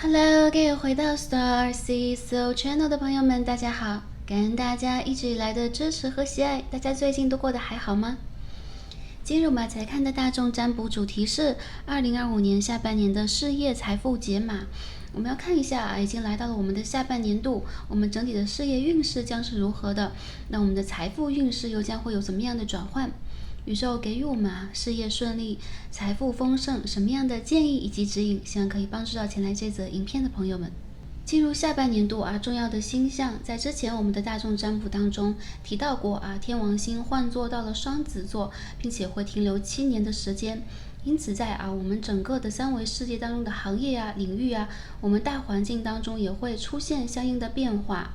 Hello，各位回到 Star Sea Soul Channel 的朋友们，大家好！感恩大家一直以来的支持和喜爱，大家最近都过得还好吗？今日我们来看的大众占卜主题是2025年下半年的事业财富解码。我们要看一下已经来到了我们的下半年度，我们整体的事业运势将是如何的？那我们的财富运势又将会有怎么样的转换？宇宙给予我们事业顺利、财富丰盛什么样的建议以及指引，希望可以帮助到前来这则影片的朋友们。进入下半年度重要的星象，在之前我们的大众占卜当中提到过天王星换座到了双子座，并且会停留7年的时间。因此在我们整个的三维世界当中的行业领域我们大环境当中也会出现相应的变化。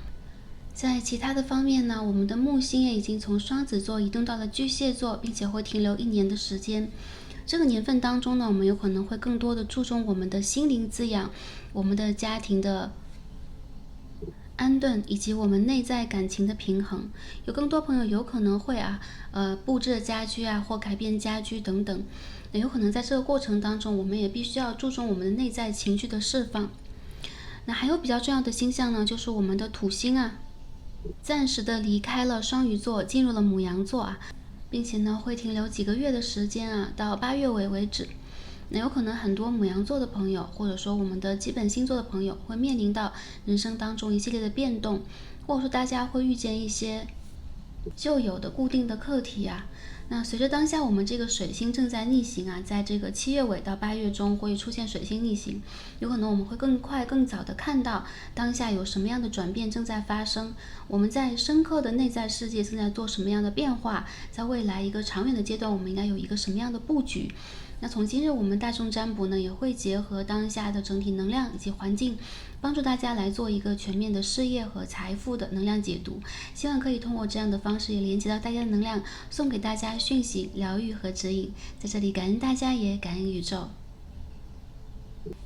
在其他的方面呢，我们的木星也已经从双子座移动到了巨蟹座，并且会停留1年的时间。这个年份当中呢，我们有可能会更多的注重我们的心灵滋养，我们的家庭的安顿以及我们内在感情的平衡。有更多朋友有可能会布置家居或改变家居等等。那有可能在这个过程当中，我们也必须要注重我们的内在情绪的释放。那还有比较重要的星象呢，就是我们的土星暂时的离开了双鱼座，进入了牡羊座并且呢会停留几个月的时间到8月尾为止。那有可能很多牡羊座的朋友，或者说我们的基本星座的朋友，会面临到人生当中一系列的变动，或者说大家会遇见一些旧有的固定的课题那随着当下我们这个水星正在逆行在这个7月尾到8月中会出现水星逆行，有可能我们会更快更早的看到当下有什么样的转变正在发生，我们在深刻的内在世界正在做什么样的变化，在未来一个长远的阶段我们应该有一个什么样的布局。那从今日我们大众占卜呢，也会结合当下的整体能量以及环境，帮助大家来做一个全面的事业和财富的能量解读，希望可以通过这样的方式也连接到大家的能量，送给大家讯息、疗愈和指引。在这里感恩大家，也感恩宇宙。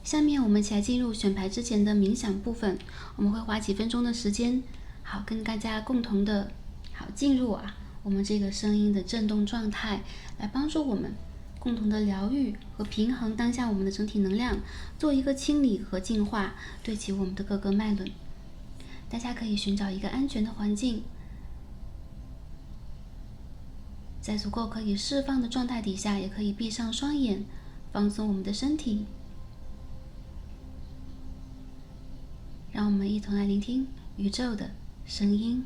下面我们一起来进入选牌之前的冥想部分，我们会花几分钟的时间，跟大家共同的进入我们这个声音的震动状态，来帮助我们共同的疗愈和平衡当下我们的整体能量，做一个清理和净化，对齐我们的各个脉轮。大家可以寻找一个安全的环境，在足够可以释放的状态底下，也可以闭上双眼，放松我们的身体。让我们一同来聆听宇宙的声音。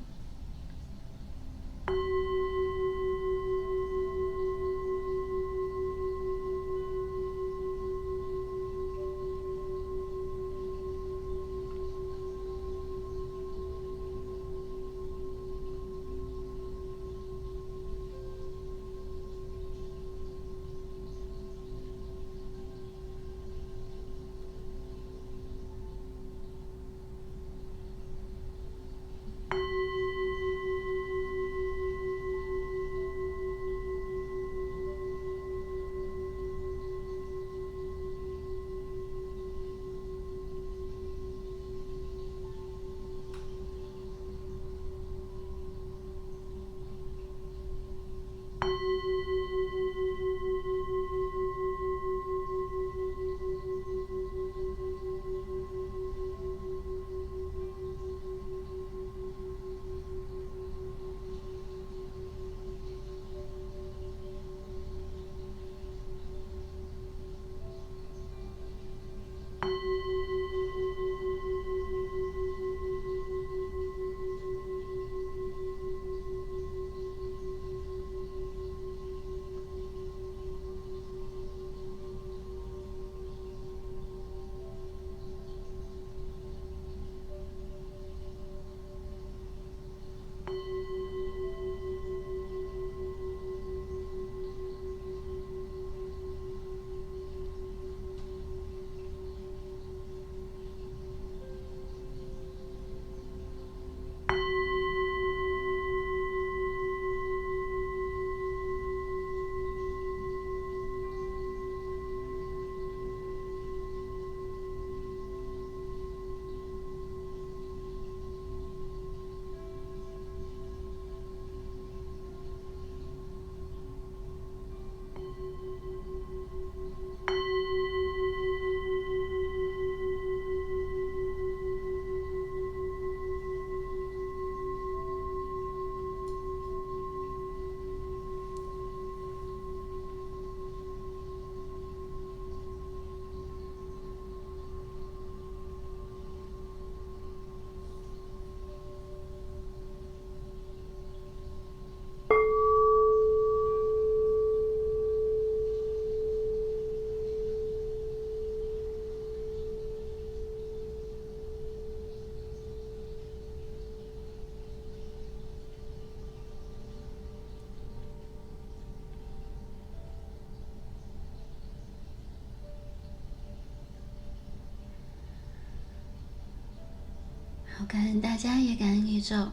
好，感恩大家，也感恩宇宙。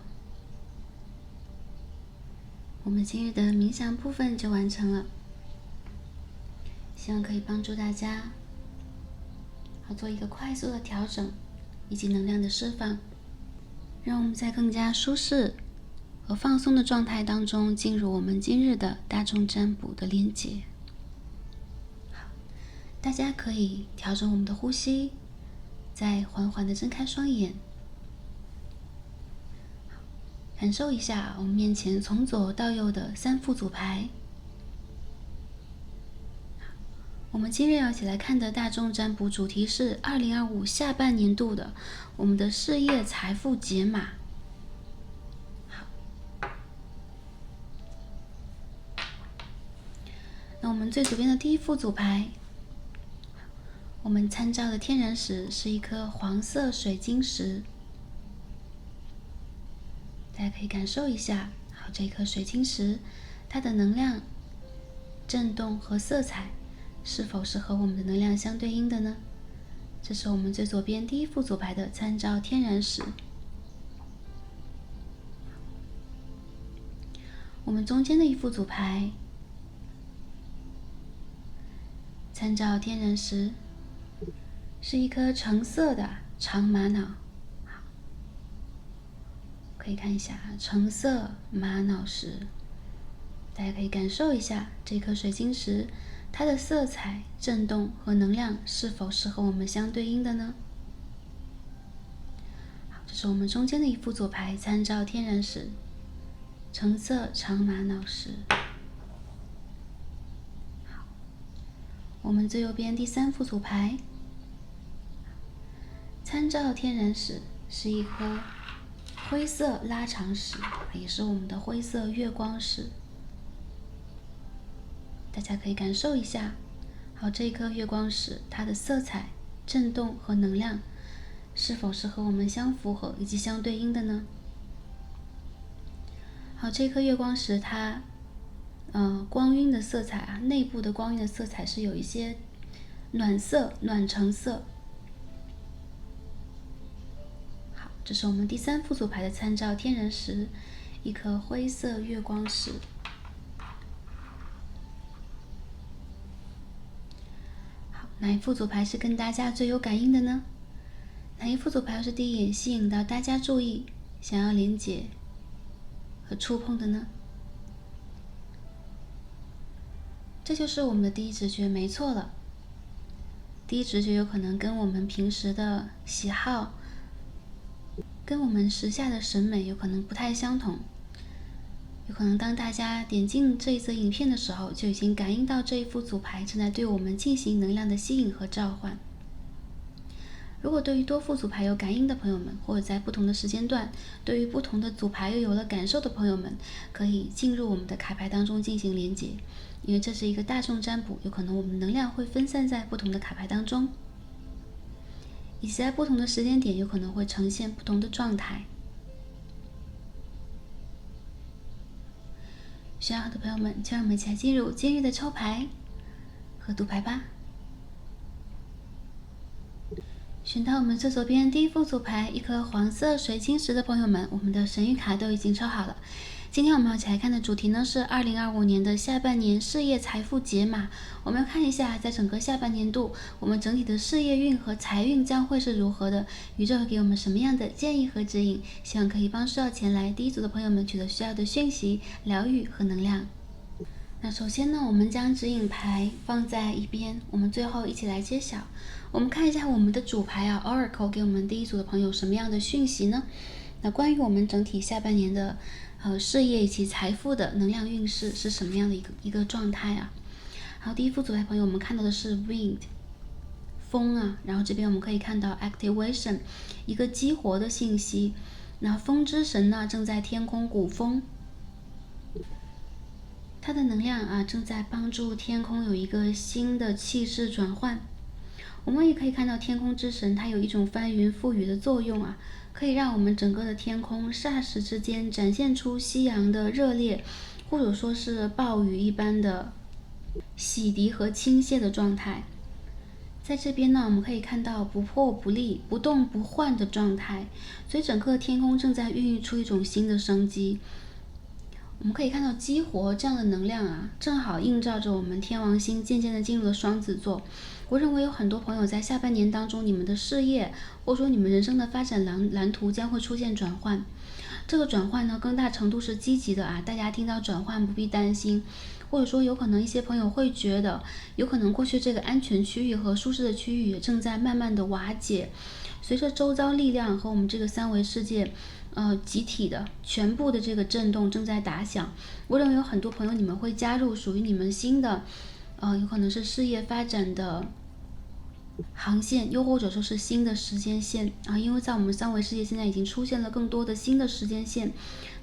我们今日的冥想部分就完成了，希望可以帮助大家好做一个快速的调整以及能量的释放，让我们在更加舒适和放松的状态当中进入我们今日的大众占卜的连结。好，大家可以调整我们的呼吸，再缓缓地睁开双眼，感受一下我们面前从左到右的3副组牌。我们今日要一起来看的大众占卜主题是2025下半年度的我们的事业财富解码。好，那我们最左边的第一副组牌，我们参照的天然石是一颗黄色水晶石。大家可以感受一下，好，这颗水晶石它的能量、震动和色彩是否是和我们的能量相对应的呢？这是我们最左边第一副组牌的参照天然石。我们中间的一副组牌参照天然石是一颗橙色的长玛瑙。可以看一下橙色玛瑙石，大家可以感受一下这颗水晶石它的色彩、震动和能量是否是和我们相对应的呢？好，这是我们中间的一副左牌参照天然石，橙色长玛瑙石。好，我们最右边第3副组牌参照天然石是一颗灰色拉长石，也是我们的灰色月光石。大家可以感受一下，好，这颗月光石它的色彩、震动和能量是否是和我们相符合以及相对应的呢？好，这颗月光石它光晕的色彩啊，内部的光晕的色彩是有一些暖色、暖橙色。这是我们第3副组牌的参照天然石，一颗灰色月光石。好，哪一副组牌是跟大家最有感应的呢？哪一副组牌是第一眼吸引到大家注意、想要连接和触碰的呢？这就是我们的第一直觉，没错了。第一直觉有可能跟我们平时的喜好跟我们时下的审美有可能不太相同，有可能当大家点进这一则影片的时候，就已经感应到这一副组牌正在对我们进行能量的吸引和召唤。如果对于多副组牌有感应的朋友们，或者在不同的时间段对于不同的组牌又有了感受的朋友们，可以进入我们的卡牌当中进行连接，因为这是一个大众占卜，有可能我们能量会分散在不同的卡牌当中，以及在不同的时间点有可能会呈现不同的状态。选好的朋友们，就让我们一起来进入今日的抽牌和读牌吧。选到我们最左边第一副组牌一颗黄色水晶石的朋友们，我们的神谕卡都已经抽好了。今天我们要一起来看的主题呢是2025年的下半年事业财富解码。我们要看一下在整个下半年度我们整体的事业运和财运将会是如何的，宇宙会给我们什么样的建议和指引，希望可以帮需要前来第一组的朋友们取得需要的讯息、疗愈和能量。那首先呢，我们将指引牌放在一边，我们最后一起来揭晓。我们看一下我们的主牌啊 Oracle 给我们第一组的朋友什么样的讯息呢？那关于我们整体下半年的事业以及财富的能量运势是什么样的一个状态啊？好，第一副组牌朋友，我们看到的是 Wind 风啊，然后这边我们可以看到 Activation 一个激活的信息。那风之神呢正在天空鼓风，它的能量啊正在帮助天空有一个新的气势转换。我们也可以看到天空之神它有一种翻云覆雨的作用啊，可以让我们整个的天空霎时之间展现出夕阳的热烈，或者说是暴雨一般的洗涤和倾泻的状态。在这边呢，我们可以看到不破不立、不动不换的状态，所以整个天空正在孕育出一种新的生机。我们可以看到激活这样的能量啊，正好映照着我们天王星渐渐的进入了双子座。我认为有很多朋友在下半年当中，你们的事业或者说你们人生的发展蓝图将会出现转换。这个转换呢，更大程度是积极的啊，大家听到转换不必担心。或者说有可能一些朋友会觉得，有可能过去这个安全区域和舒适的区域也正在慢慢的瓦解，随着周遭力量和我们这个三维世界集体的全部的这个震动正在打响。我认为有很多朋友你们会加入属于你们新的有可能是事业发展的航线，又或者说是新的时间线啊，因为在我们三维世界现在已经出现了更多的新的时间线，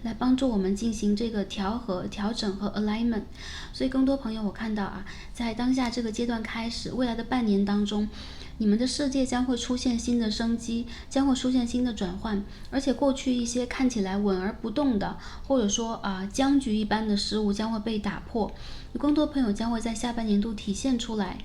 来帮助我们进行这个调和、调整和 alignment。所以更多朋友我看到啊，在当下这个阶段开始，未来的半年当中，你们的世界将会出现新的生机，将会出现新的转换，而且过去一些看起来稳而不动的，或者说僵局一般的事物将会被打破，有更多朋友将会在下半年度体现出来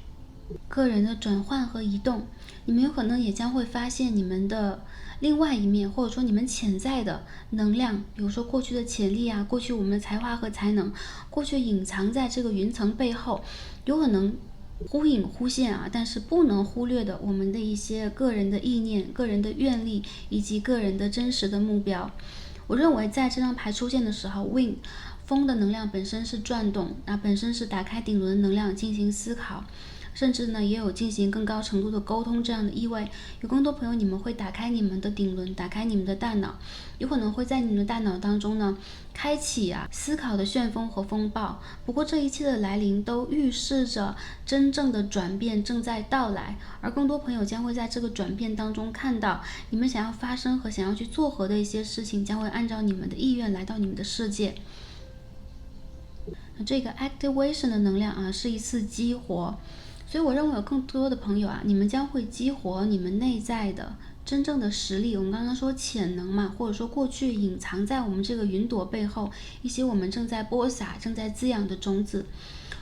个人的转换和移动。你们有可能也将会发现你们的另外一面，或者说你们潜在的能量，比如说过去的潜力啊，过去我们的才华和才能，过去隐藏在这个云层背后，有可能忽隐忽现啊，但是不能忽略的我们的一些个人的意念、个人的愿力以及个人的真实的目标。我认为在这张牌出现的时候 ，Wind 风的能量本身是转动，本身是打开顶轮的能量进行思考，甚至呢也有进行更高程度的沟通这样的意味。有更多朋友你们会打开你们的顶轮，打开你们的大脑，有可能会在你们的大脑当中呢开启思考的旋风和风暴。不过这一切的来临都预示着真正的转变正在到来，而更多朋友将会在这个转变当中看到你们想要发生和想要去做和的一些事情将会按照你们的意愿来到你们的世界。这个 activation 的能量是一次激活，所以我认为有更多的朋友你们将会激活你们内在的真正的实力。我们刚刚说潜能嘛，或者说过去隐藏在我们这个云朵背后一些我们正在播撒、正在滋养的种子。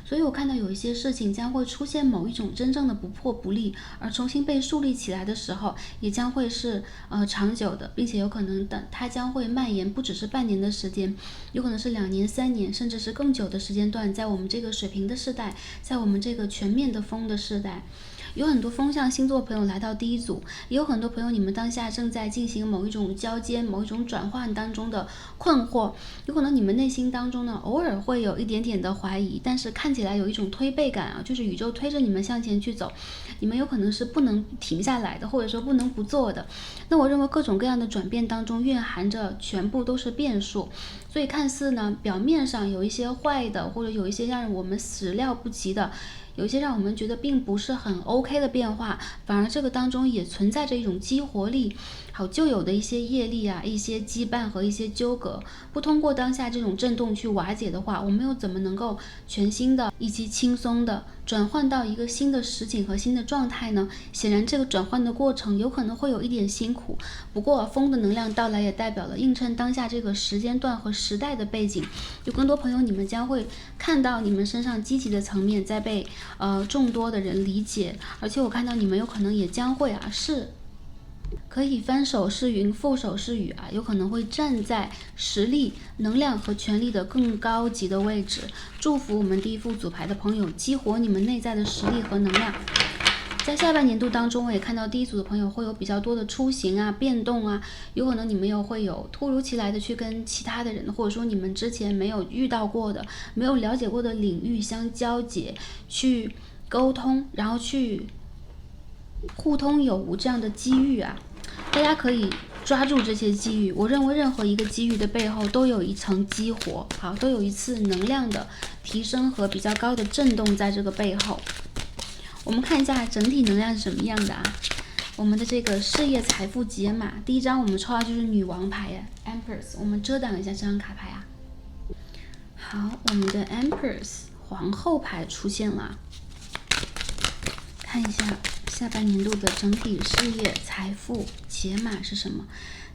所以我看到有一些事情将会出现某一种真正的不破不立，而重新被树立起来的时候，也将会是长久的，并且有可能它将会蔓延不只是半年的时间，有可能是2年、3年，甚至是更久的时间段。在我们这个水瓶的世代，在我们这个全面的风的世代，有很多风象星座朋友来到第一组，也有很多朋友你们当下正在进行某一种交接、某一种转换当中的困惑，有可能你们内心当中呢偶尔会有一点点的怀疑，但是看起来有一种推背感就是宇宙推着你们向前去走，你们有可能是不能停下来的，或者说不能不做的。那我认为各种各样的转变当中蕴含着全部都是变数，所以看似呢表面上有一些坏的，或者有一些让我们始料不及的，有一些让我们觉得并不是很 OK 的变化，反而这个当中也存在着一种激活力，好旧有的一些业力一些羁绊和一些纠葛，不通过当下这种震动去瓦解的话，我们又怎么能够全新的以及轻松的转换到一个新的实景和新的状态呢？显然这个转换的过程有可能会有一点辛苦，不过风的能量到来也代表了映衬当下这个时间段和时代的背景。有更多朋友你们将会看到你们身上积极的层面在被众多的人理解，而且我看到你们有可能也将会是可以翻手是云覆手是雨有可能会站在实力、能量和权力的更高级的位置。祝福我们第一副组牌的朋友激活你们内在的实力和能量。在下半年度当中，我也看到第一组的朋友会有比较多的出行变动有可能你们又会有突如其来的去跟其他的人，或者说你们之前没有遇到过的、没有了解过的领域相交结，去沟通，然后去互通有无这样的机遇大家可以抓住这些机遇。我认为任何一个机遇的背后都有一层激活，都有一次能量的提升和比较高的震动在这个背后。我们看一下整体能量是什么样的我们的这个事业财富解码，第一张我们抽到就是女王牌Empress， 我们遮挡一下这张卡牌好，我们的 Empress 皇后牌出现了，看一下下半年度的整体事业财富解码是什么。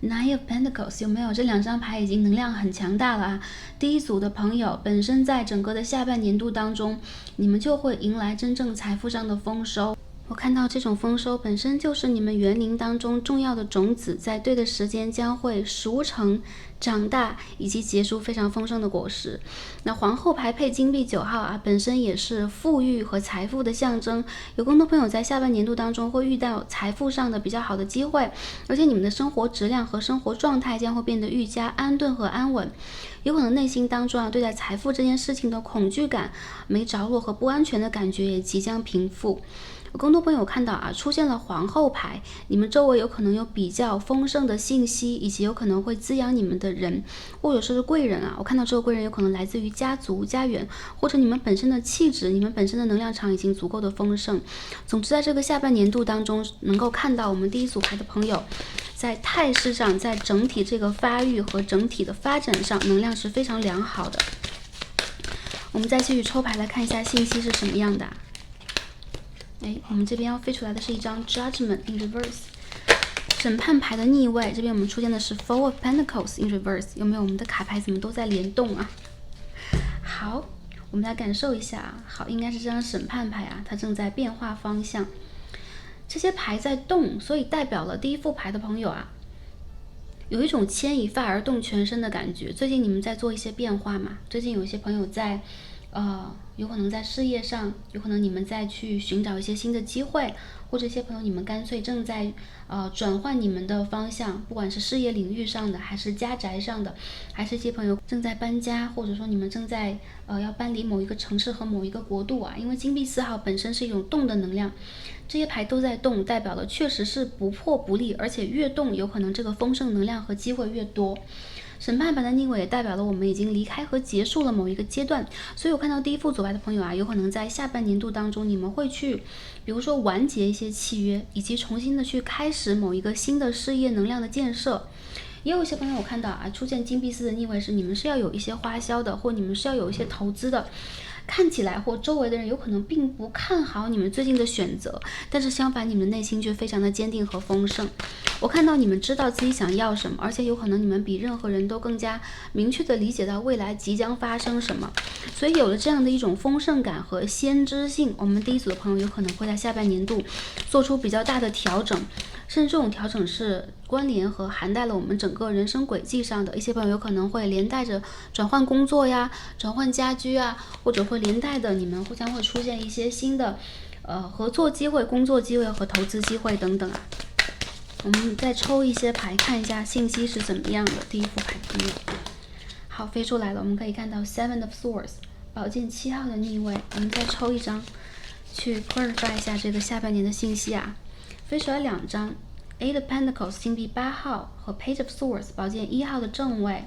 Nine of Pentacles 有没有？这2张牌已经能量很强大了第一组的朋友本身在整个的下半年度当中，你们就会迎来真正财富上的丰收。我看到这种丰收本身就是你们园林当中重要的种子，在对的时间将会熟成、长大以及结出非常丰盛的果实。那皇后牌配金币9号啊，本身也是富裕和财富的象征。有更多朋友在下半年度当中会遇到财富上的比较好的机会，而且你们的生活质量和生活状态将会变得愈加安顿和安稳。有可能内心当中对待财富这件事情的恐惧感、没着落和不安全的感觉也即将平复。有更多朋友看到出现了皇后牌，你们周围有可能有比较丰盛的信息，以及有可能会滋养你们的人，或者是贵人我看到这个贵人有可能来自于家族、家园，或者你们本身的气质、你们本身的能量场已经足够的丰盛。总之，在这个下半年度当中，能够看到我们第一组牌的朋友，在态势上，在整体这个发育和整体的发展上，能量是非常良好的。我们再继续抽牌来看一下信息是什么样的。我们这边要飞出来的是一张 Judgment in Reverse， 审判牌的逆位。这边我们出现的是 Four of Pentacles in Reverse， 有没有？我们的卡牌怎么都在联动啊？好，我们来感受一下好，应该是这张审判牌它正在变化方向。这些牌在动，所以代表了第一副牌的朋友有一种牵一发而动全身的感觉。最近你们在做一些变化嘛？最近有一些朋友在有可能在事业上，有可能你们在去寻找一些新的机会，或者一些朋友你们干脆正在转换你们的方向，不管是事业领域上的，还是家宅上的，还是一些朋友正在搬家，或者说你们正在要搬离某一个城市和某一个国度因为金币4号本身是一种动的能量，这些牌都在动，代表了确实是不破不立，而且越动有可能这个丰盛能量和机会越多。审判牌的逆位也代表了我们已经离开和结束了某一个阶段，所以我看到第一副左牌的朋友有可能在下半年度当中，你们会去比如说完结一些契约，以及重新的去开始某一个新的事业能量的建设。也有一些朋友我看到出现金币4的逆位是你们是要有一些花销的，或你们是要有一些投资的。看起来或周围的人有可能并不看好你们最近的选择，但是相反你们内心却非常的坚定和丰盛。我看到你们知道自己想要什么，而且有可能你们比任何人都更加明确的理解到未来即将发生什么，所以有了这样的一种丰盛感和先知性，我们第一组的朋友有可能会在下半年度做出比较大的调整，甚至这种调整是关联和涵盖了我们整个人生轨迹上的。一些朋友有可能会连带着转换工作转换家居或者会连带的你们将会出现一些新的合作机会、工作机会和投资机会等等我们再抽一些牌看一下信息是怎么样的。第一副牌的逆位，好，飞出来了，我们可以看到 Seven of Swords， 宝剑7号的逆位。我们再抽一张去 clarify 一下这个下半年的信息飞出来2张 Eight of Pentacles 金币8号和 Page of Swords 宝剑1号的正位。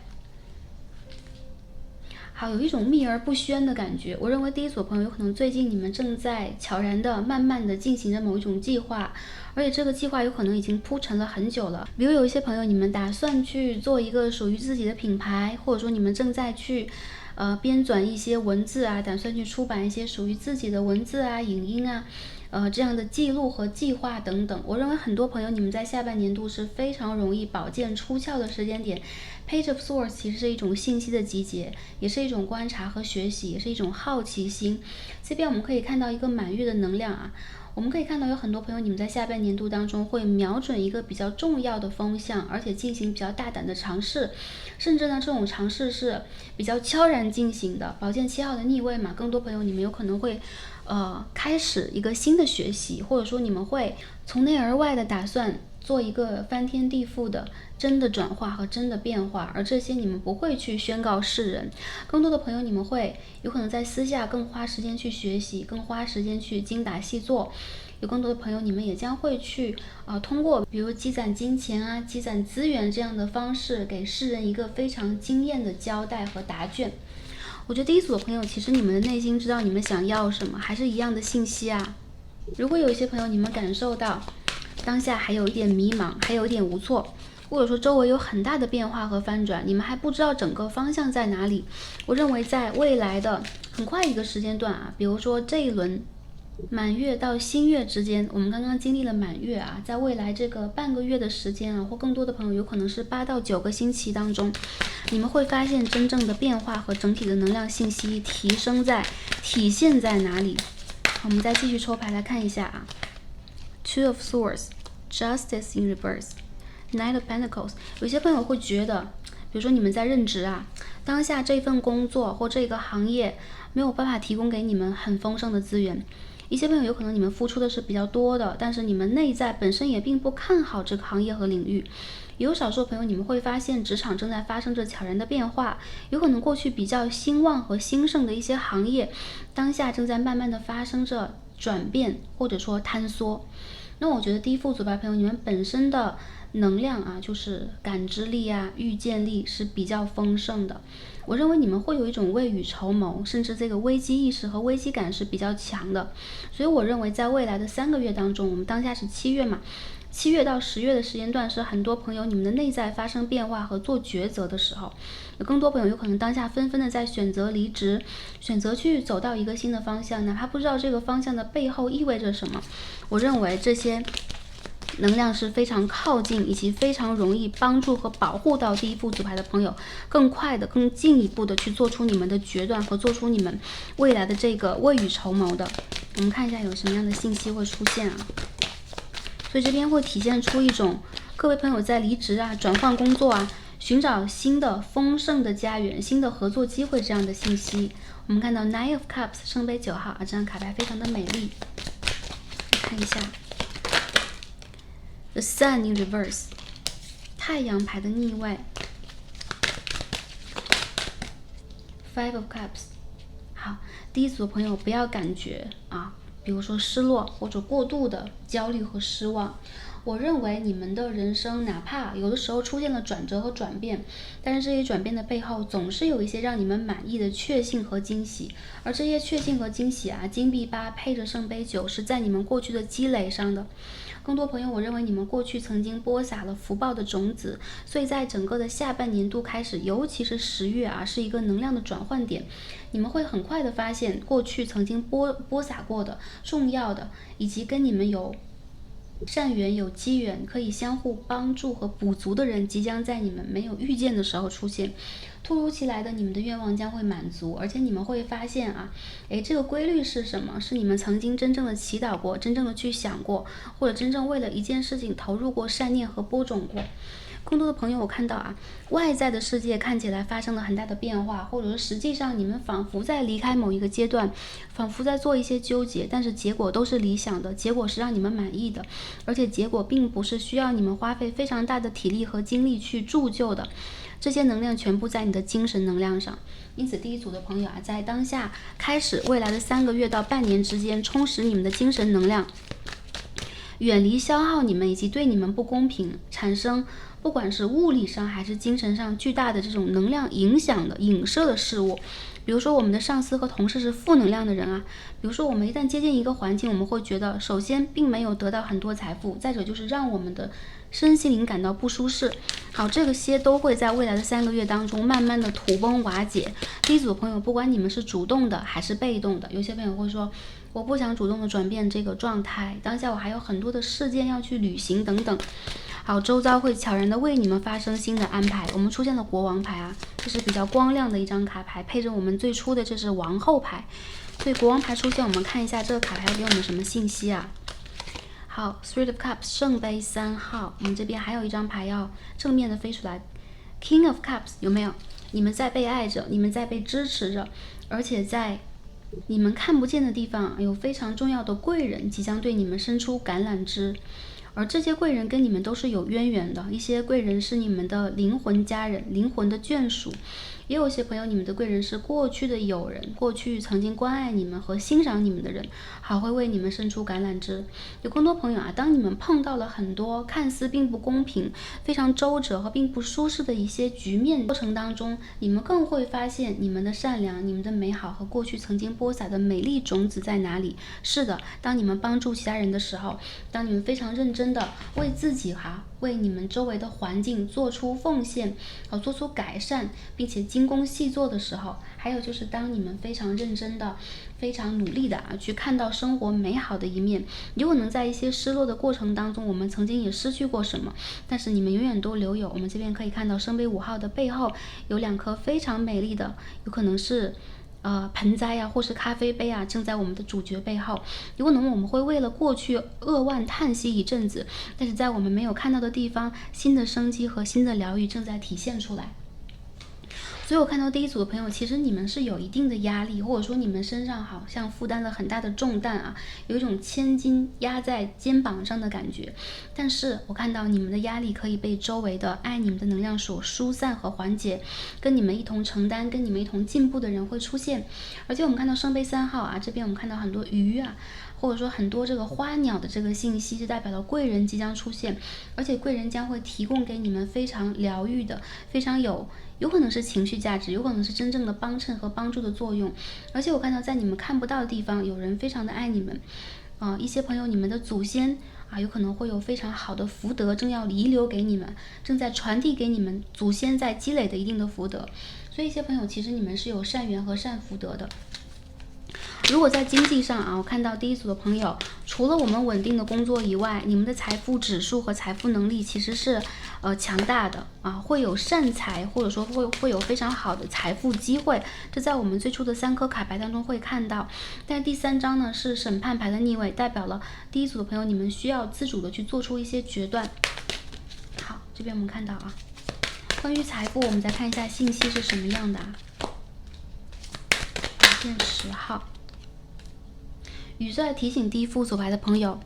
好，有一种秘而不宣的感觉。我认为第一组朋友有可能最近你们正在悄然的、慢慢的进行着某一种计划，而且这个计划有可能已经铺陈了很久了。比如有一些朋友，你们打算去做一个属于自己的品牌，或者说你们正在去编纂一些文字打算去出版一些属于自己的文字影音这样的记录和计划等等。我认为很多朋友你们在下半年度是非常容易宝剑出鞘的时间点。Page of Swords 其实是一种信息的集结，也是一种观察和学习，也是一种好奇心。这边我们可以看到一个满月的能量我们可以看到有很多朋友你们在下半年度当中会瞄准一个比较重要的方向，而且进行比较大胆的尝试，甚至呢这种尝试是比较悄然进行的。宝剑7号的逆位嘛，更多朋友你们有可能会开始一个新的学习，或者说你们会从内而外的打算做一个翻天地覆的真的转化和真的变化，而这些你们不会去宣告世人。更多的朋友你们会有可能在私下更花时间去学习，更花时间去精打细做。有更多的朋友你们也将会去通过比如积攒金钱积攒资源这样的方式，给世人一个非常惊艳的交代和答卷。我觉得第一组的朋友其实你们的内心知道你们想要什么，还是一样的信息如果有一些朋友你们感受到当下还有一点迷茫，还有一点无措，或者说周围有很大的变化和翻转，你们还不知道整个方向在哪里，我认为在未来的很快一个时间段比如说这一轮满月到新月之间，我们刚刚经历了满月在未来这个半个月的时间或更多的朋友有可能是8到9个星期当中，你们会发现真正的变化和整体的能量信息体现在哪里。我们再继续抽牌来看一下 Two of Swords，Justice in reverse，Knight of Pentacles。有些朋友会觉得，比如说你们在任职啊，当下这份工作或这个行业没有办法提供给你们很丰盛的资源。一些朋友有可能你们付出的是比较多的，但是你们内在本身也并不看好这个行业和领域。有少数朋友你们会发现职场正在发生着悄然的变化，有可能过去比较兴旺和兴盛的一些行业，当下正在慢慢的发生着转变或者说坍缩。那我觉得第一副组牌朋友你们本身的能量啊，就是感知力啊、预见力是比较丰盛的。我认为你们会有一种未雨绸缪，甚至这个危机意识和危机感是比较强的。所以我认为在未来的3个月当中，我们当下是7月嘛，7月到10月的时间段是很多朋友你们的内在发生变化和做抉择的时候。有更多朋友有可能当下纷纷的在选择离职，选择去走到一个新的方向，哪怕不知道这个方向的背后意味着什么。我认为这些能量是非常靠近以及非常容易帮助和保护到第一副组牌的朋友，更快的、更进一步的去做出你们的决断和做出你们未来的这个未雨绸缪的。我们看一下有什么样的信息会出现啊？所以这边会体现出一种各位朋友在离职啊、转换工作啊、寻找新的丰盛的家园、新的合作机会这样的信息。我们看到 Nine of Cups 圣杯9号啊，这张卡牌非常的美丽。看一下 The Sun in reverse， 太阳牌的逆位。Five of Cups。好，第一组的朋友不要感觉啊，比如说失落或者过度的焦虑和失望。我认为你们的人生哪怕有的时候出现了转折和转变，但是这些转变的背后总是有一些让你们满意的确幸和惊喜。而这些确幸和惊喜啊，金币8配着圣杯9是在你们过去的积累上的。更多朋友，我认为你们过去曾经播撒了福报的种子，所以在整个的下半年度开始，尤其是10月啊，是一个能量的转换点。你们会很快的发现，过去曾经播撒过的重要的，以及跟你们有善缘、有机缘可以相互帮助和补足的人，即将在你们没有预见的时候出现。突如其来的，你们的愿望将会满足，而且你们会发现啊，这个规律是什么？是你们曾经真正的祈祷过，真正的去想过，或者真正为了一件事情投入过善念和播种过。更多的朋友，我看到啊，外在的世界看起来发生了很大的变化，或者说实际上你们仿佛在离开某一个阶段，仿佛在做一些纠结，但是结果都是理想的，结果是让你们满意的，而且结果并不是需要你们花费非常大的体力和精力去铸就的。这些能量全部在你的精神能量上。因此第一组的朋友啊，在当下开始未来的3个月到半年之间，充实你们的精神能量，远离消耗你们以及对你们不公平，产生不管是物理上还是精神上巨大的这种能量影响的影射的事物。比如说我们的上司和同事是负能量的人啊，比如说我们一旦接近一个环境，我们会觉得首先并没有得到很多财富，再者就是让我们的身心灵感到不舒适。好，这些都会在未来的3个月当中慢慢的土崩瓦解。第一组朋友，不管你们是主动的还是被动的，有些朋友会说我不想主动的转变这个状态，当下我还有很多的事件要去履行等等。好，周遭会悄然的为你们发生新的安排。我们出现了国王牌啊，这是比较光亮的一张卡牌，配着我们最初的这是王后牌，所以国王牌出现，我们看一下这个卡牌要给我们什么信息啊？好 ，Three of Cups 圣杯3号，我们这边还有一张牌要正面的飞出来 ，King of Cups 有没有？你们在被爱着，你们在被支持着，而且在你们看不见的地方有非常重要的贵人即将对你们伸出橄榄枝。而这些贵人跟你们都是有渊源的，一些贵人是你们的灵魂家人、灵魂的眷属，也有些朋友，你们的贵人是过去的友人，过去曾经关爱你们和欣赏你们的人，好会为你们伸出橄榄枝。有更多朋友啊，当你们碰到了很多看似并不公平、非常周折和并不舒适的一些局面过程当中，你们更会发现你们的善良、你们的美好和过去曾经播撒的美丽种子在哪里。是的，当你们帮助其他人的时候，当你们非常认真的为自己为你们周围的环境做出奉献，做出改善，并且精工细作的时候，还有就是当你们非常认真的、非常努力的去看到生活美好的一面，有可能在一些失落的过程当中，我们曾经也失去过什么，但是你们永远都留有。我们这边可以看到圣杯5号的背后有2颗非常美丽的，有可能是盆栽啊，或是咖啡杯啊，正在我们的主角背后。有可能我们会为了过去扼腕叹息一阵子，但是在我们没有看到的地方，新的生机和新的疗愈正在体现出来。所以我看到第一组的朋友，其实你们是有一定的压力，或者说你们身上好像负担了很大的重担啊，有一种千斤压在肩膀上的感觉。但是我看到你们的压力可以被周围的爱你们的能量所疏散和缓解，跟你们一同承担、跟你们一同进步的人会出现。而且我们看到圣杯3号啊，这边我们看到很多鱼啊，或者说很多这个花鸟的这个信息，就代表了贵人即将出现，而且贵人将会提供给你们非常疗愈的、非常有可能是情绪价值，有可能是真正的帮衬和帮助的作用。而且我看到在你们看不到的地方，有人非常的爱你们，一些朋友，你们的祖先啊，有可能会有非常好的福德正要遗留给你们，正在传递给你们祖先在积累的一定的福德。所以一些朋友，其实你们是有善缘和善福德的。如果在经济上啊，我看到第一组的朋友，除了我们稳定的工作以外，你们的财富指数和财富能力其实是强大的啊，会有善财，或者说会有非常好的财富机会。这在我们最初的3颗卡牌当中会看到。但是第3张呢是审判牌的逆位，代表了第一组的朋友，你们需要自主的去做出一些决断。好，这边我们看到啊，关于财富，我们再看一下信息是什么样的啊。宝剑10号。宇宙在提醒第一副组牌的朋友，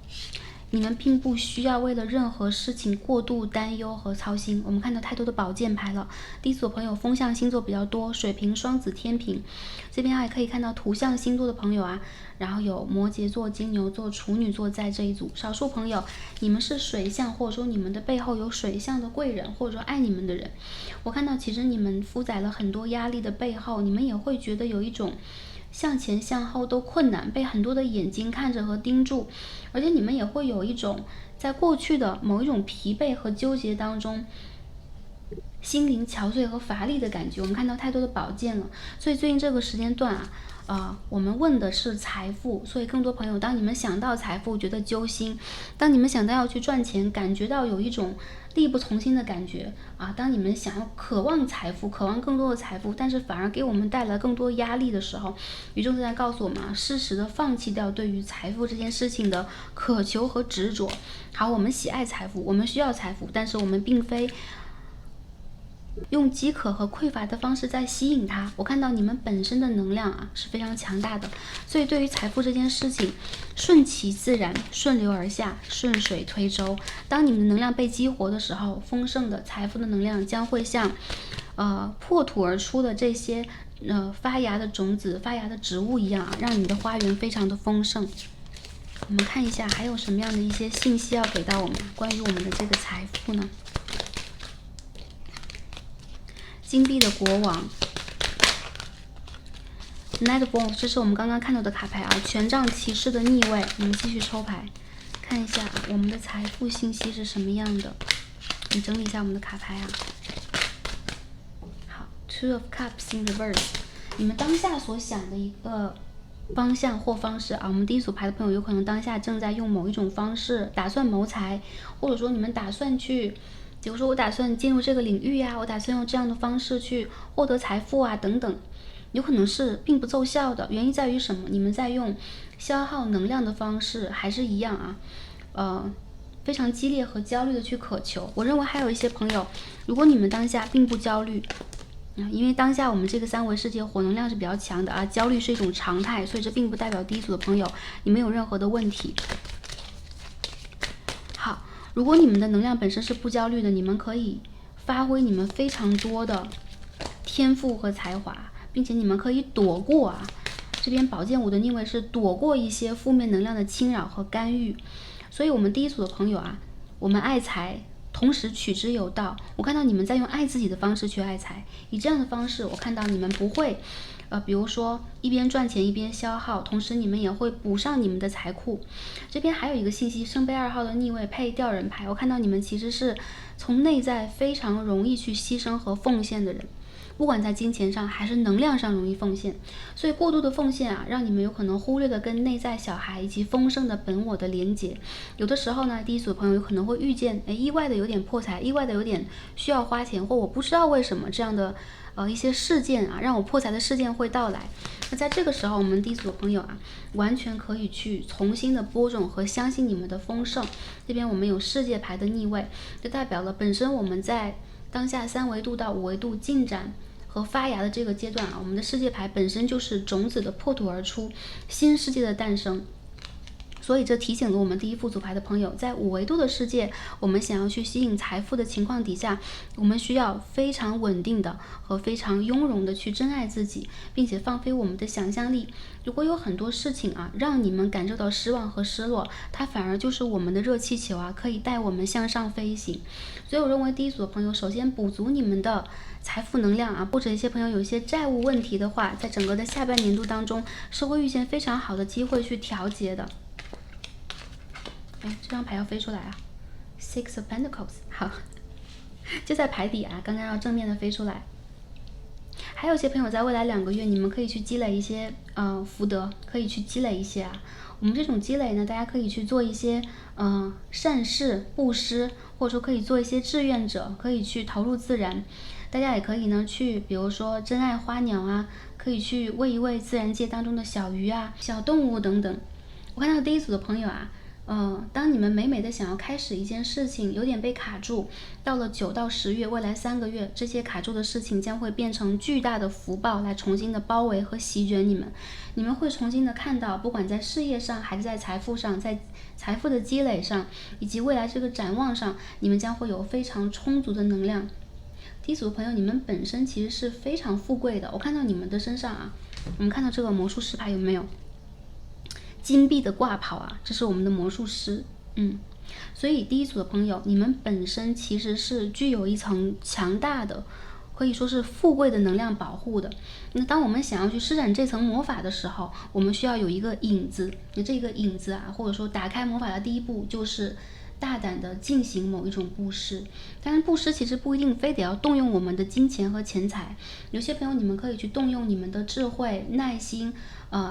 你们并不需要为了任何事情过度担忧和操心。我们看到太多的宝剑牌了，第一组朋友风象星座比较多，水瓶、双子、天平。这边还可以看到土象星座的朋友啊，然后有摩羯座、金牛座、处女座在这一组。少数朋友，你们是水象，或者说你们的背后有水象的贵人，或者说爱你们的人。我看到其实你们负载了很多压力的背后，你们也会觉得有一种向前向后都困难，被很多的眼睛看着和盯住，而且你们也会有一种在过去的某一种疲惫和纠结当中，心灵憔悴和乏力的感觉。我们看到太多的宝剑了，所以最近这个时间段啊，我们问的是财富，所以更多朋友，当你们想到财富觉得揪心，当你们想到要去赚钱，感觉到有一种力不从心的感觉啊，当你们想要渴望财富，渴望更多的财富，但是反而给我们带来更多压力的时候，宇宙正在告诉我们啊，适时的放弃掉对于财富这件事情的渴求和执着。好，我们喜爱财富，我们需要财富，但是我们并非用饥渴和匮乏的方式在吸引它。我看到你们本身的能量啊是非常强大的，所以对于财富这件事情，顺其自然，顺流而下，顺水推舟。当你们的能量被激活的时候，丰盛的财富的能量将会像破土而出的这些发芽的种子、发芽的植物一样啊，让你的花园非常的丰盛。我们看一下还有什么样的一些信息要给到我们关于我们的这个财富呢？金币的国王 Knight of Wands， 这是我们刚刚看到的卡牌啊，权杖骑士的逆位。我们继续抽牌，看一下我们的财富信息是什么样的。我们整理一下我们的卡牌啊。好 ，Two of Cups in reverse， 你们当下所想的一个方向或方式啊，我们第一组牌的朋友有可能当下正在用某一种方式打算谋财，或者说你们打算去，比如说我打算进入这个领域呀，我打算用这样的方式去获得财富啊等等，有可能是并不奏效的。原因在于什么？你们在用消耗能量的方式还是一样啊，非常激烈和焦虑的去渴求。我认为还有一些朋友，如果你们当下并不焦虑，因为当下我们这个3维世界火能量是比较强的啊，焦虑是一种常态，所以这并不代表第一组的朋友你们有任何的问题。好，如果你们的能量本身是不焦虑的，你们可以发挥你们非常多的天赋和才华，并且你们可以躲过啊，这边宝剑5的逆位是躲过一些负面能量的侵扰和干预。所以我们第一组的朋友啊，我们爱财，同时取之有道。我看到你们在用爱自己的方式去爱财，以这样的方式，我看到你们不会，比如说一边赚钱一边消耗，同时你们也会补上你们的财库。这边还有一个信息，圣杯2号的逆位配吊人牌，我看到你们其实是从内在非常容易去牺牲和奉献的人。不管在金钱上还是能量上容易奉献。所以过度的奉献啊，让你们有可能忽略了跟内在小孩以及丰盛的本我的连结。有的时候呢，第一组朋友有可能会遇见意外的有点破财，意外的有点需要花钱，或我不知道为什么这样的一些事件啊，让我破财的事件会到来。那在这个时候，我们第一组的朋友啊，完全可以去重新的播种和相信你们的丰盛。这边我们有世界牌的逆位，就代表了本身我们在当下3维度到5维度进展和发芽的这个阶段啊，我们的世界牌本身就是种子的破土而出，新世界的诞生。所以这提醒了我们第一副组牌的朋友，在5维度的世界，我们想要去吸引财富的情况底下，我们需要非常稳定的和非常雍容的去珍爱自己，并且放飞我们的想象力。如果有很多事情啊，让你们感受到失望和失落，它反而就是我们的热气球啊，可以带我们向上飞行。所以我认为第一组的朋友，首先补足你们的财富能量啊，或者一些朋友有一些债务问题的话，在整个的下半年度当中，是会遇见非常好的机会去调节的。这张牌要飞出来啊 ，Six of Pentacles， 好，就在牌底啊，刚刚要正面的飞出来。还有些朋友在未来2个月，你们可以去积累一些福德，可以去积累一些啊。我们这种积累呢，大家可以去做一些善事、布施，或者说可以做一些志愿者，可以去投入自然。大家也可以呢去，比如说珍爱花鸟啊，可以去喂一喂自然界当中的小鱼啊、小动物等等。我看到第一组的朋友啊。当你们美美的想要开始一件事情，有点被卡住，到了9到10月，未来3个月，这些卡住的事情将会变成巨大的福报，来重新的包围和席卷你们。你们会重新的看到，不管在事业上，还是在财富上，在财富的积累上，以及未来这个展望上，你们将会有非常充足的能量。第一组的朋友，你们本身其实是非常富贵的。我看到你们的身上啊，我们看到这个魔术师牌有没有？金币的挂袍啊，这是我们的魔术师，所以第一组的朋友，你们本身其实是具有一层强大的，可以说是富贵的能量保护的。那当我们想要去施展这层魔法的时候，我们需要有一个影子。那这个影子啊，或者说打开魔法的第一步，就是大胆的进行某一种布施。当然布施其实不一定非得要动用我们的金钱和钱财，有些朋友你们可以去动用你们的智慧、耐心、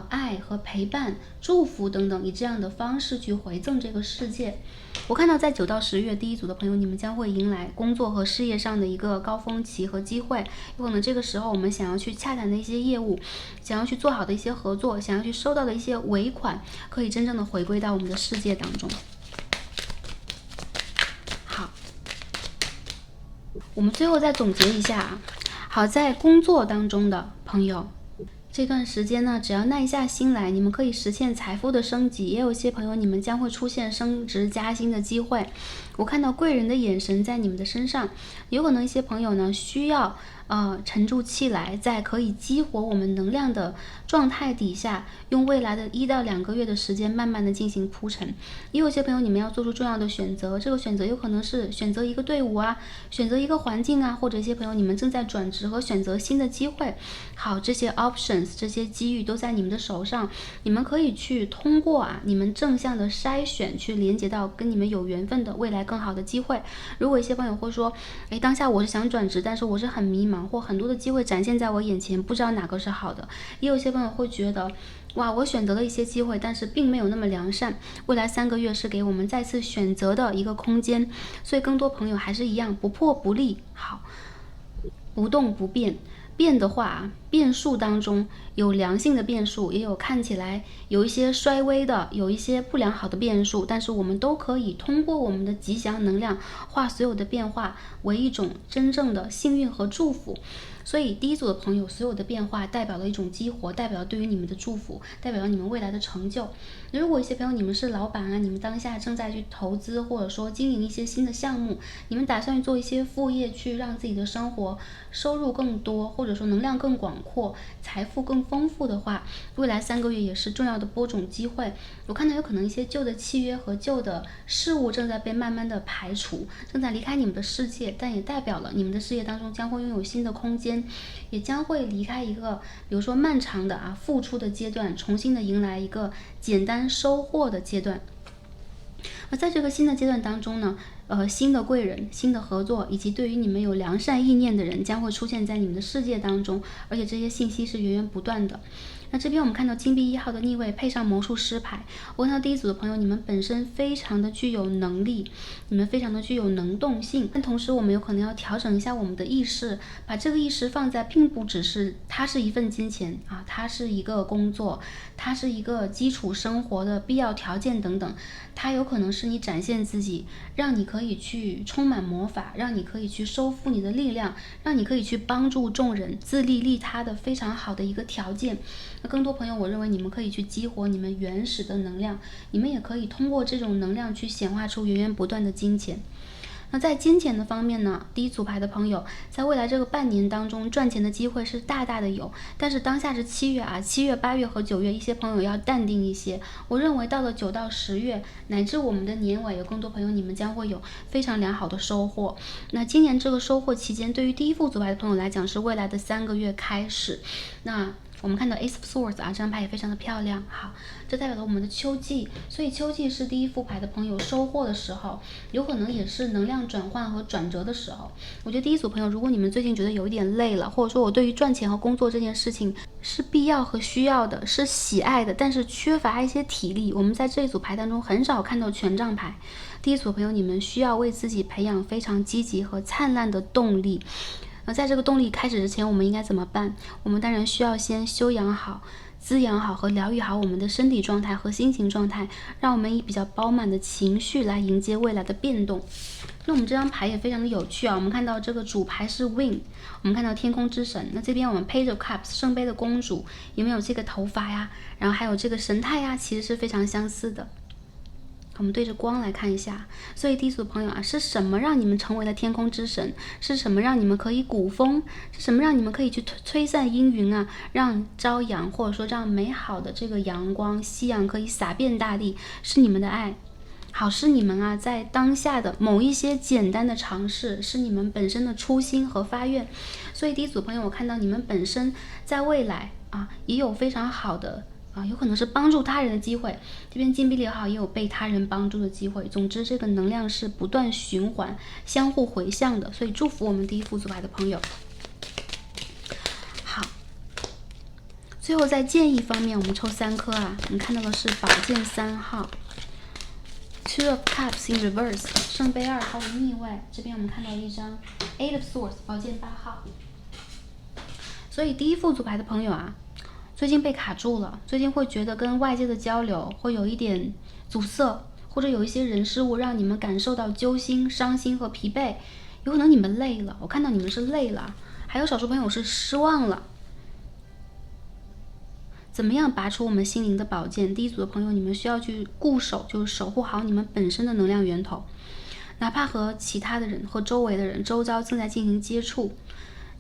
爱和陪伴、祝福等等，以这样的方式去回赠这个世界。我看到在9到10月第一组的朋友，你们将会迎来工作和事业上的一个高峰期和机会。有可能这个时候我们想要去洽谈的一些业务，想要去做好的一些合作，想要去收到的一些尾款，可以真正的回归到我们的世界当中。我们最后再总结一下啊，好，在工作当中的朋友，这段时间呢，只要耐下心来，你们可以实现财富的升级。也有些朋友，你们将会出现升职加薪的机会。我看到贵人的眼神在你们的身上，有可能一些朋友呢，需要沉住气来，在可以激活我们能量的状态底下，用未来的1到2个月的时间，慢慢的进行铺陈。也有些朋友，你们要做出重要的选择，这个选择有可能是选择一个队伍啊，选择一个环境啊，或者一些朋友你们正在转职和选择新的机会。好，这些 options 这些机遇都在你们的手上，你们可以去通过你们正向的筛选，去连接到跟你们有缘分的未来更好的机会。如果一些朋友会说，当下我是想转职，但是我是很迷茫，或很多的机会展现在我眼前，不知道哪个是好的。也有些朋友会觉得，哇，我选择了一些机会，但是并没有那么良善。未来3个月是给我们再次选择的一个空间，所以更多朋友还是一样，不破不立，好，不动不变。变的话，变数当中有良性的变数，也有看起来有一些衰微的，有一些不良好的变数，但是我们都可以通过我们的吉祥能量，化所有的变化为一种真正的幸运和祝福。所以第一组的朋友，所有的变化代表了一种激活，代表了对于你们的祝福，代表了你们未来的成就。如果一些朋友你们是老板啊，你们当下正在去投资或者说经营一些新的项目，你们打算做一些副业，去让自己的生活收入更多，或者说能量更广阔，财富更丰富的话，未来3个月也是重要的播种机会。我看到有可能一些旧的契约和旧的事物正在被慢慢的排除，正在离开你们的世界，但也代表了你们的事业当中将会拥有新的空间，也将会离开一个比如说漫长的付出的阶段，重新的迎来一个简单收获的阶段。那在这个新的阶段当中呢，新的贵人、新的合作，以及对于你们有良善意念的人将会出现在你们的世界当中，而且这些信息是源源不断的。那这边我们看到金币1号的逆位配上魔术师牌，我看到第一组的朋友，你们本身非常的具有能力，你们非常的具有能动性，但同时我们有可能要调整一下我们的意识，把这个意识放在并不只是它是一份金钱啊，它是一个工作，它是一个基础生活的必要条件等等，它有可能是你展现自己，让你可以去充满魔法，让你可以去收复你的力量，让你可以去帮助众人自利利他的非常好的一个条件。那更多朋友，我认为你们可以去激活你们原始的能量，你们也可以通过这种能量去显化出源源不断的金钱。那在金钱的方面呢，第一组牌的朋友，在未来这个半年当中赚钱的机会是大大的有，但是当下是7月啊，7月、8月和9月，一些朋友要淡定一些。我认为到了9到10月，乃至我们的年尾，有更多朋友你们将会有非常良好的收获。那今年这个收获期间，对于第一副组牌的朋友来讲，是未来的3个月开始。那我们看到 Ace of Swords 啊，这张牌也非常的漂亮。好，这代表了我们的秋季，所以秋季是第一副牌的朋友收获的时候，有可能也是能量转换和转折的时候。我觉得第一组朋友，如果你们最近觉得有一点累了，或者说我对于赚钱和工作这件事情是必要和需要的，是喜爱的，但是缺乏一些体力，我们在这一组牌当中很少看到权杖牌。第一组朋友，你们需要为自己培养非常积极和灿烂的动力。在这个动力开始之前，我们应该怎么办？我们当然需要先修养好、滋养好和疗愈好我们的身体状态和心情状态，让我们以比较饱满的情绪来迎接未来的变动。那我们这张牌也非常的有趣啊，我们看到这个主牌是 Wind， 我们看到天空之神，那这边我们 Page of Cups 圣杯的公主，有没有这个头发呀？然后还有这个神态呀，其实是非常相似的。我们对着光来看一下，所以第一组朋友啊，是什么让你们成为了天空之神？是什么让你们可以鼓风？是什么让你们可以去吹散阴云啊？让朝阳或者说让美好的这个阳光、夕阳可以洒遍大地，是你们的爱。好，是你们啊，在当下的某一些简单的尝试，是你们本身的初心和发愿。所以第一组朋友，我看到你们本身在未来啊，也有非常好的。有可能是帮助他人的机会，这边金币6号也有被他人帮助的机会。总之，这个能量是不断循环、相互回向的，所以祝福我们第一副组牌的朋友。好，最后在建议方面，我们抽3颗啊，我们看到的是宝剑3号 ，Two of Cups in reverse， 圣杯2号的逆位。这边我们看到一张 Eight of Swords， 宝剑8号。所以第一副组牌的朋友啊，最近被卡住了，最近会觉得跟外界的交流会有一点阻塞，或者有一些人事物让你们感受到揪心、伤心和疲惫，有可能你们累了，我看到你们是累了，还有少数朋友是失望了。怎么样拔出我们心灵的宝剑？第一组的朋友，你们需要去固守，就是守护好你们本身的能量源头，哪怕和其他的人、和周围的人、周遭正在进行接触。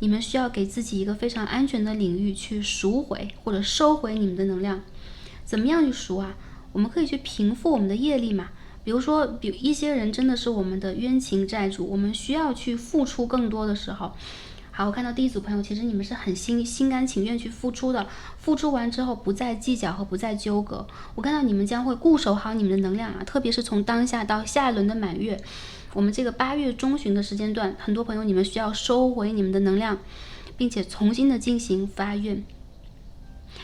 你们需要给自己一个非常安全的领域去赎回或者收回你们的能量。怎么样去赎啊？我们可以去平复我们的业力嘛。比如说，一些人真的是我们的冤情债主，我们需要去付出更多的时候。好，我看到第一组朋友，其实你们是很心甘情愿去付出的，付出完之后不再计较和不再纠葛。我看到你们将会固守好你们的能量啊，特别是从当下到下一轮的满月。我们这个8月中旬的时间段，很多朋友你们需要收回你们的能量，并且重新的进行发愿。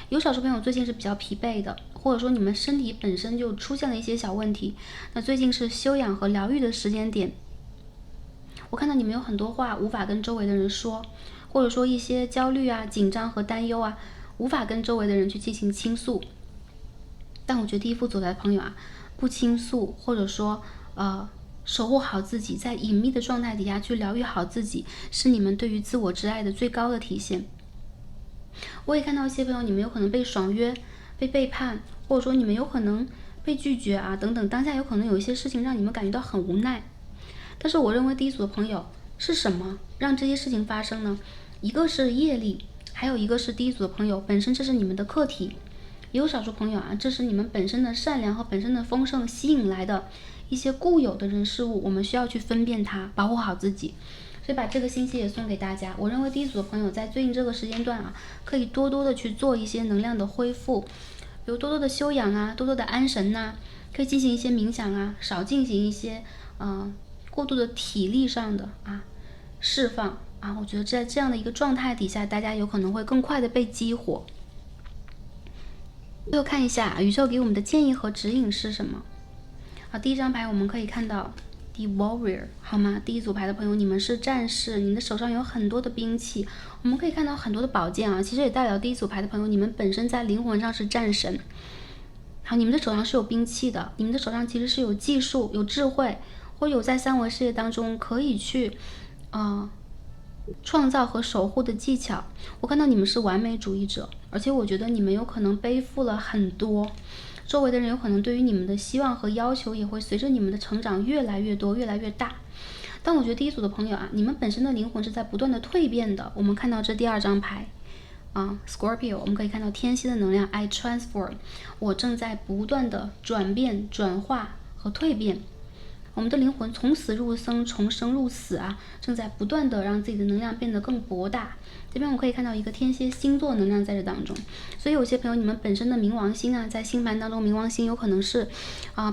有少数朋友最近是比较疲惫的，或者说你们身体本身就出现了一些小问题，那最近是休养和疗愈的时间点。我看到你们有很多话无法跟周围的人说，或者说一些焦虑啊、紧张和担忧啊，无法跟周围的人去进行倾诉。但我觉得第一副组牌的朋友啊，不倾诉，或者说守护好自己，在隐秘的状态底下去疗愈好自己，是你们对于自我之爱的最高的体现。我也看到一些朋友，你们有可能被爽约、被背叛，或者说你们有可能被拒绝啊等等，当下有可能有一些事情让你们感觉到很无奈。但是我认为第一组的朋友是什么让这些事情发生呢？一个是业力，还有一个是第一组的朋友本身，这是你们的课题。也有少数朋友啊，这是你们本身的善良和本身的丰盛吸引来的一些固有的人事物，我们需要去分辨它，保护好自己。所以把这个信息也送给大家。我认为第一组的朋友在最近这个时间段啊，可以多多的去做一些能量的恢复，比如多多的修养啊，多多的安神呐，可以进行一些冥想啊，少进行一些过度的体力上的释放啊。我觉得在这样的一个状态底下，大家有可能会更快的被激活。最后看一下宇宙给我们的建议和指引是什么。第一张牌我们可以看到 The Warrior， 好吗？第一组牌的朋友，你们是战士，你们的手上有很多的兵器，我们可以看到很多的宝剑啊，其实也代表第一组牌的朋友，你们本身在灵魂上是战神。好，你们的手上是有兵器的，你们的手上其实是有技术、有智慧，或有在三维世界当中可以去创造和守护的技巧。我看到你们是完美主义者，而且我觉得你们有可能背负了很多，周围的人有可能对于你们的希望和要求也会随着你们的成长越来越多，越来越大。但我觉得第一组的朋友你们本身的灵魂是在不断的蜕变的。我们看到这第二张牌Scorpio， 我们可以看到天蝎的能量 I transform， 我正在不断的转变、转化和蜕变。我们的灵魂从死入生，从生入死正在不断的让自己的能量变得更博大。这边我们可以看到一个天蝎星座能量在这当中，所以有些朋友你们本身的冥王星在星盘当中，冥王星有可能是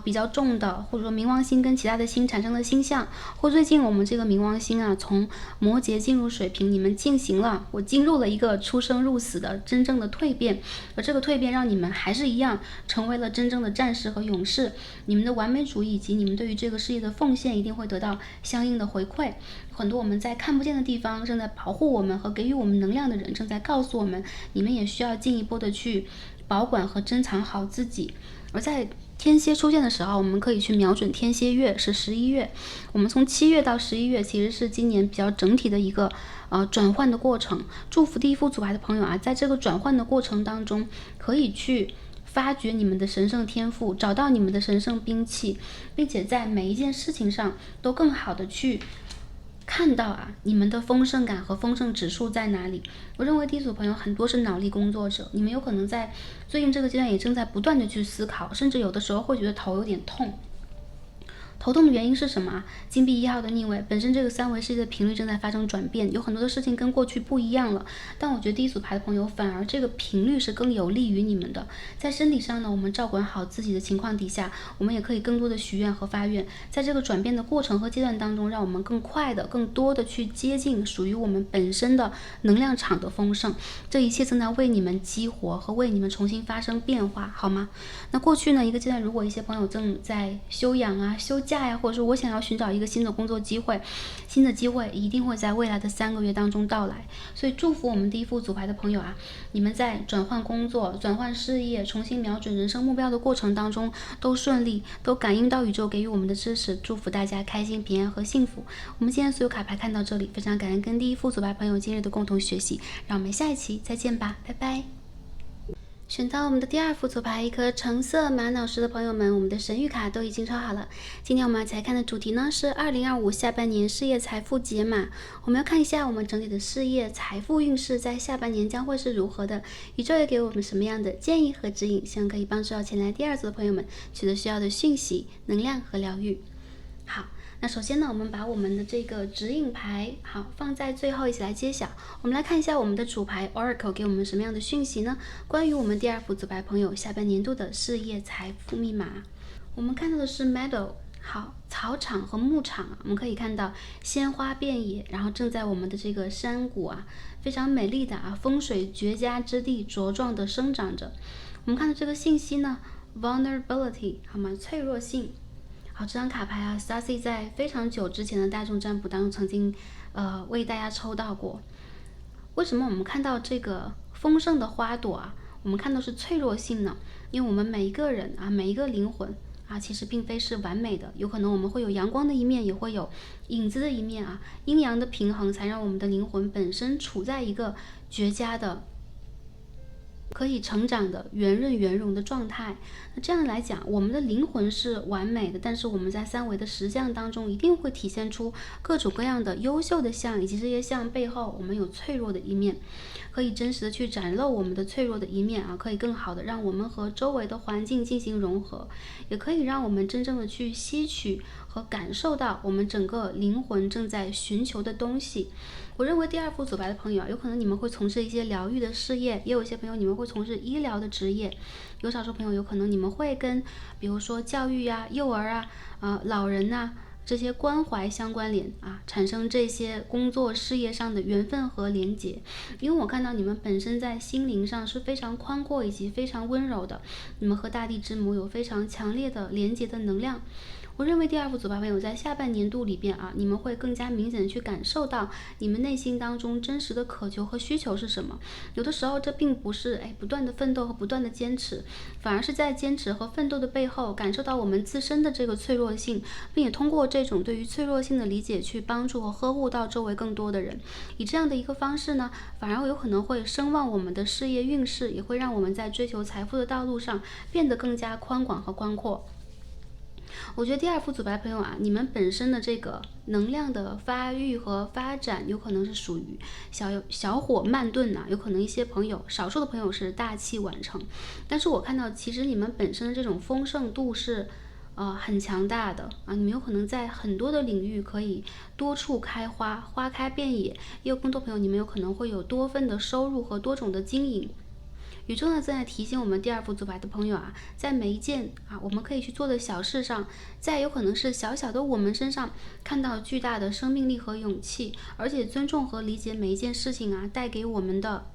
比较重的，或者说冥王星跟其他的星产生了星象，或最近我们这个冥王星从摩羯进入水瓶，你们进入了一个出生入死的真正的蜕变，而这个蜕变让你们还是一样成为了真正的战士和勇士。你们的完美主义以及你们对于这个世界的奉献一定会得到相应的回馈。很多我们在看不见的地方正在保护我们和给予我们能量的人正在告诉我们，你们也需要进一步的去保管和珍藏好自己。而在天蝎出现的时候，我们可以去瞄准天蝎月是11月，我们从7月到11月其实是今年比较整体的一个转换的过程。祝福第一副组牌的朋友在这个转换的过程当中可以去发掘你们的神圣天赋，找到你们的神圣兵器，并且在每一件事情上都更好的去看到你们的丰盛感和丰盛指数在哪里。我认为第一组朋友很多是脑力工作者，你们有可能在最近这个阶段也正在不断的去思考，甚至有的时候会觉得头有点痛。头痛的原因是什么？金币1号的逆位，本身这个三维世界的频率正在发生转变，有很多的事情跟过去不一样了。但我觉得第一组牌的朋友反而这个频率是更有利于你们的。在身体上呢，我们照管好自己的情况底下，我们也可以更多的许愿和发愿。在这个转变的过程和阶段当中，让我们更快的、更多的去接近属于我们本身的能量场的丰盛。这一切正在为你们激活和为你们重新发生变化，好吗？那过去呢一个阶段，如果一些朋友正在休养休假或者说我想要寻找一个新的工作机会，新的机会一定会在未来的3个月当中到来。所以祝福我们第一副组牌的朋友你们在转换工作、转换事业、重新瞄准人生目标的过程当中都顺利，都感应到宇宙给予我们的支持。祝福大家开心、平安和幸福。我们今天所有卡牌看到这里，非常感恩跟第一副组牌朋友今日的共同学习，让我们下一期再见吧，拜拜。选到我们的第二副组牌，一颗橙色玛瑙石的朋友们，我们的神谕卡都已经抽好了。今天我们要来看的主题呢是2025下半年事业财富解码。我们要看一下我们整体的事业财富运势在下半年将会是如何的，宇宙也给我们什么样的建议和指引，希望可以帮助到前来第二组的朋友们取得需要的讯息、能量和疗愈。好，那首先呢，我们把我们的这个指引牌放在最后一起来揭晓。我们来看一下我们的主牌 Oracle 给我们什么样的讯息呢？关于我们第二副组牌朋友下半年度的事业财富密码，我们看到的是 Meadow， 好，草场和牧场我们可以看到鲜花遍野，然后正在我们的这个山谷非常美丽的风水绝佳之地茁壮的生长着。我们看到这个信息呢 Vulnerability， 好吗？脆弱性。好，这张卡牌Stacy 在非常久之前的大众占卜当中曾经为大家抽到过。为什么我们看到这个丰盛的花朵我们看到是脆弱性呢？因为我们每一个人每一个灵魂其实并非是完美的，有可能我们会有阳光的一面，也会有影子的一面阴阳的平衡才让我们的灵魂本身处在一个绝佳的可以成长的圆润圆融的状态。那这样来讲，我们的灵魂是完美的，但是我们在三维的实相当中一定会体现出各种各样的优秀的相，以及这些相背后我们有脆弱的一面，可以真实的去展露我们的脆弱的一面可以更好的让我们和周围的环境进行融合，也可以让我们真正的去吸取和感受到我们整个灵魂正在寻求的东西。我认为第二副组白的朋友啊，有可能你们会从事一些疗愈的事业，也有一些朋友你们会从事医疗的职业，有少数朋友有可能你们会跟比如说教育啊、幼儿啊、老人啊这些关怀相关联啊，产生这些工作事业上的缘分和连结。因为我看到你们本身在心灵上是非常宽阔以及非常温柔的，你们和大地之母有非常强烈的连结的能量。我认为第二副组白朋友在下半年度里边啊，你们会更加明显的去感受到你们内心当中真实的渴求和需求是什么。有的时候这并不是不断的奋斗和不断的坚持，反而是在坚持和奋斗的背后，感受到我们自身的这个脆弱性，并且通过这种对于脆弱性的理解去帮助和呵护到周围更多的人。以这样的一个方式呢，反而有可能会声望我们的事业运势，也会让我们在追求财富的道路上变得更加宽广和宽阔。我觉得第二副组白朋友啊，你们本身的这个能量的发育和发展，有可能是属于小火慢炖呐，有可能一些朋友，少数的朋友是大器晚成。但是我看到，其实你们本身的这种丰盛度是很强大的啊，你们有可能在很多的领域可以多处开花，花开遍野。也有更多朋友，你们有可能会有多份的收入和多种的经营。宇宙呢正在提醒我们第二副组白的朋友啊，在每一件我们可以去做的小事上，在有可能是小小的我们身上看到巨大的生命力和勇气，而且尊重和理解每一件事情带给我们的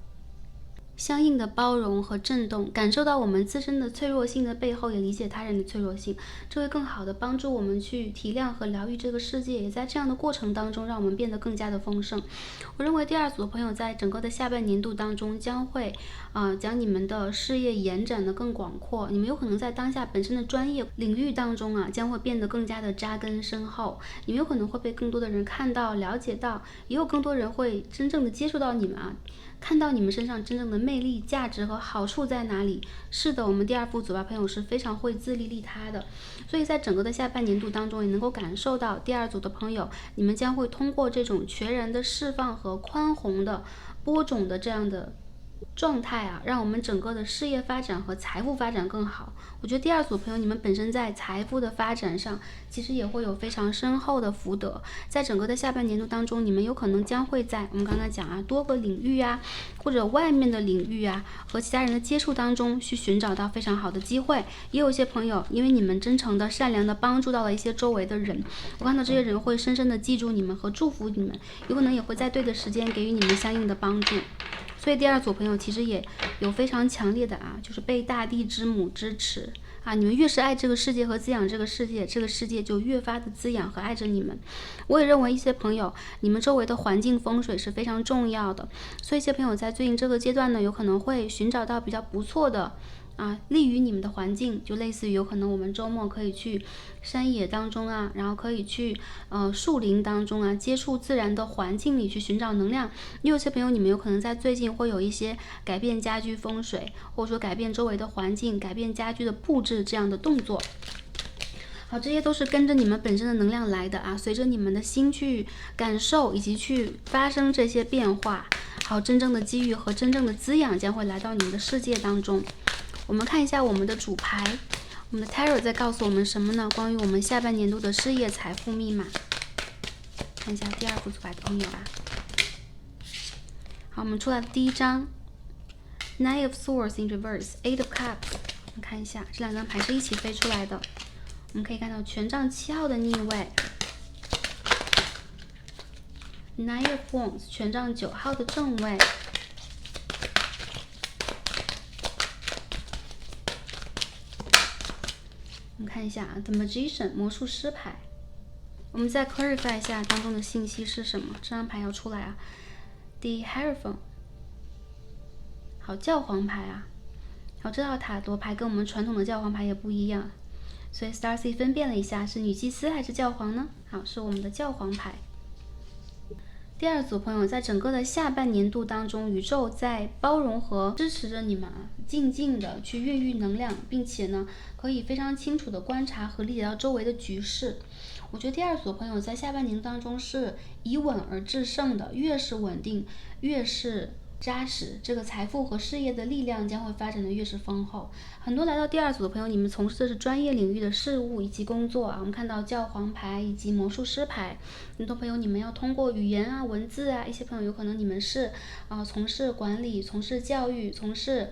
相应的包容和震动，感受到我们自身的脆弱性的背后，也理解他人的脆弱性，这会更好的帮助我们去体谅和疗愈这个世界，也在这样的过程当中让我们变得更加的丰盛。我认为第二组的朋友在整个的下半年度当中将会将你们的事业延展的更广阔，你们有可能在当下本身的专业领域当中将会变得更加的扎根深厚，你们有可能会被更多的人看到了解到，也有更多人会真正的接触到你们看到你们身上真正的魅力、价值和好处在哪里。是的，我们第二副组白朋友是非常会自利利他的，所以在整个的下半年度当中，也能够感受到第二组的朋友，你们将会通过这种全然的释放和宽宏的播种的这样的状态让我们整个的事业发展和财富发展更好。我觉得第二组朋友，你们本身在财富的发展上，其实也会有非常深厚的福德。在整个的下半年度当中，你们有可能将会在我们刚才讲多个领域或者外面的领域和其他人的接触当中，去寻找到非常好的机会。也有一些朋友，因为你们真诚的、善良的帮助到了一些周围的人，我看到这些人会深深的记住你们和祝福你们，有可能也会在对的时间给予你们相应的帮助。所以第二组朋友其实也有非常强烈的就是被大地之母支持你们越是爱这个世界和滋养这个世界，这个世界就越发的滋养和爱着你们。我也认为一些朋友，你们周围的环境风水是非常重要的，所以一些朋友在最近这个阶段呢，有可能会寻找到比较不错的利于你们的环境，就类似于有可能我们周末可以去山野当中然后可以去树林当中接触自然的环境里去寻找能量。也有些朋友，你们有可能在最近会有一些改变家居风水，或者说改变周围的环境、改变家居的布置这样的动作。好，这些都是跟着你们本身的能量来的随着你们的心去感受以及去发生这些变化，好，真正的机遇和真正的滋养将会来到你们的世界当中。我们看一下我们的主牌，我们的 Tarot 在告诉我们什么呢？关于我们下半年度的事业财富密码。看一下第二副组牌的朋友好，我们出来的第一张 Nine of Swords in Reverse, Eight of Cups。我们看一下，这两张牌是一起飞出来的。我们可以看到权杖7号的逆位， Nine of Wands 权杖9号的正位。我们看一下The Magician 魔术师牌。我们再 clarify 一下当中的信息是什么。这张牌要出来The Hierophant。好，教皇牌好，这套塔罗牌跟我们传统的教皇牌也不一样，所以 Starcy 分辨了一下，是女祭司还是教皇呢？好，是我们的教皇牌。第二组朋友，在整个的下半年度当中，宇宙在包容和支持着你们静静的去孕育能量，并且呢，可以非常清楚的观察和理解到周围的局势。我觉得第二组朋友在下半年当中是以稳而制胜的，越是稳定，越是扎实，这个财富和事业的力量将会发展的越是丰厚。很多来到第二组的朋友，你们从事的是专业领域的事物以及工作啊。我们看到教皇牌以及魔术师牌，很多朋友你们要通过语言啊、文字啊，一些朋友有可能你们是从事管理、从事教育、从事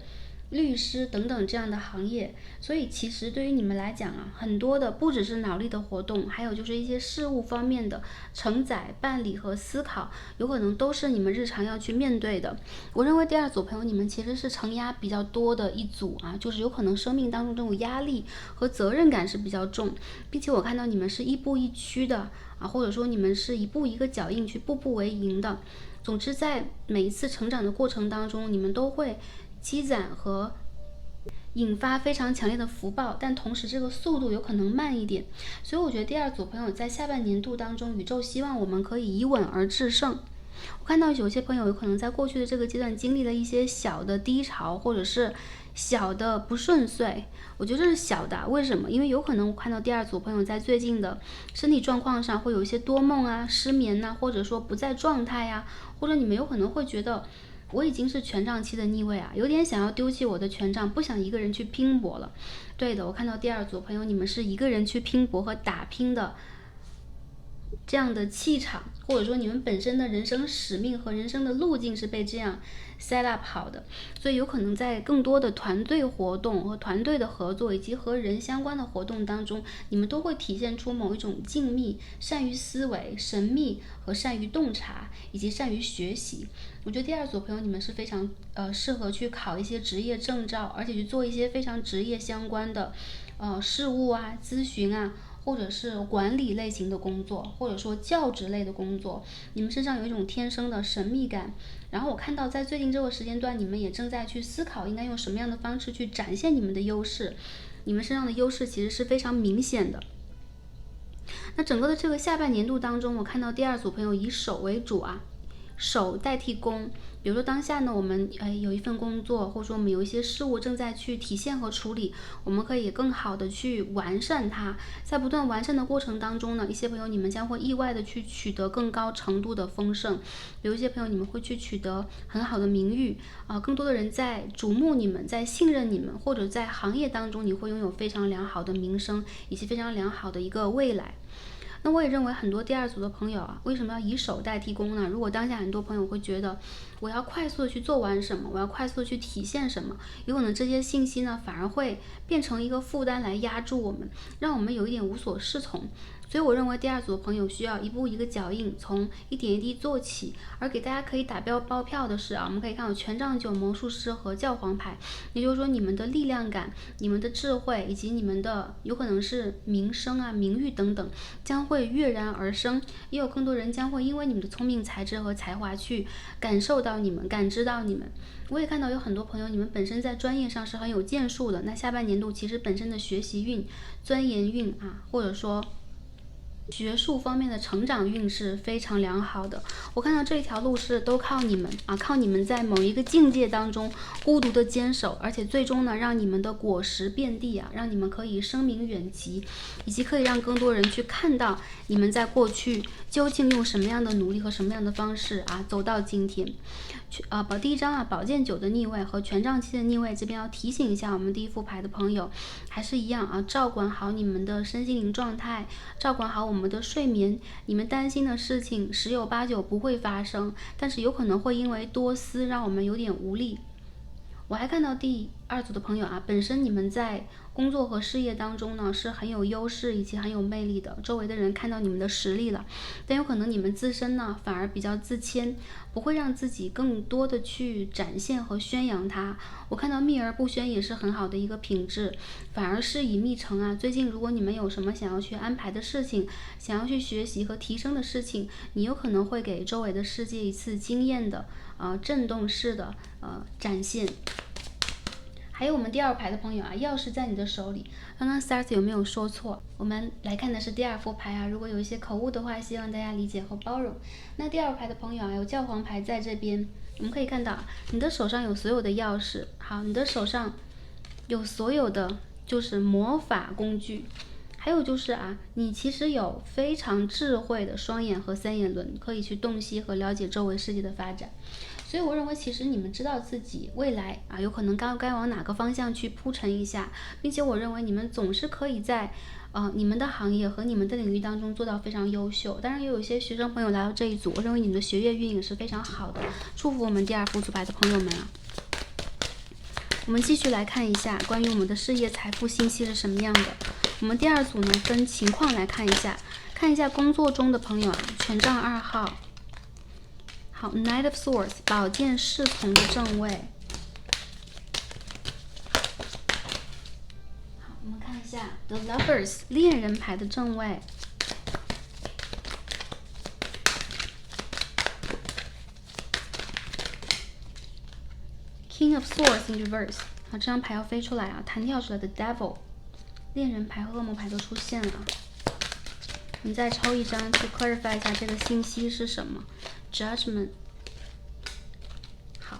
律师等等这样的行业，所以其实对于你们来讲啊，很多的不只是脑力的活动，还有就是一些事物方面的承载、办理和思考，有可能都是你们日常要去面对的。我认为第二组朋友你们其实是承压比较多的一组啊，就是有可能生命当中这种压力和责任感是比较重，并且我看到你们是亦步亦趋的啊，或者说你们是一步一个脚印去步步为营的。总之，在每一次成长的过程当中，你们都会积攒和引发非常强烈的福报，但同时这个速度有可能慢一点，所以我觉得第二组朋友在下半年度当中，宇宙希望我们可以以稳而制胜。我看到有些朋友有可能在过去的这个阶段经历了一些小的低潮，或者是小的不顺遂，我觉得这是小的。为什么？因为有可能我看到第二组朋友在最近的身体状况上会有一些多梦啊、失眠啊，或者说不在状态啊，或者你们有可能会觉得我已经是权杖期的逆位啊，有点想要丢弃我的权杖，不想一个人去拼搏了。对的，我看到第二组朋友你们是一个人去拼搏和打拼的这样的气场，或者说你们本身的人生使命和人生的路径是被这样 set up 好的，所以有可能在更多的团队活动和团队的合作以及和人相关的活动当中，你们都会体现出某一种静谧、善于思维、神秘和善于洞察以及善于学习。我觉得第二组朋友你们是非常适合去考一些职业证照，而且去做一些非常职业相关的事务啊、咨询啊，或者是管理类型的工作，或者说教职类的工作，你们身上有一种天生的神秘感。然后我看到在最近这个时间段，你们也正在去思考应该用什么样的方式去展现你们的优势，你们身上的优势其实是非常明显的。那整个的这个下半年度当中，我看到第二组朋友以守为主啊，守代替攻。比如说当下呢，我们有一份工作，或者说我们有一些事物正在去体现和处理，我们可以更好的去完善它。在不断完善的过程当中呢，一些朋友你们将会意外的去取得更高程度的丰盛。有一些朋友你们会去取得很好的名誉更多的人在瞩目你们，在信任你们，或者在行业当中你会拥有非常良好的名声以及非常良好的一个未来。那我也认为很多第二组的朋友啊，为什么要以守代替攻呢？如果当下很多朋友会觉得我要快速的去做完什么，我要快速的去体现什么，有可能这些信息呢反而会变成一个负担来压住我们，让我们有一点无所适从。所以我认为第二组的朋友需要一步一个脚印，从一点一滴做起。而给大家可以打包票的是我们可以看到权杖9、魔术师和教皇牌，也就是说你们的力量感、你们的智慧以及你们的有可能是名声啊、名誉等等，将会跃然而生。也有更多人将会因为你们的聪明才智和才华去感受到你们、感知到你们。我也看到有很多朋友，你们本身在专业上是很有建树的。那下半年度其实本身的学习运、钻研运或者说学术方面的成长运是非常良好的。我看到这一条路是都靠你们靠你们在某一个境界当中孤独的坚守，而且最终呢让你们的果实遍地让你们可以声名远及，以及可以让更多人去看到你们在过去究竟用什么样的努力和什么样的方式走到今天。第一张宝剑9的逆位和权杖7的逆位，这边要提醒一下我们第一副牌的朋友，还是一样照管好你们的身心灵状态，照管好我们的睡眠。你们担心的事情十有八九不会发生，但是有可能会因为多思让我们有点无力。我还看到第二组的朋友本身你们在工作和事业当中呢是很有优势以及很有魅力的，周围的人看到你们的实力了，但有可能你们自身呢反而比较自谦，不会让自己更多的去展现和宣扬它。我看到秘而不宣也是很好的一个品质，反而是以秘成最近如果你们有什么想要去安排的事情，想要去学习和提升的事情，你有可能会给周围的世界一次惊艳的震动式的展现。还有我们第二排的朋友钥匙在你的手里。刚刚 Stars 有没有说错？我们来看的是第二副牌如果有一些口误的话，希望大家理解和包容。那第二排的朋友有教皇牌在这边，我们可以看到你的手上有所有的钥匙，好，你的手上有所有的就是魔法工具。还有就是你其实有非常智慧的双眼和三眼轮，可以去洞悉和了解周围世界的发展。所以我认为其实你们知道自己未来啊有可能该往哪个方向去铺陈一下，并且我认为你们总是可以在你们的行业和你们的领域当中做到非常优秀。当然也有一些学生朋友来到这一组，我认为你们的学业运营是非常好的，祝福我们第2副组牌的朋友们啊。我们继续来看一下关于我们的事业财富信息是什么样的。我们第2组呢分情况来看一下工作中的朋友啊，权杖2号。好 ，Knight of Swords， 宝剑侍从的正位。好，我们看一下 The Lovers， 恋人牌的正位。King of Swords in reverse， 好，这张牌要飞出来啊，弹跳出来的 Devil， 恋人牌和恶魔牌都出现了。我们再抽一张去 clarify 一下这个信息是什么。Judgment。好，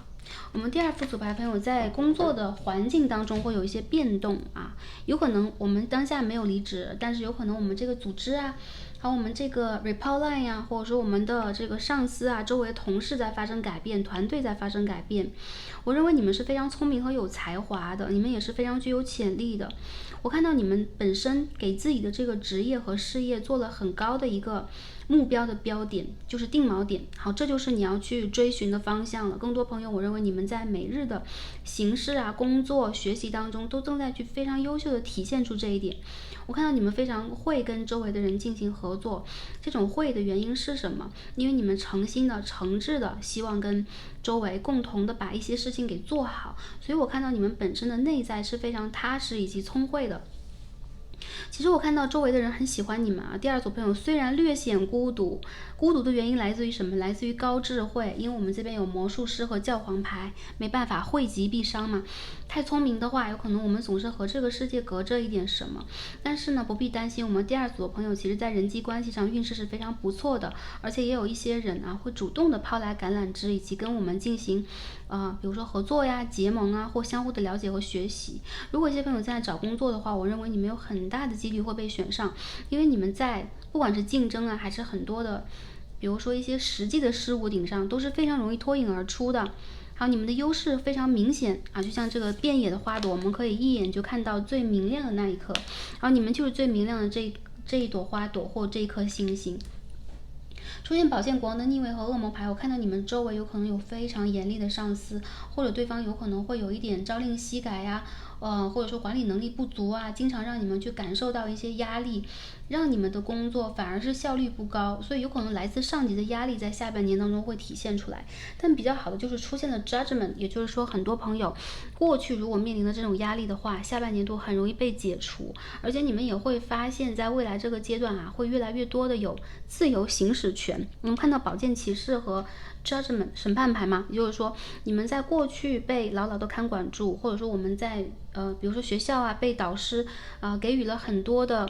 我们第2副组牌朋友在工作的环境当中会有一些变动啊，有可能我们当下没有离职，但是有可能我们这个组织啊，还有我们这个 report line 呀，或者说我们的这个上司啊，周围同事在发生改变，团队在发生改变。我认为你们是非常聪明和有才华的，你们也是非常具有潜力的。我看到你们本身给自己的这个职业和事业做了很高的一个目标的标点，就是定锚点。好，这就是你要去追寻的方向了。更多朋友，我认为你们在每日的行事啊、工作、学习当中，都正在去非常优秀的体现出这一点。我看到你们非常会跟周围的人进行合作，这种会的原因是什么？因为你们诚心的、诚挚的希望跟周围共同的把一些事情给做好，所以我看到你们本身的内在是非常踏实以及聪慧的。其实我看到周围的人很喜欢你们啊。第2组朋友虽然略显孤独，孤独的原因来自于什么？来自于高智慧，因为我们这边有魔术师和教皇牌，没办法，惠及必伤嘛。太聪明的话，有可能我们总是和这个世界隔着一点什么。但是呢，不必担心，我们第2组的朋友其实在人际关系上运势是非常不错的，而且也有一些人啊会主动的抛来橄榄枝，以及跟我们进行比如说合作呀、结盟啊，或相互的了解和学习。如果一些朋友在找工作的话，我认为你们有很大的几率会被选上，因为你们在不管是竞争啊，还是很多的，比如说一些实际的事物顶上，都是非常容易脱颖而出的。还有你们的优势非常明显啊，就像这个遍野的花朵，我们可以一眼就看到最明亮的那一颗，然后你们就是最明亮的这一朵花朵或这一颗星星。出现宝剑国王的逆位和恶魔牌，我看到你们周围有可能有非常严厉的上司，或者对方有可能会有一点朝令夕改呀，或者说管理能力不足啊，经常让你们去感受到一些压力，让你们的工作反而是效率不高，所以有可能来自上级的压力在下半年当中会体现出来。但比较好的就是出现了 judgment， 也就是说很多朋友过去如果面临的这种压力的话，下半年度很容易被解除，而且你们也会发现在未来这个阶段啊，会越来越多的有自由行使权。我们看到宝剑骑士和 judgment 审判牌嘛，也就是说你们在过去被牢牢的看管住，或者说我们在比如说学校啊被导师给予了很多的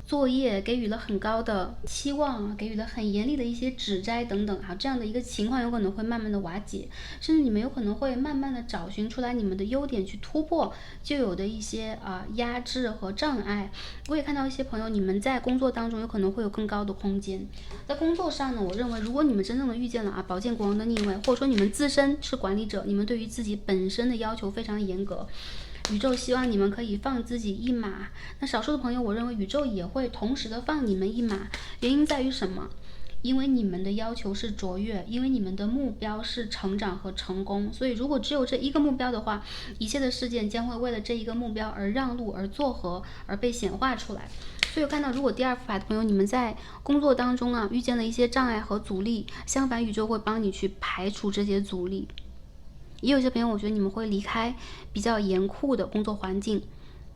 作业，给予了很高的期望啊，给予了很严厉的一些指摘等等这样的一个情况有可能会慢慢的瓦解，甚至你们有可能会慢慢的找寻出来你们的优点，去突破就有的一些压制和障碍。我也看到一些朋友，你们在工作当中有可能会有更高的空间。在工作上呢，我认为如果你们真正的遇见了宝剑国王的逆位，或者说你们自身是管理者，你们对于自己本身的要求非常严格，宇宙希望你们可以放自己一马。那少数的朋友，我认为宇宙也会同时的放你们一马。原因在于什么？因为你们的要求是卓越，因为你们的目标是成长和成功，所以如果只有这一个目标的话，一切的事件将会为了这一个目标而让路，而作合，而被显化出来。所以我看到，如果第2副牌的朋友，你们在工作当中遇见了一些障碍和阻力，相反宇宙会帮你去排除这些阻力。也有些朋友，我觉得你们会离开比较严酷的工作环境，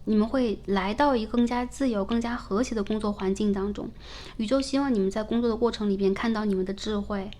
你们会来到一个更加自由、更加和谐的工作环境当中。宇宙希望你们在工作的过程里边看到你们的智慧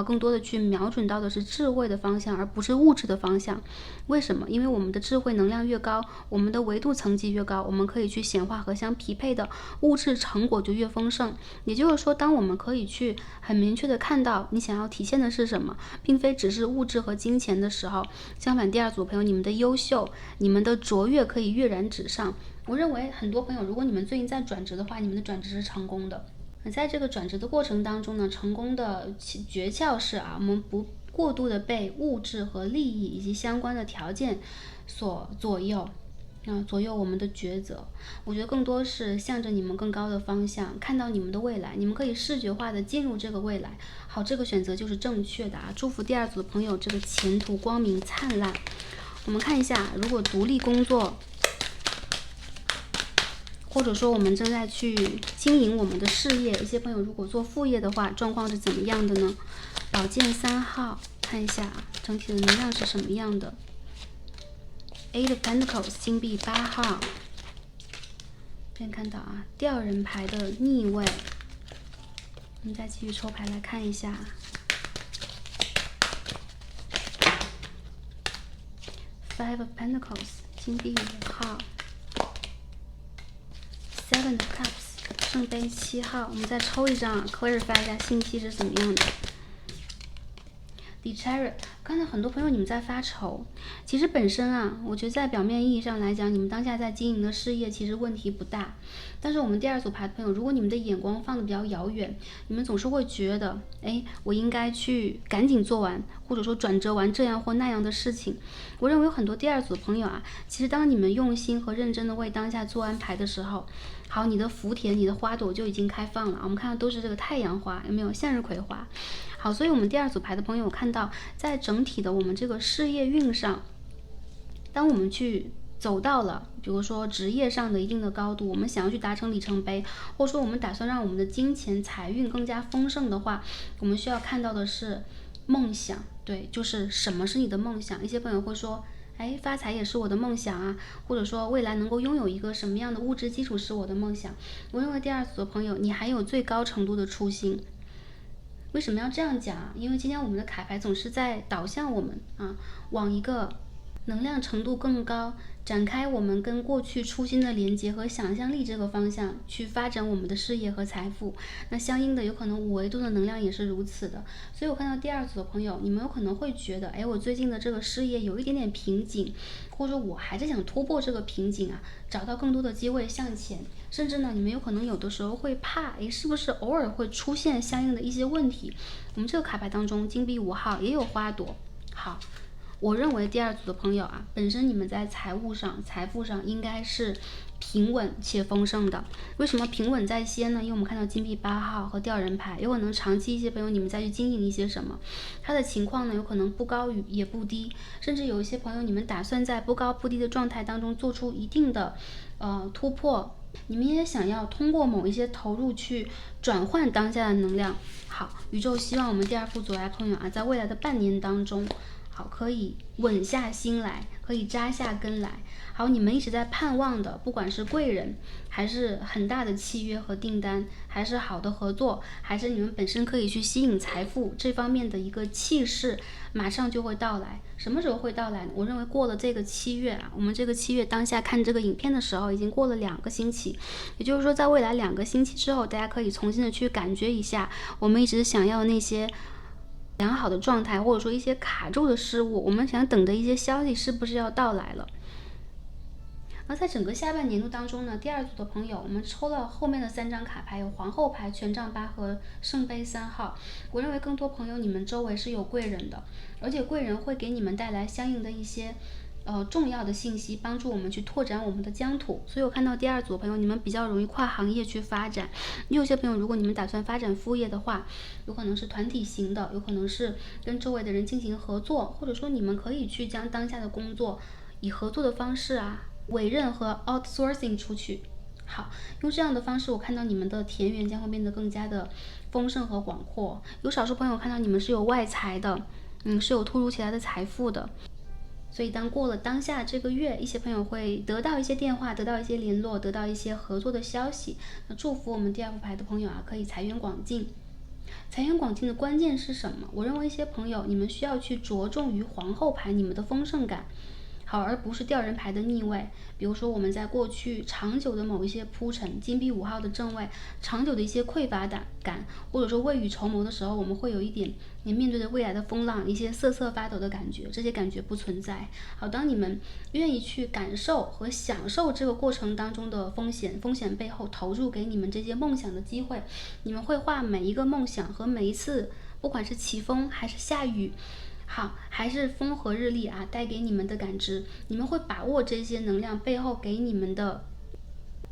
更多的去瞄准到的是智慧的方向，而不是物质的方向。为什么？因为我们的智慧能量越高，我们的维度层级越高，我们可以去显化和相匹配的物质成果就越丰盛。也就是说，当我们可以去很明确的看到你想要体现的是什么，并非只是物质和金钱的时候，相反，第2组朋友，你们的优秀，你们的卓越可以跃然纸上。我认为很多朋友，如果你们最近在转职的话，你们的转职是成功的。在这个转职的过程当中呢，成功的诀窍是我们不过度的被物质和利益以及相关的条件所左右。左右我们的抉择，我觉得更多是向着你们更高的方向，看到你们的未来，你们可以视觉化的进入这个未来。好，这个选择就是正确的啊！祝福第二组的朋友这个前途光明灿烂。我们看一下，如果独立工作，或者说我们正在去经营我们的事业，一些朋友如果做副业的话，状况是怎么样的呢？宝剑3号，看一下整体的能量是什么样的。Eight of Pentacles 金币8号，这边看到啊，吊人牌的逆位。我们再继续抽牌来看一下。Five of Pentacles 金币5号。Seven of Cups 圣杯7号。我们再抽一张啊 ，clarify 一下信息是怎么样的。The Chariot， 刚才很多朋友你们在发愁，其实本身啊，我觉得在表面意义上来讲，你们当下在经营的事业其实问题不大。但是我们第二组牌的朋友，如果你们的眼光放的比较遥远，你们总是会觉得，我应该去赶紧做完，或者说转折完这样或那样的事情。我认为有很多第二组的朋友啊，其实当你们用心和认真的为当下做安排的时候，好，你的福田、你的花朵就已经开放了。我们看到都是这个太阳花，有没有向日葵花？好，所以我们第二组牌的朋友看到，在整体的我们这个事业运上，当我们去走到了，比如说职业上的一定的高度，我们想要去达成里程碑，或者说我们打算让我们的金钱财运更加丰盛的话，我们需要看到的是梦想。对，就是什么是你的梦想？一些朋友会说，发财也是我的梦想啊，或者说未来能够拥有一个什么样的物质基础是我的梦想。我认为第二组的朋友，你还有最高程度的初心。为什么要这样讲？因为今天我们的卡牌总是在导向我们往一个能量程度更高，展开我们跟过去初心的连接和想象力这个方向去发展我们的事业和财富。那相应的有可能5维度的能量也是如此的。所以我看到第二组的朋友，你们有可能会觉得，我最近的这个事业有一点点瓶颈，或者说我还是想突破这个瓶颈啊，找到更多的机会向前。甚至呢，你们有可能有的时候会怕，是不是偶尔会出现相应的一些问题？我们这个卡牌当中，金币5号也有花朵。好，我认为第二组的朋友啊，本身你们在财务上、财富上应该是平稳且丰盛的。为什么平稳在先呢？因为我们看到金币8号和吊人牌，有可能长期一些朋友你们再去经营一些什么，它的情况呢，有可能不高也不低，甚至有一些朋友你们打算在不高不低的状态当中做出一定的突破。你们也想要通过某一些投入去转换当下的能量。好，宇宙希望我们第二副组来朋友啊，在未来的半年当中，好，可以稳下心来，可以扎下根来。好，你们一直在盼望的，不管是贵人，还是很大的契约和订单，还是好的合作，还是你们本身可以去吸引财富这方面的一个气势，马上就会到来。什么时候会到来呢？我认为过了这个7月啊，我们这个7月当下看这个影片的时候，已经过了2个星期，也就是说，在未来2个星期之后，大家可以重新的去感觉一下，我们一直想要那些良好的状态，或者说一些卡住的事物，我们想等的一些消息是不是要到来了？而在整个下半年度当中呢，第二组的朋友，我们抽了后面的3张卡牌，有皇后牌、权杖8和圣杯3号。我认为更多朋友你们周围是有贵人的，而且贵人会给你们带来相应的一些重要的信息，帮助我们去拓展我们的疆土。所以我看到第二组的朋友，你们比较容易跨行业去发展。有些朋友，如果你们打算发展副业的话，有可能是团体型的，有可能是跟周围的人进行合作，或者说你们可以去将当下的工作以合作的方式委任和 outsourcing 出去。好，用这样的方式，我看到你们的田园将会变得更加的丰盛和广阔。有少数朋友看到你们是有外财的，是有突如其来的财富的。所以当过了当下这个月，一些朋友会得到一些电话，得到一些联络，得到一些合作的消息。那祝福我们第二副牌的朋友可以财源广进。财源广进的关键是什么？我认为一些朋友你们需要去着重于皇后牌你们的丰盛感。好，而不是吊人牌的逆位。比如说我们在过去长久的某一些铺陈，金币5号的正位，长久的一些匮乏感，或者说未雨绸缪的时候，我们会有一点你面对着未来的风浪，一些瑟瑟发抖的感觉，这些感觉不存在。好，当你们愿意去感受和享受这个过程当中的风险背后投入给你们这些梦想的机会，你们会化每一个梦想和每一次不管是起风还是下雨，好，还是风和日丽啊，带给你们的感知，你们会把握这些能量背后给你们的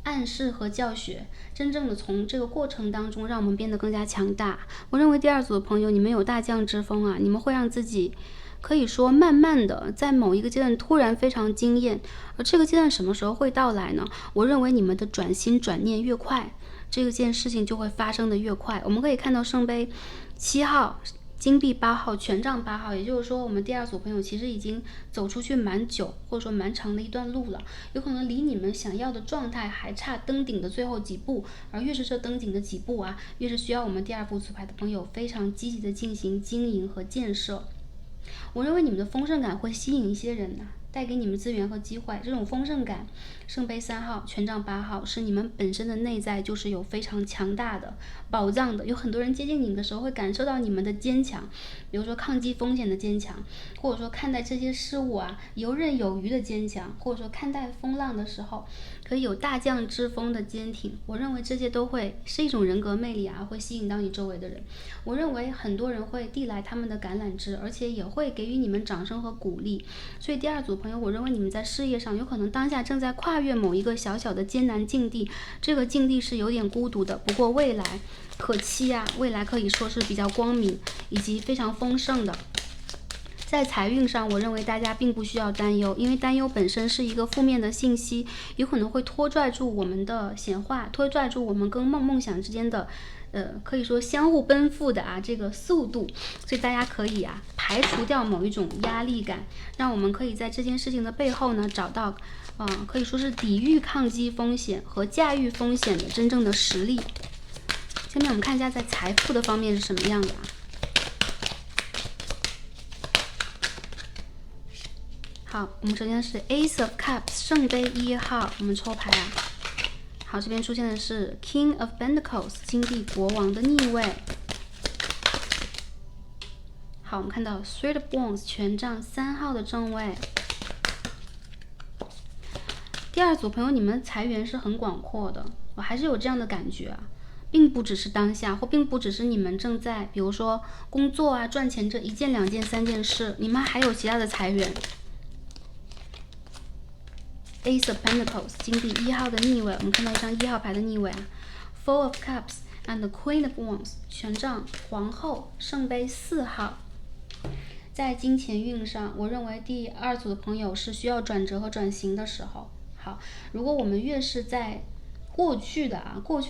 暗示和教学，真正的从这个过程当中让我们变得更加强大。我认为第二组的朋友，你们有大将之风啊，你们会让自己可以说慢慢的在某一个阶段突然非常惊艳，而这个阶段什么时候会到来呢？我认为你们的转心转念越快，这件事情就会发生的越快。我们可以看到圣杯7号、金币8号、权杖8号，也就是说我们第二组朋友其实已经走出去蛮久，或者说蛮长的一段路了，有可能离你们想要的状态还差登顶的最后几步，而越是这登顶的几步啊，越是需要我们第二副组牌的朋友非常积极的进行经营和建设。我认为你们的丰盛感会吸引一些人呐，带给你们资源和机会。这种丰盛感，圣杯3号、权杖8号是你们本身的内在就是有非常强大的宝藏的。有很多人接近你们的时候会感受到你们的坚强，比如说抗击风险的坚强，或者说看待这些事物啊游刃有余的坚强，或者说看待风浪的时候可以有大将之风的坚挺。我认为这些都会是一种人格魅力啊，会吸引到你周围的人。我认为很多人会递来他们的橄榄枝，而且也会给予你们掌声和鼓励。所以第二组朋友，我认为你们在事业上有可能当下正在跨越某一个小小的艰难境地，这个境地是有点孤独的，不过未来可期啊，未来可以说是比较光明以及非常丰盛的。在财运上，我认为大家并不需要担忧，因为担忧本身是一个负面的信息，有可能会拖拽住我们的显化，拖拽住我们跟梦想之间的可以说相互奔赴的这个速度。所以大家可以排除掉某一种压力感，让我们可以在这件事情的背后呢找到可以说是抵御抗击风险和驾驭风险的真正的实力。下面我们看一下在财富的方面是什么样的好，我们首先是 Ace of Cups 圣杯1号，我们抽牌好，这边出现的是 King of Pentacles 金币国王的逆位。好，我们看到 Three of Wands 权杖3号的正位。第二组朋友，你们财源是很广阔的，我还是有这样的感觉并不只是当下，或并不只是你们正在比如说工作赚钱这1件2件3件事，你们还有其他的财源。Ace of Pentacles 金币1号的逆位，我们看到一张1号牌的逆位Four of Cups and the Queen of Wands 权杖皇后圣杯4号。在金钱运上，我认为第二组的朋友是需要转折和转型的时候。好，如果我们越是在过去的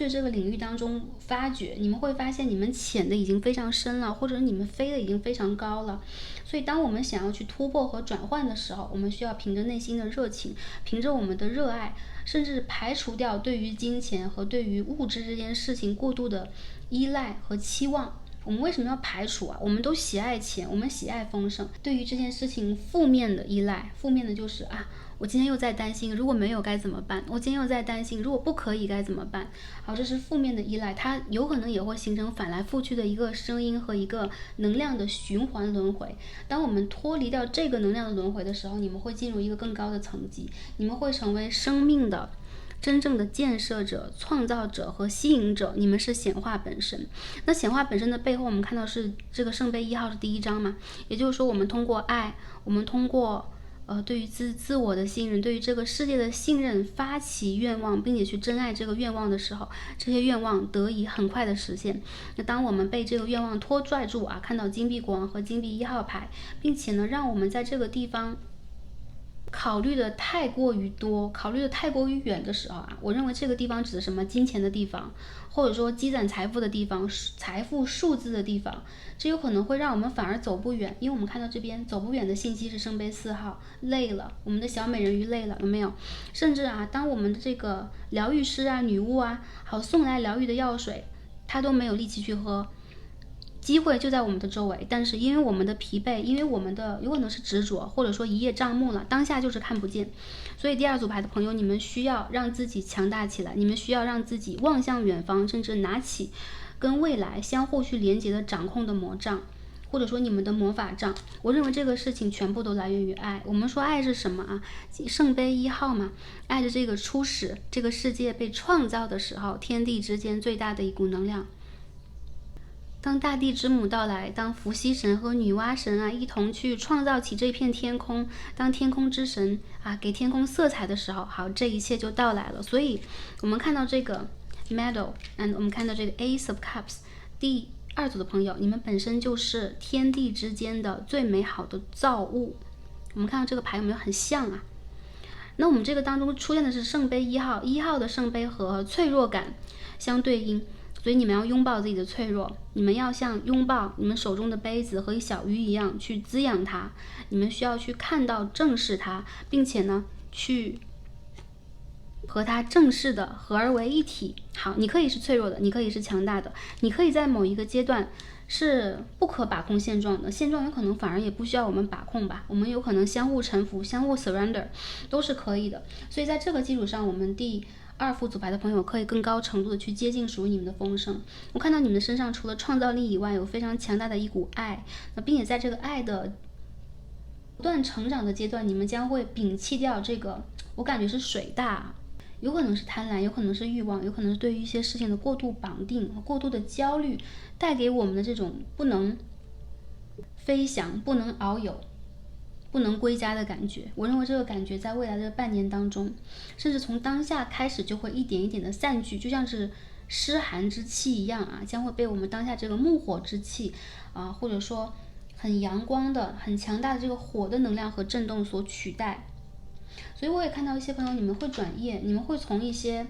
这个领域当中发掘，你们会发现你们潜的已经非常深了，或者你们飞的已经非常高了。所以当我们想要去突破和转换的时候，我们需要凭着内心的热情，凭着我们的热爱，甚至排除掉对于金钱和对于物质这件事情过度的依赖和期望。我们为什么要排除我们都喜爱钱，我们喜爱丰盛，对于这件事情负面的依赖，负面的就是我今天又在担心如果没有该怎么办，我今天又在担心如果不可以该怎么办。好，这是负面的依赖，它有可能也会形成反来覆去的一个声音和一个能量的循环轮回。当我们脱离掉这个能量的轮回的时候，你们会进入一个更高的层级，你们会成为生命的真正的建设者、创造者和吸引者，你们是显化本身。那显化本身的背后，我们看到是这个圣杯1号是第1章嘛，也就是说我们通过爱，我们通过对于自我的信任，对于这个世界的信任，发起愿望，并且去珍爱这个愿望的时候，这些愿望得以很快的实现。那当我们被这个愿望拖拽住看到金币国王和金币1号牌，并且呢，让我们在这个地方考虑的太过于多，考虑的太过于远的时候我认为这个地方指的什么金钱的地方，或者说积攒财富的地方，财富数字的地方，这有可能会让我们反而走不远。因为我们看到这边走不远的信息是圣杯4号，累了，我们的小美人鱼累了，有没有？甚至当我们的这个疗愈师女巫好送来疗愈的药水，她都没有力气去喝。机会就在我们的周围，但是因为我们的疲惫，因为我们的有可能是执着，或者说一叶障目了，当下就是看不见。所以第二组牌的朋友，你们需要让自己强大起来，你们需要让自己望向远方，甚至拿起跟未来相互去连接的掌控的魔杖，或者说你们的魔法杖。我认为这个事情全部都来源于爱。我们说爱是什么圣杯1号嘛，爱的这个初始，这个世界被创造的时候，天地之间最大的一股能量。当大地之母到来，当伏羲神和女娲神啊一同去创造起这片天空，当天空之神啊给天空色彩的时候，好，这一切就到来了。所以我们看到这个 Medal， 我们看到这个 Ace of Cups， 第2组的朋友，你们本身就是天地之间的最美好的造物。我们看到这个牌有没有很像啊？那我们这个当中出现的是圣杯1号，1号的圣杯和脆弱感相对应。所以你们要拥抱自己的脆弱，你们要像拥抱你们手中的杯子和一小鱼一样去滋养它。你们需要去看到、正视它，并且呢，去和它正式的合而为一体。好，你可以是脆弱的，你可以是强大的，你可以在某一个阶段是不可把控现状的，现状有可能反而也不需要我们把控吧，我们有可能相互臣服、相互 surrender 都是可以的。所以在这个基础上，我们第2副组牌的朋友可以更高程度的去接近属于你们的丰盛。我看到你们身上除了创造力以外，有非常强大的一股爱，并且在这个爱的不断成长的阶段，你们将会摒弃掉这个，我感觉是水大，有可能是贪婪，有可能是欲望，有可能是对于一些事情的过度绑定、过度的焦虑，带给我们的这种不能飞翔、不能遨游、不能归家的感觉。我认为这个感觉在未来的半年当中，甚至从当下开始就会一点一点的散去，就像是湿寒之气一样啊，将会被我们当下这个木火之气啊，或者说很阳光的、很强大的这个火的能量和震动所取代。所以我也看到一些朋友，你们会转业，你们会从一些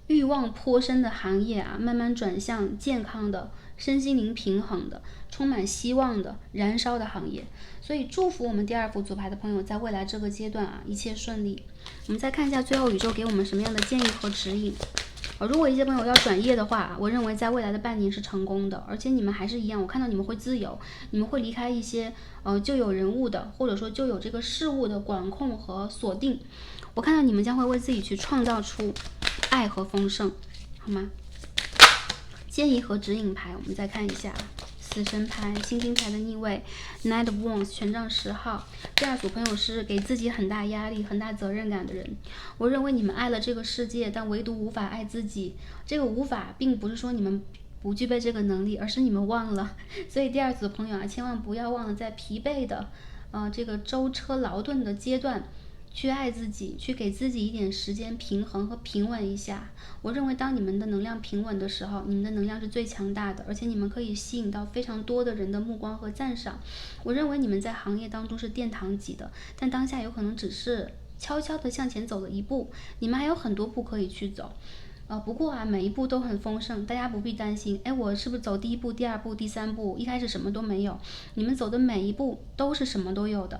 欲望颇深的行业啊，慢慢转向健康的、身心灵平衡的、充满希望的、燃烧的行业。所以祝福我们第2副组牌的朋友在未来这个阶段啊，一切顺利。我们再看一下最后宇宙给我们什么样的建议和指引。如果一些朋友要转业的话，我认为在未来的半年是成功的，而且你们还是一样，我看到你们会自由，你们会离开一些旧有人物的，或者说旧有这个事物的管控和锁定。我看到你们将会为自己去创造出爱和丰盛，好吗？建议和指引牌，我们再看一下。死神牌、星星牌的逆位 ，Knight of Wands 权杖10号。第2组朋友是给自己很大压力、很大责任感的人。我认为你们爱了这个世界，但唯独无法爱自己。这个无法，并不是说你们不具备这个能力，而是你们忘了。所以第2组的朋友啊，千万不要忘了在疲惫的，这个舟车劳顿的阶段，去爱自己，去给自己一点时间平衡和平稳一下。我认为当你们的能量平稳的时候，你们的能量是最强大的，而且你们可以吸引到非常多的人的目光和赞赏。我认为你们在行业当中是殿堂级的，但当下有可能只是悄悄的向前走了一步，你们还有很多步可以去走。不过啊，每一步都很丰盛，大家不必担心。我是不是走第1步、第2步、第3步，一开始什么都没有？你们走的每一步都是什么都有的。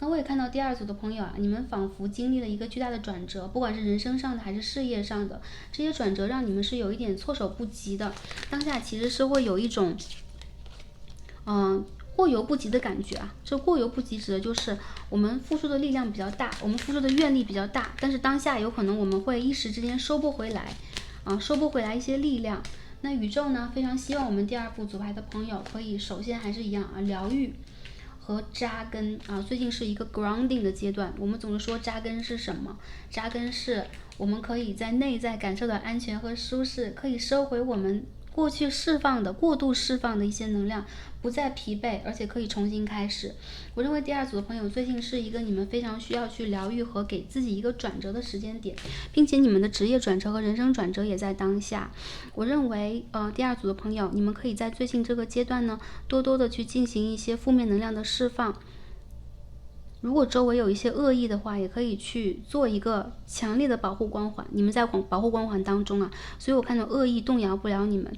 那我也看到第2组的朋友啊，你们仿佛经历了一个巨大的转折，不管是人生上的还是事业上的，这些转折让你们是有一点措手不及的。当下其实是会有一种，过犹不及的感觉啊。这过犹不及指的就是我们付出的力量比较大，我们付出的愿力比较大，但是当下有可能我们会一时之间收不回来，收不回来一些力量。那宇宙呢，非常希望我们第2副组牌的朋友可以首先还是一样啊，疗愈和扎根啊，最近是一个 grounding 的阶段。我们总是说扎根是什么？扎根是我们可以在内在感受到安全和舒适，可以收回我们过去释放的、过度释放的一些能量，不再疲惫，而且可以重新开始。我认为第2组的朋友最近是一个你们非常需要去疗愈和给自己一个转折的时间点，并且你们的职业转折和人生转折也在当下。我认为第2组的朋友，你们可以在最近这个阶段呢，多多的去进行一些负面能量的释放。如果周围有一些恶意的话，也可以去做一个强烈的保护光环。你们在保护光环当中啊，所以我看到恶意动摇不了你们。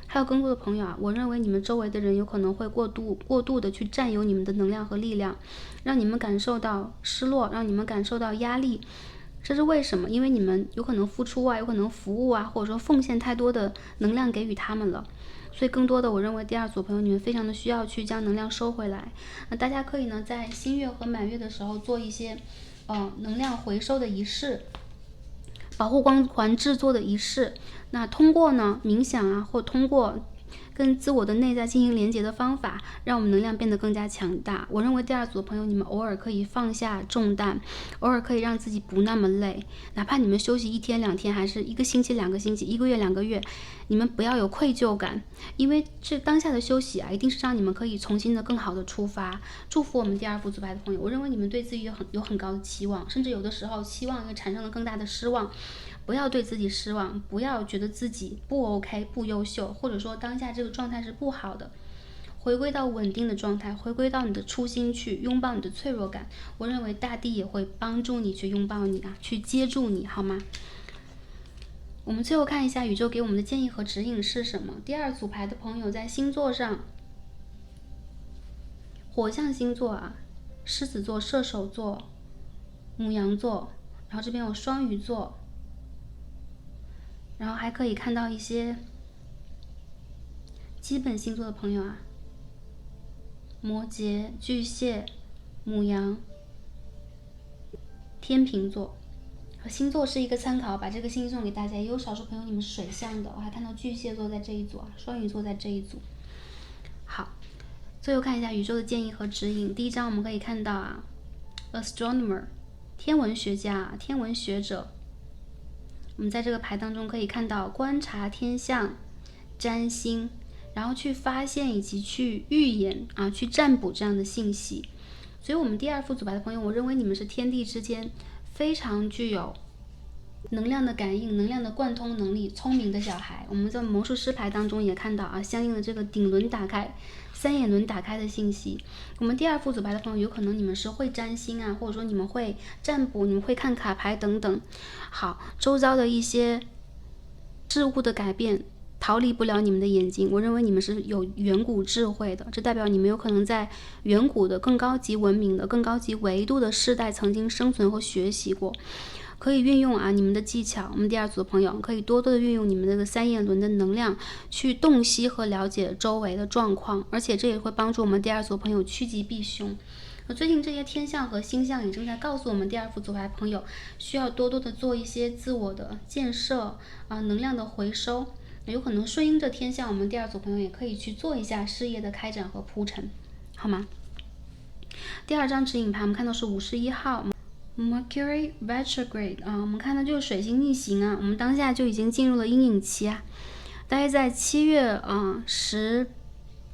还有更多的朋友啊，我认为你们周围的人有可能会过度的去占有你们的能量和力量，让你们感受到失落，让你们感受到压力。这是为什么？因为你们有可能付出啊，有可能服务啊，或者说奉献太多的能量给予他们了。所以更多的，我认为第2组朋友你们非常的需要去将能量收回来。那大家可以呢，在新月和满月的时候做一些能量回收的仪式，保护光环制作的仪式。那通过呢冥想啊，或通过跟自我的内在进行连接的方法，让我们能量变得更加强大。我认为第二组的朋友，你们偶尔可以放下重担，偶尔可以让自己不那么累，哪怕你们休息1天2天，还是1个星期2个星期，1个月2个月，你们不要有愧疚感，因为这当下的休息啊，一定是让你们可以重新的更好的出发。祝福我们第二副组牌的朋友，我认为你们对自己有很高的期望，甚至有的时候期望又产生了更大的失望。不要对自己失望，不要觉得自己不 OK 不优秀，或者说当下这个状态是不好的，回归到稳定的状态，回归到你的初心去拥抱你的脆弱感。我认为大地也会帮助你去拥抱你啊，去接住你，好吗？我们最后看一下宇宙给我们的建议和指引是什么。第二组牌的朋友在星座上，火象星座啊，狮子座、射手座、牡羊座，然后这边有双鱼座，然后还可以看到一些基本星座的朋友啊，摩羯、巨蟹、牡羊、天秤座。星座是一个参考，把这个信息送给大家。也有少数朋友你们是水象的，我还看到巨蟹座在这一组啊，双鱼座在这一组。好，最后看一下宇宙的建议和指引。第一张我们可以看到啊 ，astronomer 天文学家、天文学者。我们在这个牌当中可以看到观察天象、占星，然后去发现以及去预言啊，去占卜这样的信息。所以我们第二副组牌的朋友，我认为你们是天地之间非常具有能量的感应、能量的贯通能力、聪明的小孩。我们在魔术师牌当中也看到啊，相应的这个顶轮打开、3眼轮打开的信息。我们第二副组牌的朋友，有可能你们是会占星啊，或者说你们会占卜、你们会看卡牌等等。好，周遭的一些事物的改变逃离不了你们的眼睛。我认为你们是有远古智慧的，这代表你们有可能在远古的更高级文明的更高级维度的世代曾经生存和学习过，可以运用啊你们的技巧。我们第二组的朋友可以多多的运用你们这个3眼轮的能量去洞悉和了解周围的状况，而且这也会帮助我们第二组朋友趋吉避凶。最近这些天象和星象也正在告诉我们第二副组牌朋友，需要多多的做一些自我的建设啊，能量的回收。有可能顺应着天象，我们第二组朋友也可以去做一下事业的开展和铺陈，好吗？第二张指引牌我们看到是51号 Mercury retrograde 啊，我们看到就是水星逆行啊，我们当下就已经进入了阴影期啊，大概在7月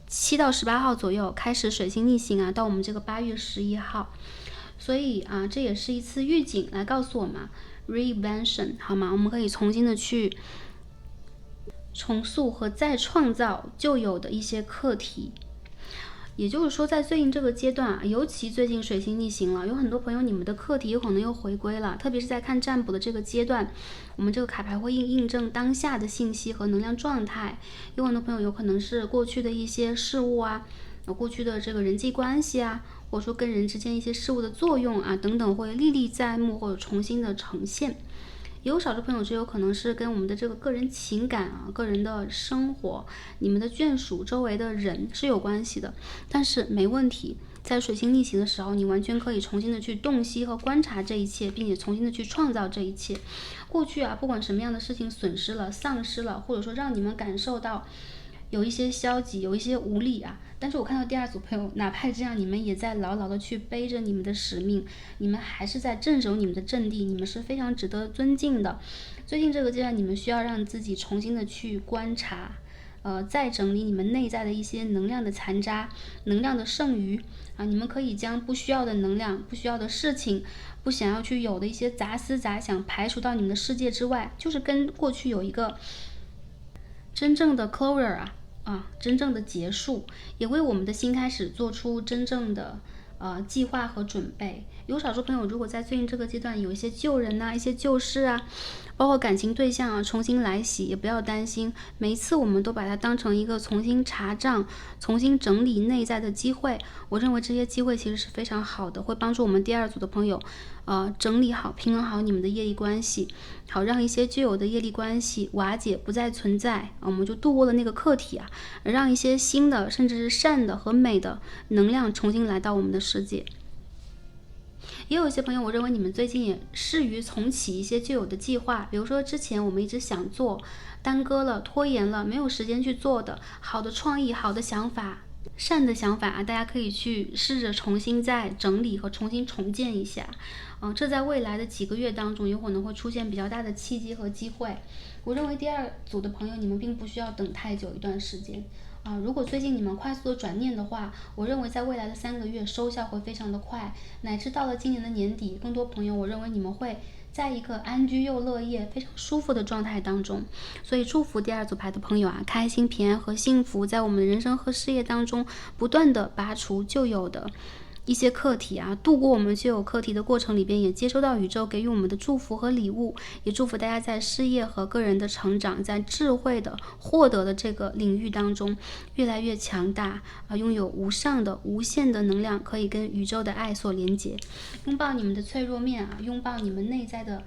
17到18号左右开始水星逆行啊，到我们这个8月11号，所以啊这也是一次预警来告诉我们 reinvention 好吗？我们可以重新的去重塑和再创造旧有的一些课题。也就是说在最近这个阶段啊，尤其最近水星逆行了，有很多朋友你们的课题有可能又回归了，特别是在看占卜的这个阶段，我们这个卡牌会印证当下的信息和能量状态。有很多朋友有可能是过去的一些事物啊，过去的这个人际关系啊，或者说跟人之间一些事物的作用啊等等会历历在目或者重新的呈现。有少数朋友只有可能是跟我们的这个个人情感啊、个人的生活、你们的眷属、周围的人是有关系的，但是没问题。在水星逆行的时候，你完全可以重新的去洞悉和观察这一切，并且重新的去创造这一切。过去啊，不管什么样的事情损失了、丧失了，或者说让你们感受到有一些消极、有一些无力啊，但是我看到第二组朋友，哪怕这样，你们也在牢牢的去背着你们的使命，你们还是在镇守你们的阵地，你们是非常值得尊敬的。最近这个阶段，你们需要让自己重新的去观察，再整理你们内在的一些能量的残渣、能量的剩余啊，你们可以将不需要的能量、不需要的事情、不想要去有的一些杂思杂想排除到你们的世界之外，就是跟过去有一个真正的 closure 真正的结束，也为我们的新开始做出真正的计划和准备。有少数朋友如果在最近这个阶段有一些旧人啊、一些旧事啊，包括感情对象啊重新来袭，也不要担心，每一次我们都把它当成一个重新查账、重新整理内在的机会。我认为这些机会其实是非常好的，会帮助我们第二组的朋友整理好、平衡好你们的业力关系，好让一些旧有的业力关系瓦解不再存在，我们就度过了那个课题啊，让一些新的甚至是善的和美的能量重新来到我们的世界。也有一些朋友，我认为你们最近也适于重启一些旧有的计划，比如说之前我们一直想做，耽搁了、拖延了，没有时间去做的好的创意、好的想法、善的想法啊，大家可以去试着重新再整理和重新重建一下。这在未来的几个月当中有可能会出现比较大的契机和机会。我认为第二组的朋友，你们并不需要等太久一段时间。如果最近你们快速的转念的话，我认为在未来的3个月收效会非常的快，乃至到了今年的年底，更多朋友我认为你们会在一个安居又乐业、非常舒服的状态当中。所以祝福第二组牌的朋友啊，开心、平安和幸福，在我们的人生和事业当中不断的拔除旧有的一些课题啊，度过我们旧有课题的过程里边，也接收到宇宙给予我们的祝福和礼物，也祝福大家在事业和个人的成长，在智慧的获得的这个领域当中越来越强大拥有无上的无限的能量，可以跟宇宙的爱所连接。拥抱你们的脆弱面啊，拥抱你们内在的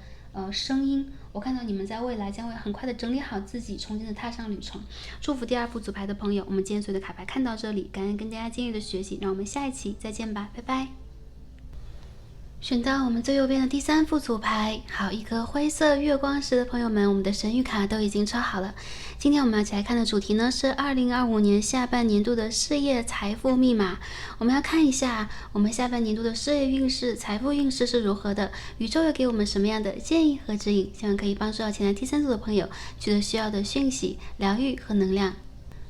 声音。我看到你们在未来将会很快的整理好自己，重新的踏上旅程。祝福第二副组牌的朋友，我们今天所有的卡牌看到这里，感恩跟大家今日的学习，让我们下一期再见吧，拜拜。选到我们最右边的第3副组牌，好，一颗灰色月光石的朋友们，我们的神谕卡都已经抽好了。今天我们要一起来看的主题呢是2025年下半年度的事业财富密码。我们要看一下我们下半年度的事业运势、财富运势是如何的，宇宙又给我们什么样的建议和指引，希望可以帮助到前来第3组的朋友取得需要的讯息、疗愈和能量。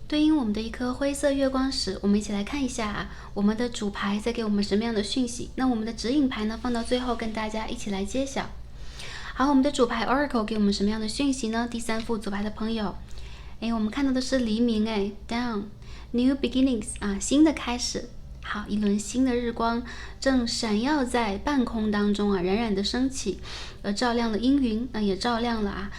对应我们的一颗灰色月光石，我们一起来看一下我们的主牌在给我们什么样的讯息。那我们的指引牌呢，放到最后跟大家一起来揭晓。好，我们的主牌 Oracle 给我们什么样的讯息呢？第3副组牌的朋友，我们看到的是黎明，Dawn New Beginnings 新的开始。好，一轮新的日光正闪耀在半空当中冉冉的升起，照亮了阴云，也照亮了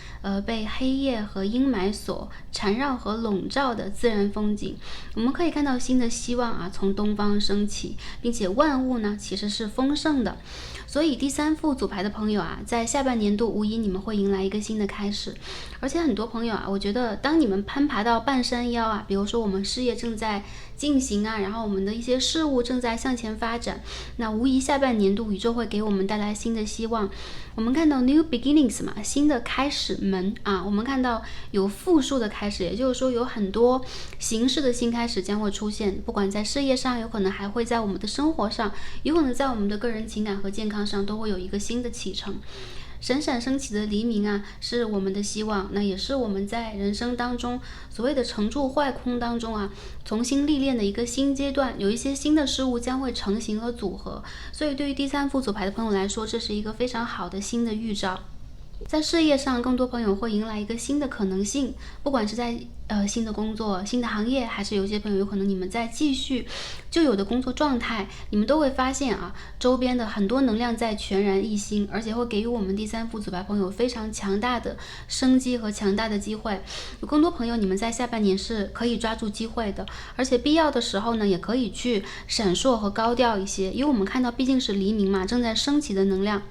被黑夜和阴霾所缠绕和笼罩的自然风景。我们可以看到新的希望从东方升起，并且万物呢其实是丰盛的。所以第3副组牌的朋友在下半年度无疑你们会迎来一个新的开始。而且很多朋友我觉得当你们攀爬到半山腰比如说我们事业正在进行然后我们的一些事物正在向前发展，那无疑下半年度宇宙会给我们带来新的希望。我们看到 New Beginnings 新的开始门我们看到有复数的开始，也就是说有很多形式的新开始将会出现，不管在事业上，有可能还会在我们的生活上，有可能在我们的个人情感和健康上都会有一个新的启程。闪闪升起的黎明是我们的希望，那也是我们在人生当中所谓的成住坏空当中重新历练的一个新阶段，有一些新的事物将会成型和组合。所以对于第3副组牌的朋友来说，这是一个非常好的新的预兆。在事业上，更多朋友会迎来一个新的可能性，不管是在新的工作、新的行业，还是有些朋友有可能你们在继续旧有的工作状态，你们都会发现周边的很多能量在全然一新，而且会给予我们第3副组牌朋友非常强大的生机和强大的机会。有更多朋友你们在下半年是可以抓住机会的，而且必要的时候呢，也可以去闪烁和高调一些，因为我们看到毕竟是黎明正在升起的能量。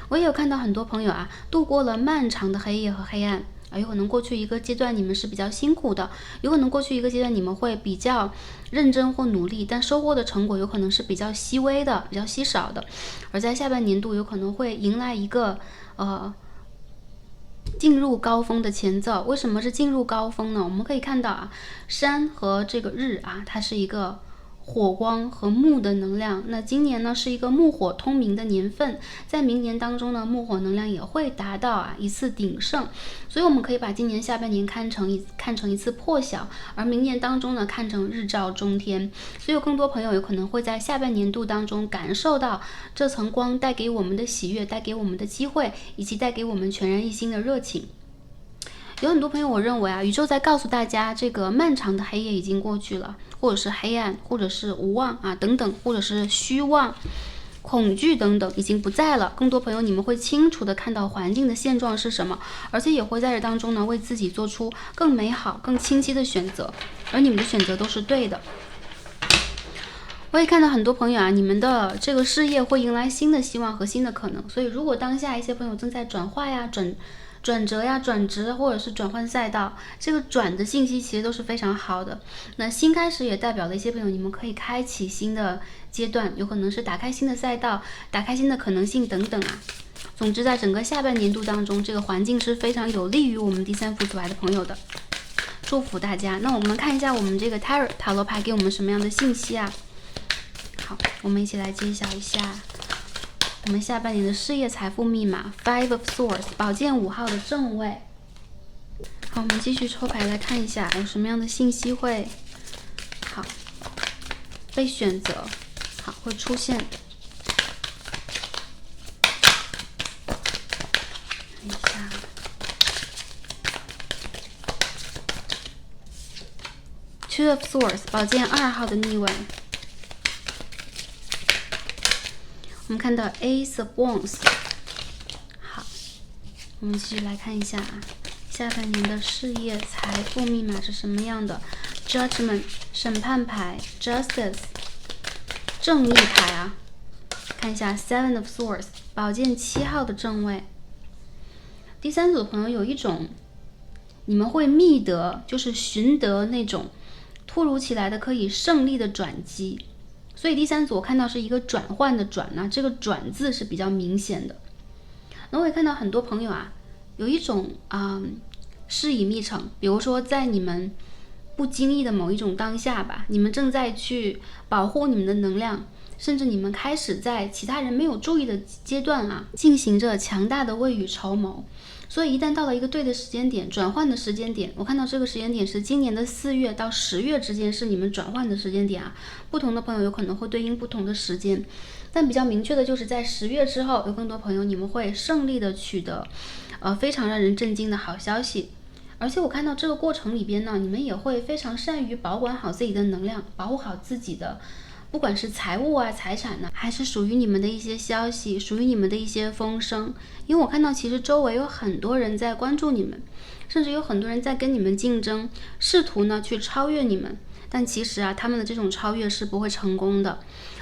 我也有看到很多朋友度过了漫长的黑夜和黑暗有可能过去一个阶段你们是比较辛苦的，有可能过去一个阶段你们会比较认真或努力，但收获的成果有可能是比较细微的、比较稀少的。而在下半年度有可能会迎来一个进入高峰的前奏。为什么是进入高峰呢？我们可以看到山和这个日它是一个火光和木的能量，那今年呢是一个木火通明的年份，在明年当中呢，木火能量也会达到一次鼎盛，所以我们可以把今年下半年看成一次破晓，而明年当中呢看成日照中天。所以有更多朋友有可能会在下半年度当中感受到这层光带给我们的喜悦，带给我们的机会，以及带给我们全然一新的热情。有很多朋友我认为宇宙在告诉大家，这个漫长的黑夜已经过去了，或者是黑暗，或者是无望等等，或者是虚妄、恐惧等等已经不在了。更多朋友你们会清楚的看到环境的现状是什么，而且也会在这当中呢为自己做出更美好、更清晰的选择，而你们的选择都是对的。我也看到很多朋友你们的这个事业会迎来新的希望和新的可能，所以如果当下一些朋友正在转化转折呀、转职或者是转换赛道，这个转的信息其实都是非常好的。那新开始也代表了一些朋友，你们可以开启新的阶段，有可能是打开新的赛道，打开新的可能性等等啊。总之，在整个下半年度当中，这个环境是非常有利于我们第三副组牌的朋友的。祝福大家。那我们看一下我们这个 Tarot 塔罗牌给我们什么样的信息啊？好，我们一起来揭晓一下我们下半年的事业财富密码 Five of Swords 宝剑5号的正位。好，我们继续抽牌来看一下有什么样的信息会好被选择，好会出现。看一下Two of Swords 宝剑2号的逆位。我们看到 Ace of Wands， 好，我们继续来看一下啊，下半年的事业财富密码是什么样的 ？Judgment 审判牌 ，Justice 正义牌啊，看一下 Seven of Swords 宝剑7号的正位。第三组的朋友有一种，你们会觅得，就是寻得那种突如其来的可以胜利的转机。所以第三组我看到是一个转换的转呢，这个转字是比较明显的。那我也看到很多朋友啊，有一种事已密成，比如说在你们不经意的某一种当下吧，你们正在去保护你们的能量，甚至你们开始在其他人没有注意的阶段啊，进行着强大的未雨绸缪。所以一旦到了一个对的时间点，转换的时间点，我看到这个时间点是今年的4月到10月之间是你们转换的时间点啊。不同的朋友有可能会对应不同的时间，但比较明确的就是在10月之后，有更多朋友你们会胜利的取得非常让人震惊的好消息。而且我看到这个过程里边呢，你们也会非常善于保管好自己的能量，保护好自己的不管是财物啊、财产呢，还是属于你们的一些消息，属于你们的一些风声。因为我看到其实周围有很多人在关注你们，甚至有很多人在跟你们竞争，试图呢去超越你们。但其实啊，他们的这种超越是不会成功的。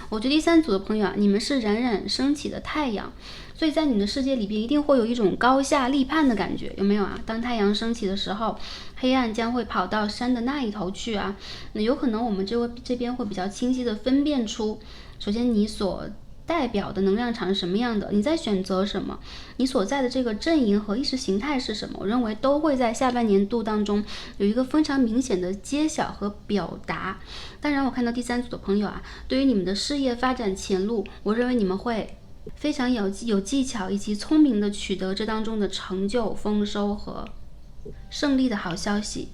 我觉得第三组的朋友啊，你们是冉冉升起的太阳，所以在你的世界里边一定会有一种高下立判的感觉，有没有啊？当太阳升起的时候，黑暗将会跑到山的那一头去啊。那有可能我们这边会比较清晰的分辨出，首先你所代表的能量场是什么样的，你在选择什么，你所在的这个阵营和意识形态是什么，我认为都会在下半年度当中有一个非常明显的揭晓和表达。当然我看到第三组的朋友啊，对于你们的事业发展前路，我认为你们会非常有技巧以及聪明的取得这当中的成就、丰收和胜利的好消息。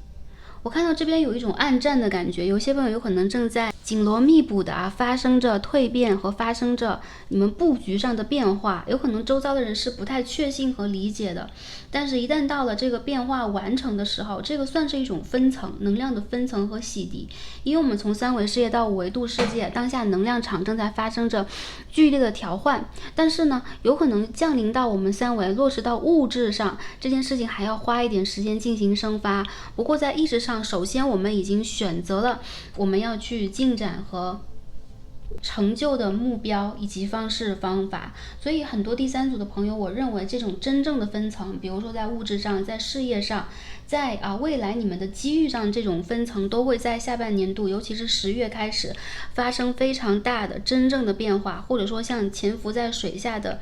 我看到这边有一种暗战的感觉，有些朋友有可能正在紧锣密鼓的发生着蜕变和发生着你们布局上的变化，有可能周遭的人是不太确信和理解的，但是一旦到了这个变化完成的时候，这个算是一种分层能量的分层和洗涤。因为我们从3维世界到5维度世界，当下能量场正在发生着剧烈的调换，但是呢，有可能降临到我们3维落实到物质上，这件事情还要花一点时间进行生发。不过在意识上，首先我们已经选择了我们要去进展和成就的目标以及方式方法，所以很多第三组的朋友，我认为这种真正的分层，比如说在物质上，在事业上，在未来你们的机遇上，这种分层都会在下半年度，尤其是10月开始发生非常大的真正的变化，或者说像潜伏在水下的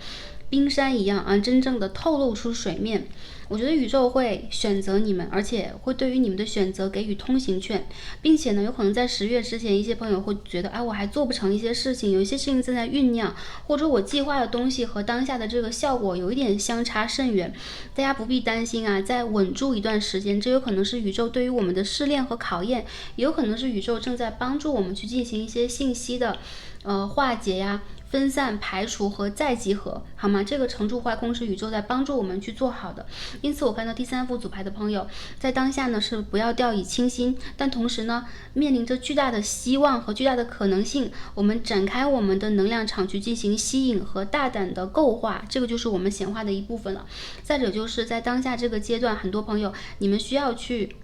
冰山一样真正的透露出水面。我觉得宇宙会选择你们，而且会对于你们的选择给予通行券，并且呢，有可能在10月之前，一些朋友会觉得，我还做不成一些事情，有一些事情正在酝酿，或者我计划的东西和当下的这个效果有一点相差甚远。大家不必担心再稳住一段时间，这有可能是宇宙对于我们的试炼和考验，也有可能是宇宙正在帮助我们去进行一些信息的化解分散、排除和再集合，好吗？这个成住坏空是宇宙在帮助我们去做好的。因此我看到第三副组牌的朋友在当下呢是不要掉以轻心，但同时呢面临着巨大的希望和巨大的可能性，我们展开我们的能量场去进行吸引和大胆的构化，这个就是我们显化的一部分了。再者就是在当下这个阶段，很多朋友你们需要去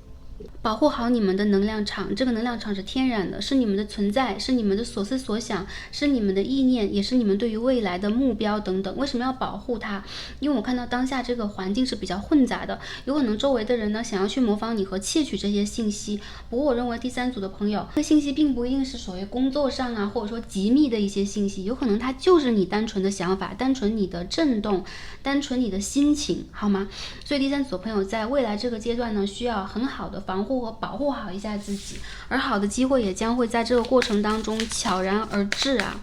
保护好你们的能量场，这个能量场是天然的，是你们的存在，是你们的所思所想，是你们的意念，也是你们对于未来的目标等等。为什么要保护它？因为我看到当下这个环境是比较混杂的，有可能周围的人呢想要去模仿你和窃取这些信息。不过我认为第三组的朋友，这个信息并不一定是所谓工作上啊，或者说机密的一些信息，有可能它就是你单纯的想法，单纯你的震动，单纯你的心情，好吗？所以第三组的朋友在未来这个阶段呢，需要很好的防护和保护好一下自己，而好的机会也将会在这个过程当中悄然而至啊。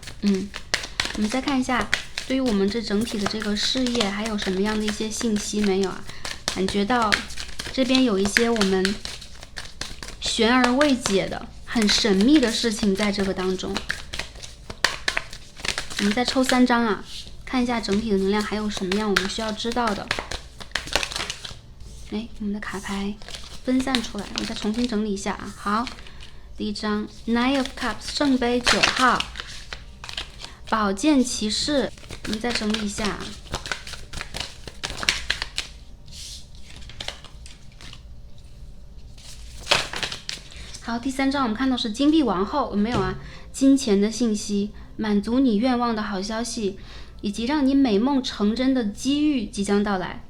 我们再看一下，对于我们这整体的这个事业，还有什么样的一些信息没有啊？感觉到这边有一些我们悬而未解的、很神秘的事情在这个当中。我们再抽3张啊，看一下整体的能量还有什么样我们需要知道的。我们的卡牌分散出来，我再重新整理一下啊。好，第一张 Nine of Cups 圣杯9号，宝剑骑士，我们再整理一下啊。好，第3张我们看到是金币王后，有没有啊？金钱的信息，满足你愿望的好消息，以及让你美梦成真的机遇即将到来。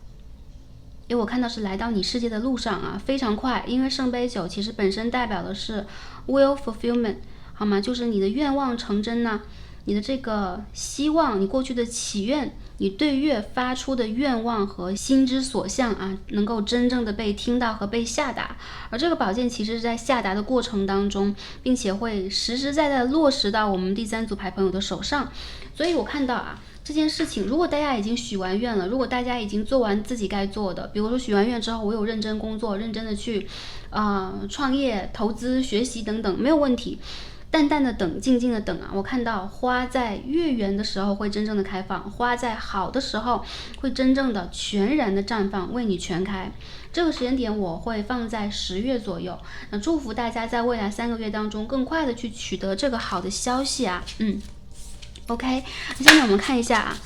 因为我看到是来到你世界的路上啊，非常快。因为圣杯9其实本身代表的是 will fulfillment， 好吗？就是你的愿望成真呢，你的这个希望，你过去的祈愿，你对月发出的愿望和心之所向啊，能够真正的被听到和被下达。而这个宝剑其实是在下达的过程当中，并且会实实在在落实到我们第3组牌朋友的手上。所以我看到啊，这件事情，如果大家已经许完愿了，如果大家已经做完自己该做的，比如说许完愿之后，我有认真工作，认真的去创业、投资、学习等等，没有问题。淡淡的等，静静的等啊！我看到花在月圆的时候会真正的开放，花在好的时候会真正的全然的绽放，为你全开。这个时间点我会放在10月左右。那祝福大家在未来3个月当中更快的去取得这个好的消息啊！OK， 现在我们看一下啊，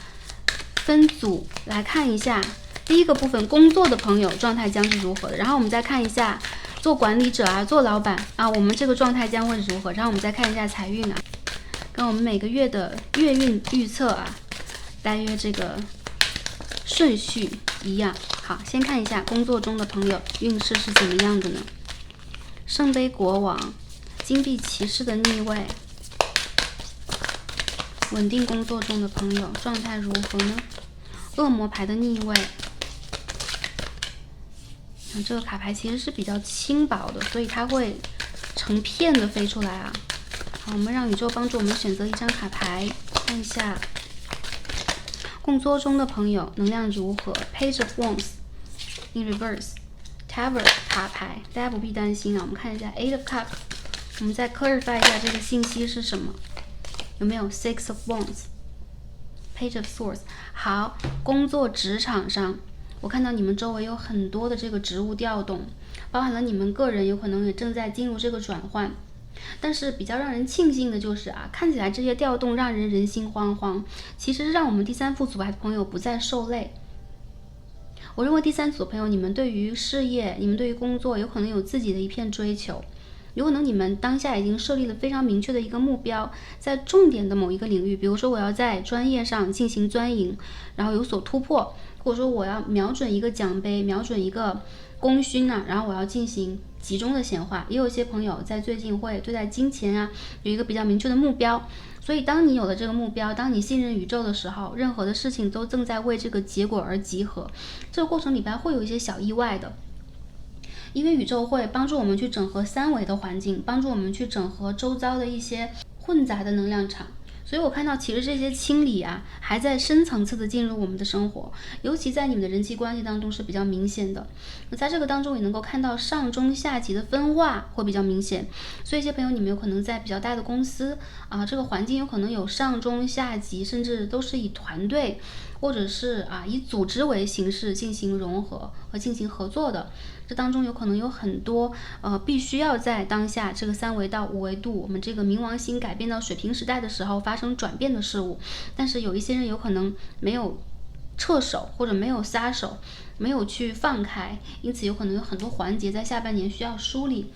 分组来看一下第一个部分，工作的朋友状态将是如何的。然后我们再看一下做管理者啊，做老板啊，我们这个状态将会是如何。然后我们再看一下财运啊，跟我们每个月的月运预测啊，大约这个顺序一样。好，先看一下工作中的朋友运势是怎么样的呢？圣杯国王，金币骑士的逆位。稳定工作中的朋友状态如何呢？恶魔牌的逆位，这个卡牌其实是比较轻薄的，所以它会成片的飞出来啊。好，我们让宇宙帮助我们选择一张卡牌，看一下工作中的朋友能量如何。Page of Wands in reverse， Tower 卡牌，大家不必担心啊。我们看一下 Eight of Cups， 我们再 clarify 一下这个信息是什么。有没有 Six of Wands， Page of Swords？ 好，工作职场上，我看到你们周围有很多的这个职务调动，包含了你们个人有可能也正在进入这个转换。但是比较让人庆幸的就是啊，看起来这些调动让人心惶惶，其实让我们第3副组牌的朋友不再受累。我认为第3组的朋友，你们对于事业，你们对于工作有可能有自己的一片追求。有可能你们当下已经设立了非常明确的一个目标，在重点的某一个领域，比如说我要在专业上进行钻营，然后有所突破，或者说我要瞄准一个奖杯，瞄准一个功勋啊，然后我要进行集中的显化。也有一些朋友在最近会对待金钱啊有一个比较明确的目标，所以当你有了这个目标，当你信任宇宙的时候，任何的事情都正在为这个结果而集合。这个过程里边会有一些小意外的。因为宇宙会帮助我们去整合3维的环境，帮助我们去整合周遭的一些混杂的能量场。所以我看到其实这些清理啊，还在深层次的进入我们的生活，尤其在你们的人际关系当中是比较明显的。在这个当中也能够看到上中下级的分化会比较明显。所以一些朋友，你们有可能在比较大的公司啊，这个环境有可能有上中下级，甚至都是以团队或者是以组织为形式进行融合和进行合作的。这当中有可能有很多必须要在当下这个3维到5维度，我们这个冥王星改变到水瓶时代的时候发生转变的事物。但是有一些人有可能没有撤手或者没有撒手，没有去放开，因此有可能有很多环节在下半年需要梳理。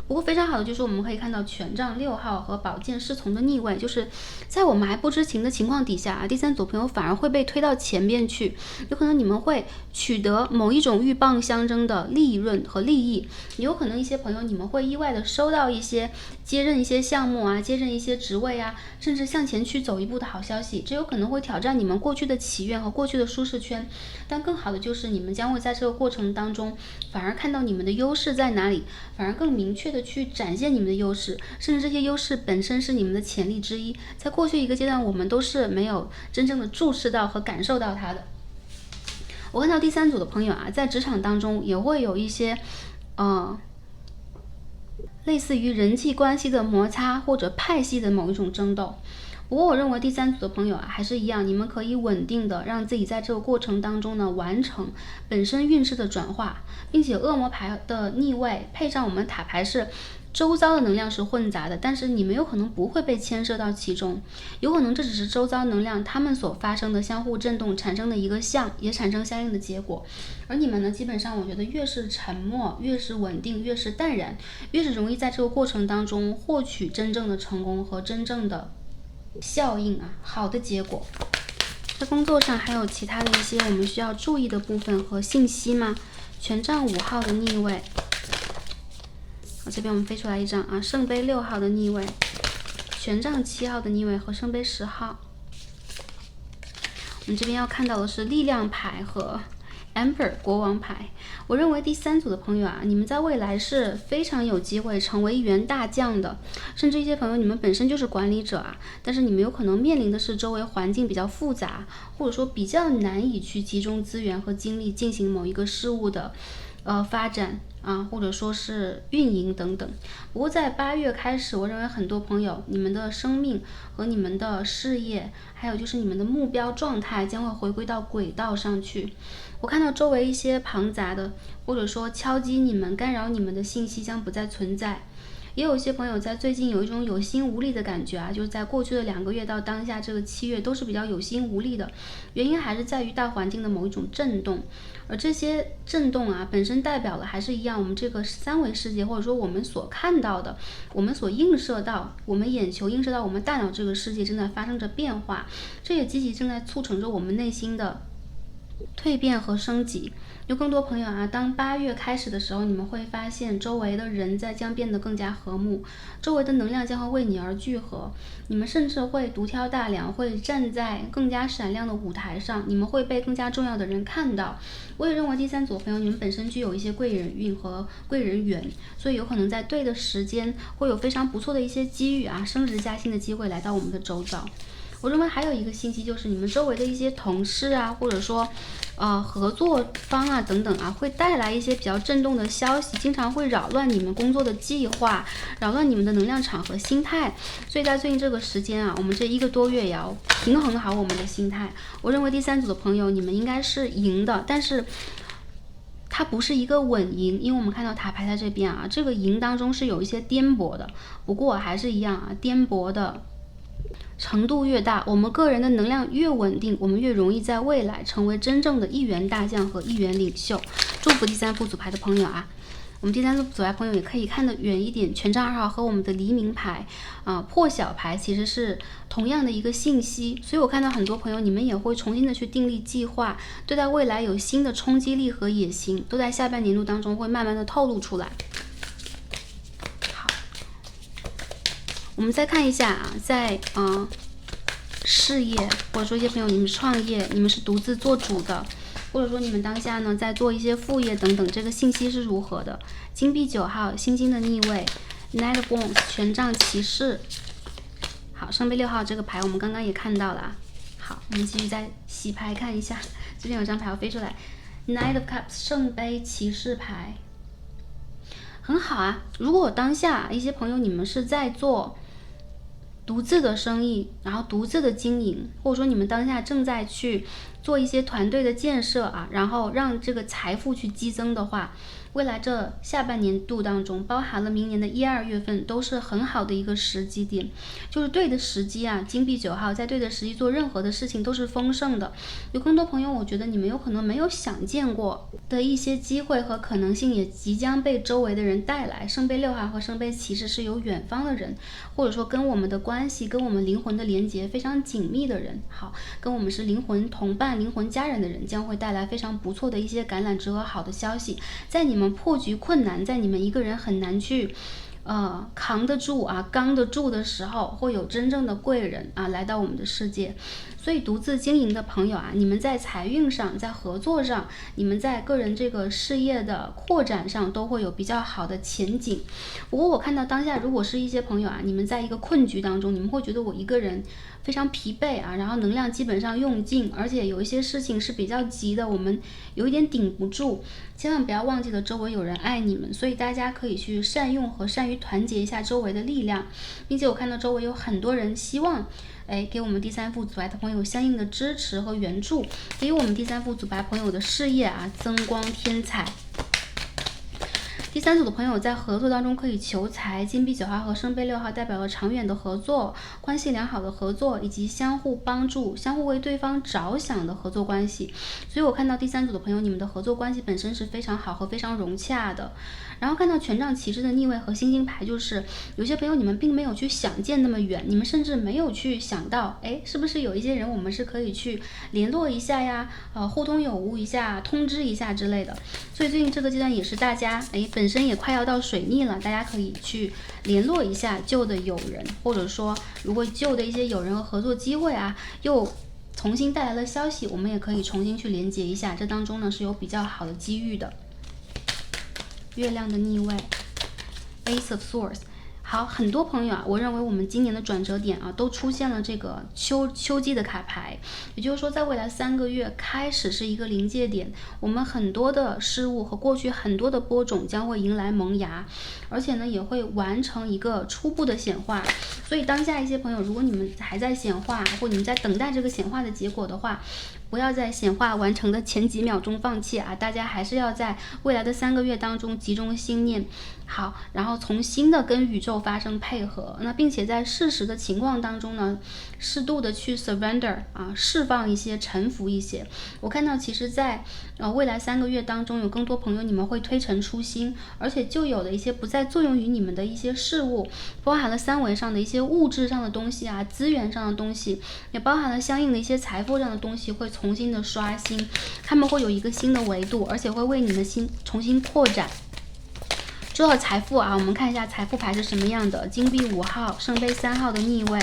不过非常好的就是我们可以看到权杖6号和宝剑侍从的逆位，就是在我们还不知情的情况底下啊，第三组朋友反而会被推到前边去，有可能你们会取得某一种鹬蚌相争的利润和利益，有可能一些朋友你们会意外的收到一些接任一些项目啊，接任一些职位啊，甚至向前去走一步的好消息，这有可能会挑战你们过去的祈愿和过去的舒适圈，但更好的就是你们将会在这个过程当中反而看到你们的优势在哪里，反而更明确的去展现你们的优势，甚至这些优势本身是你们的潜力之一，在过去一个阶段我们都是没有真正的注视到和感受到它的。我看到第三组的朋友啊，在职场当中也会有一些类似于人际关系的摩擦或者派系的某一种争斗。不过我认为第三组的朋友啊，还是一样，你们可以稳定的让自己在这个过程当中呢，完成本身运势的转化，并且恶魔牌的逆位配上我们塔牌是周遭的能量是混杂的，但是你们有可能不会被牵涉到其中，有可能这只是周遭能量他们所发生的相互震动产生的一个像，也产生相应的结果。而你们呢，基本上我觉得越是沉默，越是稳定，越是淡然，越是容易在这个过程当中获取真正的成功和真正的效应啊，好的结果。在工作上还有其他的一些我们需要注意的部分和信息吗？权杖5号的逆位，这边我们飞出来一张啊，圣杯6号的逆位，权杖7号的逆位和圣杯10号。我们这边要看到的是力量牌和 Emperor 国王牌。我认为第三组的朋友啊，你们在未来是非常有机会成为一员大将的，甚至一些朋友你们本身就是管理者啊，但是你们有可能面临的是周围环境比较复杂，或者说比较难以去集中资源和精力进行某一个事物的发展啊，或者说是运营等等。不过在8月开始，我认为很多朋友，你们的生命和你们的事业，还有就是你们的目标状态将会回归到轨道上去。我看到周围一些庞杂的，或者说敲击你们、干扰你们的信息将不再存在。也有一些朋友在最近有一种有心无力的感觉啊，就是在过去的2个月到当下这个7月都是比较有心无力的，原因还是在于大环境的某一种震动，而这些震动啊本身代表了还是一样我们这个3维世界，或者说我们所看到的，我们所映射到我们眼球映射到我们大脑这个世界正在发生着变化，这也积极正在促成着我们内心的蜕变和升级。有更多朋友啊，当8月开始的时候，你们会发现周围的人将变得更加和睦，周围的能量将会为你而聚合，你们甚至会独挑大梁，会站在更加闪亮的舞台上，你们会被更加重要的人看到。我也认为第三组朋友，你们本身具有一些贵人运和贵人缘，所以有可能在对的时间会有非常不错的一些机遇啊，升职加薪的机会来到我们的周遭。我认为还有一个信息就是你们周围的一些同事啊，或者说合作方啊等等啊，会带来一些比较震动的消息，经常会扰乱你们工作的计划，扰乱你们的能量场和心态。所以在最近这个时间啊，我们这1个多月也要平衡好我们的心态。我认为第三组的朋友，你们应该是赢的，但是它不是一个稳赢，因为我们看到塔牌在这边啊，这个赢当中是有一些颠簸的。不过还是一样啊，颠簸的程度越大，我们个人的能量越稳定，我们越容易在未来成为真正的一员大将和一员领袖。祝福第三副组牌的朋友啊！我们第三副组牌朋友也可以看得远一点，权杖2号和我们的黎明牌破晓牌其实是同样的一个信息，所以我看到很多朋友你们也会重新的去订立计划，对待未来有新的冲击力和野心，都在下半年度当中会慢慢的透露出来。我们再看一下啊，在事业或者说一些朋友你们创业，你们是独自做主的，或者说你们当下呢在做一些副业等等，这个信息是如何的？金币9号，星星的逆位 ，Knight of Wands， 权杖骑士。好，圣杯6号这个牌我们刚刚也看到了啊。好，我们继续再洗牌看一下，这边有张牌要飞出来 ，Knight of Cups， 圣杯骑士牌。很好啊，如果当下一些朋友你们是在做独自的生意，然后独自的经营，或者说你们当下正在去做一些团队的建设啊，然后让这个财富去激增的话，未来这下半年度当中，包含了明年的1、2月份，都是很好的一个时机点，就是对的时机啊。金币9号在对的时机做任何的事情都是丰盛的。有更多朋友，我觉得你们有可能没有想见过的一些机会和可能性，也即将被周围的人带来。圣杯6号和圣杯骑士是有远方的人，或者说跟我们的关系、跟我们灵魂的连接非常紧密的人，好，跟我们是灵魂同伴、灵魂家人的人，将会带来非常不错的一些橄榄枝和好的消息。在你们破局困难，在你们一个人很难去扛得住啊、刚得住的时候，会有真正的贵人啊来到我们的世界。所以独自经营的朋友啊，你们在财运上、在合作上、你们在个人这个事业的扩展上都会有比较好的前景。不过我看到当下，如果是一些朋友啊，你们在一个困局当中，你们会觉得我一个人非常疲惫啊，然后能量基本上用尽，而且有一些事情是比较急的，我们有一点顶不住。千万不要忘记了周围有人爱你们，所以大家可以去善用和善于团结一下周围的力量，并且我看到周围有很多人希望给我们第三副组白的朋友相应的支持和援助，给予我们第三副组白朋友的事业啊增光添彩。第三组的朋友在合作当中可以求财，金币9号和圣杯6号代表了长远的合作、关系良好的合作，以及相互帮助、相互为对方着想的合作关系。所以我看到第三组的朋友，你们的合作关系本身是非常好和非常融洽的。然后看到权杖骑士的逆位和星星牌，就是有些朋友你们并没有去想见那么远，你们甚至没有去想到，是不是有一些人我们是可以去联络一下呀，互通有无一下，通知一下之类的。所以最近这个阶段也是大家本身也快要到水逆了，大家可以去联络一下旧的友人，或者说如果旧的一些友人和合作机会啊又重新带来了消息，我们也可以重新去连接一下，这当中呢是有比较好的机遇的。月亮的逆位 Ace of Swords。 好，很多朋友啊，我认为我们今年的转折点啊都出现了这个秋季的卡牌，也就是说在未来3个月开始是一个临界点，我们很多的事物和过去很多的播种将会迎来萌芽，而且呢也会完成一个初步的显化。所以当下一些朋友，如果你们还在显化，或你们在等待这个显化的结果的话，不要在显化完成的前几秒钟放弃啊！大家还是要在未来的3个月当中集中心念好，然后从新的跟宇宙发生配合，那并且在适时的情况当中呢，适度的去 surrender 啊，释放一些，臣服一些。我看到其实在未来3个月当中，有更多朋友你们会推陈出新，而且就有的一些不再作用于你们的一些事物，包含了3维上的一些物质上的东西啊，资源上的东西，也包含了相应的一些财富上的东西会重新的刷新，他们会有一个新的维度，而且会为你们重新扩展。说到财富啊，我们看一下财富牌是什么样的。金币5号、圣杯3号的逆位，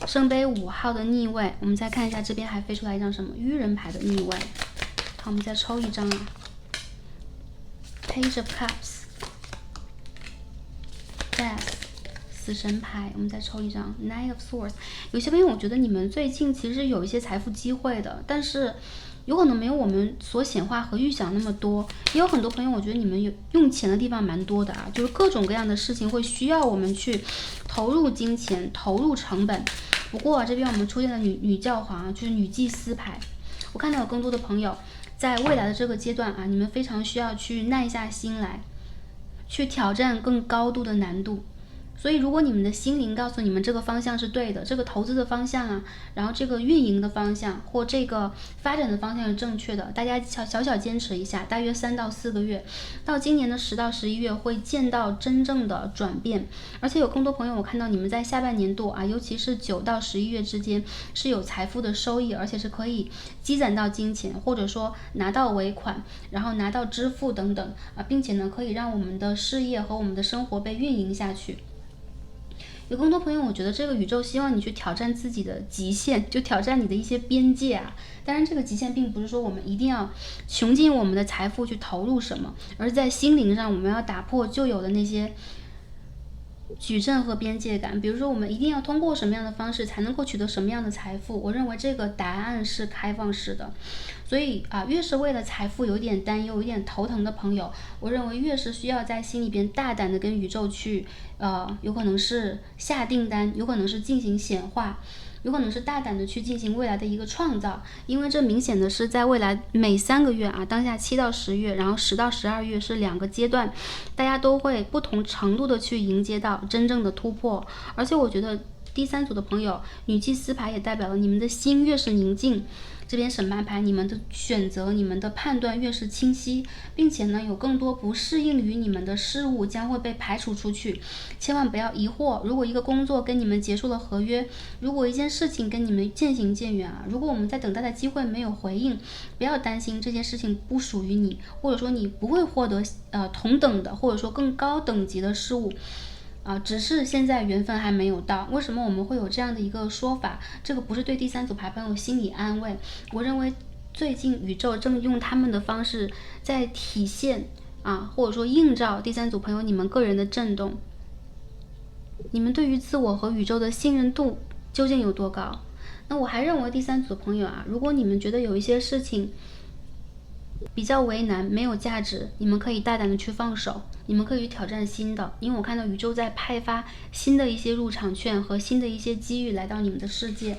圣杯5号的逆位。我们再看一下这边还飞出来一张什么愚人牌的逆位。好，我们再抽一张啊 ，Page of Cups、Death、死神牌。我们再抽一张 Knight of Swords。有些朋友，我觉得你们最近其实有一些财富机会的，但是有可能没有我们所显化和预想那么多，也有很多朋友，我觉得你们有用钱的地方蛮多的啊，就是各种各样的事情会需要我们去投入金钱、投入成本。不过这边我们出现了女教皇，就是女祭司牌。我看到有更多的朋友在未来的这个阶段啊，你们非常需要去耐下心来，去挑战更高度的难度。所以如果你们的心灵告诉你们这个方向是对的，这个投资的方向啊，然后这个运营的方向或这个发展的方向是正确的，大家小坚持一下，大约3到4个月，到今年的10到11月会见到真正的转变。而且有更多朋友，我看到你们在下半年度啊，尤其是9到11月之间是有财富的收益，而且是可以积攒到金钱，或者说拿到尾款，然后拿到支付等等啊，并且呢可以让我们的事业和我们的生活被运营下去。有更多朋友，我觉得这个宇宙希望你去挑战自己的极限，就挑战你的一些边界啊。当然这个极限并不是说我们一定要穷尽我们的财富去投入什么，而是在心灵上我们要打破旧有的那些矩阵和边界感。比如说我们一定要通过什么样的方式才能够取得什么样的财富，我认为这个答案是开放式的。所以啊，越是为了财富有点担忧、有点头疼的朋友，我认为越是需要在心里边大胆的跟宇宙去有可能是下订单，有可能是进行显化，有可能是大胆的去进行未来的一个创造，因为这明显的是在未来每3个月啊，当下7到10月，然后10到12月是2个阶段，大家都会不同程度的去迎接到真正的突破。而且我觉得第3组的朋友，女祭司牌也代表了你们的心越是宁静，这边审判牌，你们的选择、你们的判断越是清晰，并且呢，有更多不适应于你们的事物将会被排除出去。千万不要疑惑，如果一个工作跟你们结束了合约，如果一件事情跟你们渐行渐远啊，如果我们在等待的机会没有回应，不要担心这件事情不属于你，或者说你不会获得同等的或者说更高等级的事物。只是现在缘分还没有到。为什么我们会有这样的一个说法？这个不是对第3组牌朋友心理安慰。我认为最近宇宙正用他们的方式在体现或者说映照第3组朋友你们个人的震动。你们对于自我和宇宙的信任度究竟有多高？那我还认为第3组朋友如果你们觉得有一些事情比较为难，没有价值，你们可以大胆的去放手，你们可以去挑战新的，因为我看到宇宙在派发新的一些入场券和新的一些机遇来到你们的世界。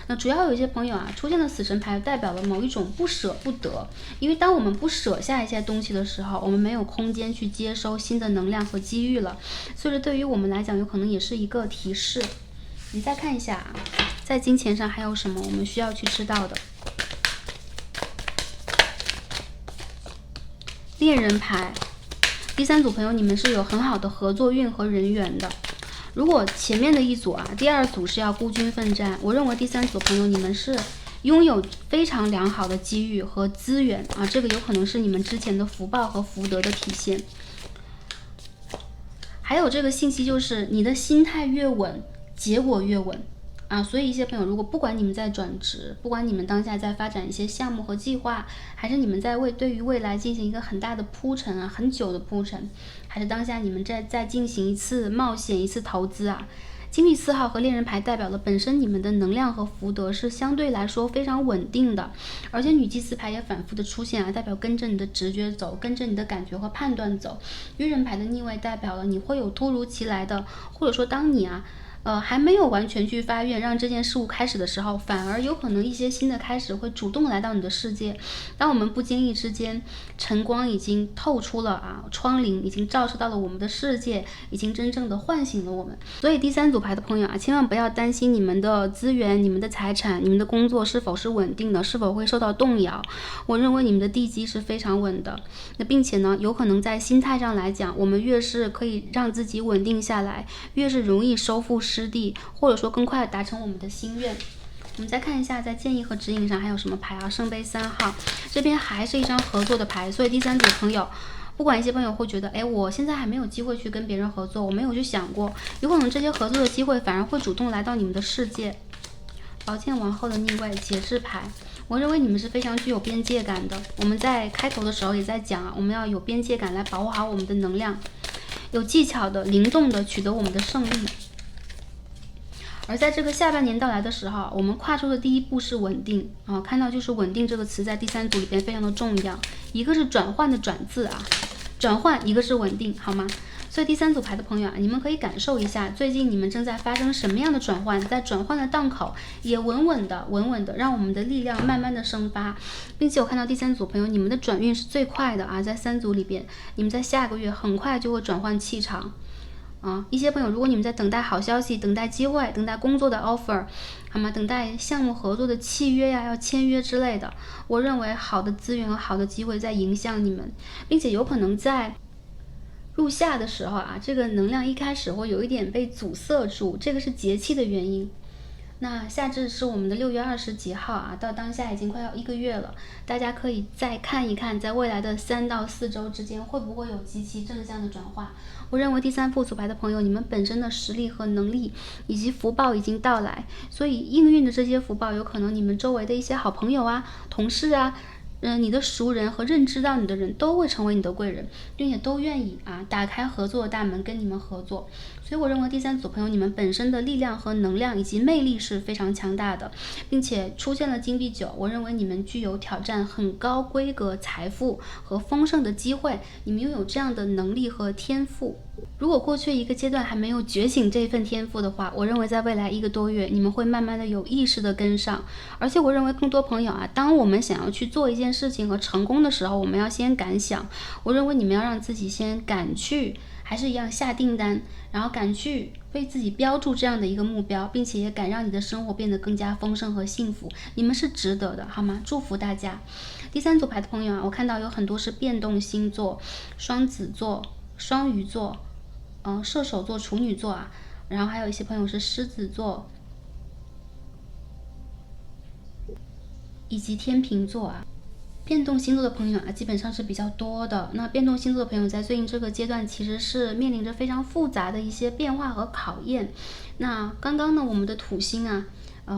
那主要有一些朋友出现了死神牌，代表了某一种不舍不得，因为当我们不舍下一些东西的时候，我们没有空间去接收新的能量和机遇了，所以对于我们来讲有可能也是一个提示。你再看一下在金钱上还有什么我们需要去知道的。恋人牌，第3组朋友你们是有很好的合作运和人缘的。如果前面的一组第2组是要孤军奋战，我认为第3组朋友你们是拥有非常良好的机遇和资源这个有可能是你们之前的福报和福德的体现。还有这个信息就是你的心态越稳，结果越稳所以一些朋友，如果不管你们在转职，不管你们当下在发展一些项目和计划，还是你们在对于未来进行一个很大的铺陈很久的铺陈，还是当下你们在进行一次冒险、一次投资金币4号和恋人牌代表了本身你们的能量和福德是相对来说非常稳定的，而且女祭司牌也反复的出现代表跟着你的直觉走，跟着你的感觉和判断走。愚人牌的逆位代表了你会有突如其来的，或者说当你还没有完全去发愿让这件事物开始的时候，反而有可能一些新的开始会主动来到你的世界。当我们不经意之间，晨光已经透出了窗棂已经照射到了我们的世界，已经真正的唤醒了我们。所以第3组牌的朋友千万不要担心你们的资源、你们的财产、你们的工作是否是稳定的，是否会受到动摇。我认为你们的地基是非常稳的。那并且呢，有可能在心态上来讲，我们越是可以让自己稳定下来，越是容易收复失地，或者说更快达成我们的心愿。我们再看一下在建议和指引上还有什么牌圣杯3号，这边还是一张合作的牌。所以第3组朋友，不管一些朋友会觉得我现在还没有机会去跟别人合作，我没有去想过，有可能这些合作的机会反而会主动来到你们的世界。宝剑王后的逆位，节制牌，我认为你们是非常具有边界感的。我们在开头的时候也在讲我们要有边界感来保护好我们的能量，有技巧的、灵动的取得我们的胜利。而在这个下半年到来的时候，我们跨出的第一步是稳定看到就是稳定这个词在第3组里边非常的重要，一个是转换的转字转换，一个是稳定，好吗？所以第3组牌的朋友你们可以感受一下最近你们正在发生什么样的转换，在转换的档口也稳稳的让我们的力量慢慢的生发。并且我看到第3组朋友你们的转运是最快的在3组里边，你们在下个月很快就会转换气场一些朋友，如果你们在等待好消息、等待机会、等待工作的 offer， 好吗？等待项目合作的契约要签约之类的，我认为好的资源和好的机会在影响你们，并且有可能在入夏的时候这个能量一开始会有一点被阻塞住，这个是节气的原因。那夏至是我们的6月20几号到当下已经快要1个月了，大家可以再看一看，在未来的3到4周之间会不会有极其正向的转化。我认为第3副组牌的朋友，你们本身的实力和能力以及福报已经到来，所以应运的这些福报有可能你们周围的一些好朋友同事你的熟人和认知到你的人都会成为你的贵人，并且都愿意打开合作的大门跟你们合作。所以我认为第三组朋友，你们本身的力量和能量以及魅力是非常强大的，并且出现了金币9，我认为你们具有挑战很高规格财富和丰盛的机会，你们拥有这样的能力和天赋。如果过去一个阶段还没有觉醒这份天赋的话，我认为在未来1个多月，你们会慢慢的有意识的跟上。而且我认为更多朋友啊，当我们想要去做一件事情和成功的时候，我们要先敢想。我认为你们要让自己先敢去，还是一样下订单，然后敢去为自己标注这样的一个目标，并且也敢让你的生活变得更加丰盛和幸福。你们是值得的，好吗？祝福大家。第三组牌的朋友啊，我看到有很多是变动星座，双子座、双鱼座、射手座、处女座啊，然后还有一些朋友是狮子座以及天秤座啊。变动星座的朋友啊，基本上是比较多的。那变动星座的朋友在最近这个阶段，其实是面临着非常复杂的一些变化和考验。那刚刚呢，我们的土星啊，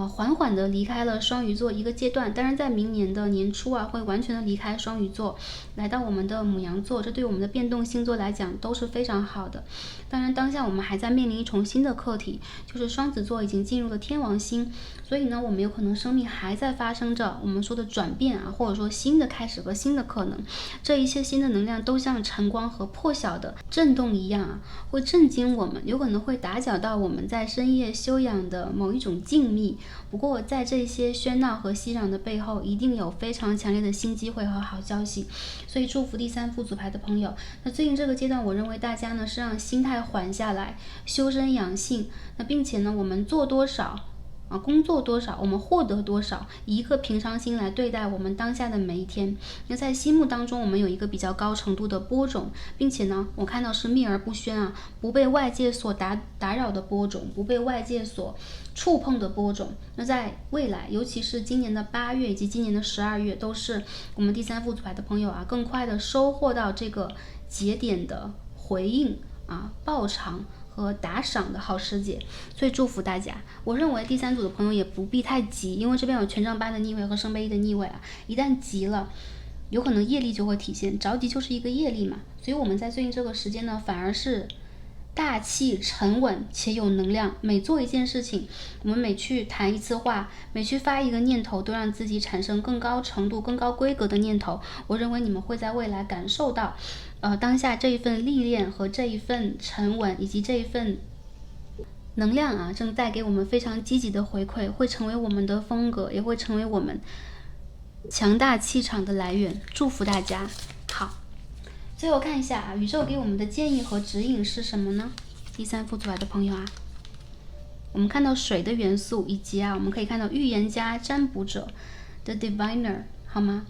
缓缓的离开了双鱼座一个阶段，但是在明年的年初啊，会完全的离开双鱼座，来到我们的牡羊座，这对我们的变动星座来讲都是非常好的。当然，当下我们还在面临一重新的课题，就是双子座已经进入了天王星，所以呢，我们有可能生命还在发生着我们说的转变啊，或者说新的开始和新的可能。这一些新的能量都像晨光和破晓的震动一样啊，会震惊我们，有可能会打搅到我们在深夜修养的某一种静谧。不过，在这些喧闹和熙攘的背后，一定有非常强烈的新机会和好消息。所以，祝福第三副组牌的朋友。那最近这个阶段，我认为大家呢是让心态缓下来，修身养性。那并且呢，我们做多少工作多少，我们获得多少，以一个平常心来对待我们当下的每一天。那在心目当中，我们有一个比较高程度的播种，并且呢，我看到是秘而不宣啊，不被外界所打扰的播种，不被外界所触碰的播种。那在未来，尤其是今年的8月以及今年的12月，都是我们第三副组牌的朋友啊，更快的收获到这个节点的回应啊，报偿和打赏的好时节，所以祝福大家。我认为第三组的朋友也不必太急，因为这边有权杖8的逆位和圣杯1的逆位啊，一旦急了，有可能业力就会体现，着急就是一个业力嘛。所以我们在最近这个时间呢，反而是大气沉稳且有能量，每做一件事情，我们每去谈一次话，每去发一个念头，都让自己产生更高程度、更高规格的念头。我认为你们会在未来感受到当下这一份历练和这一份沉稳以及这一份能量啊，正带给我们非常积极的回馈，会成为我们的风格，也会成为我们强大气场的来源。祝福大家。好，最后看一下宇宙给我们的建议和指引是什么呢？第三副组牌的朋友啊，我们看到水的元素，以及我们可以看到预言家、占卜者的 Diviner， 好吗？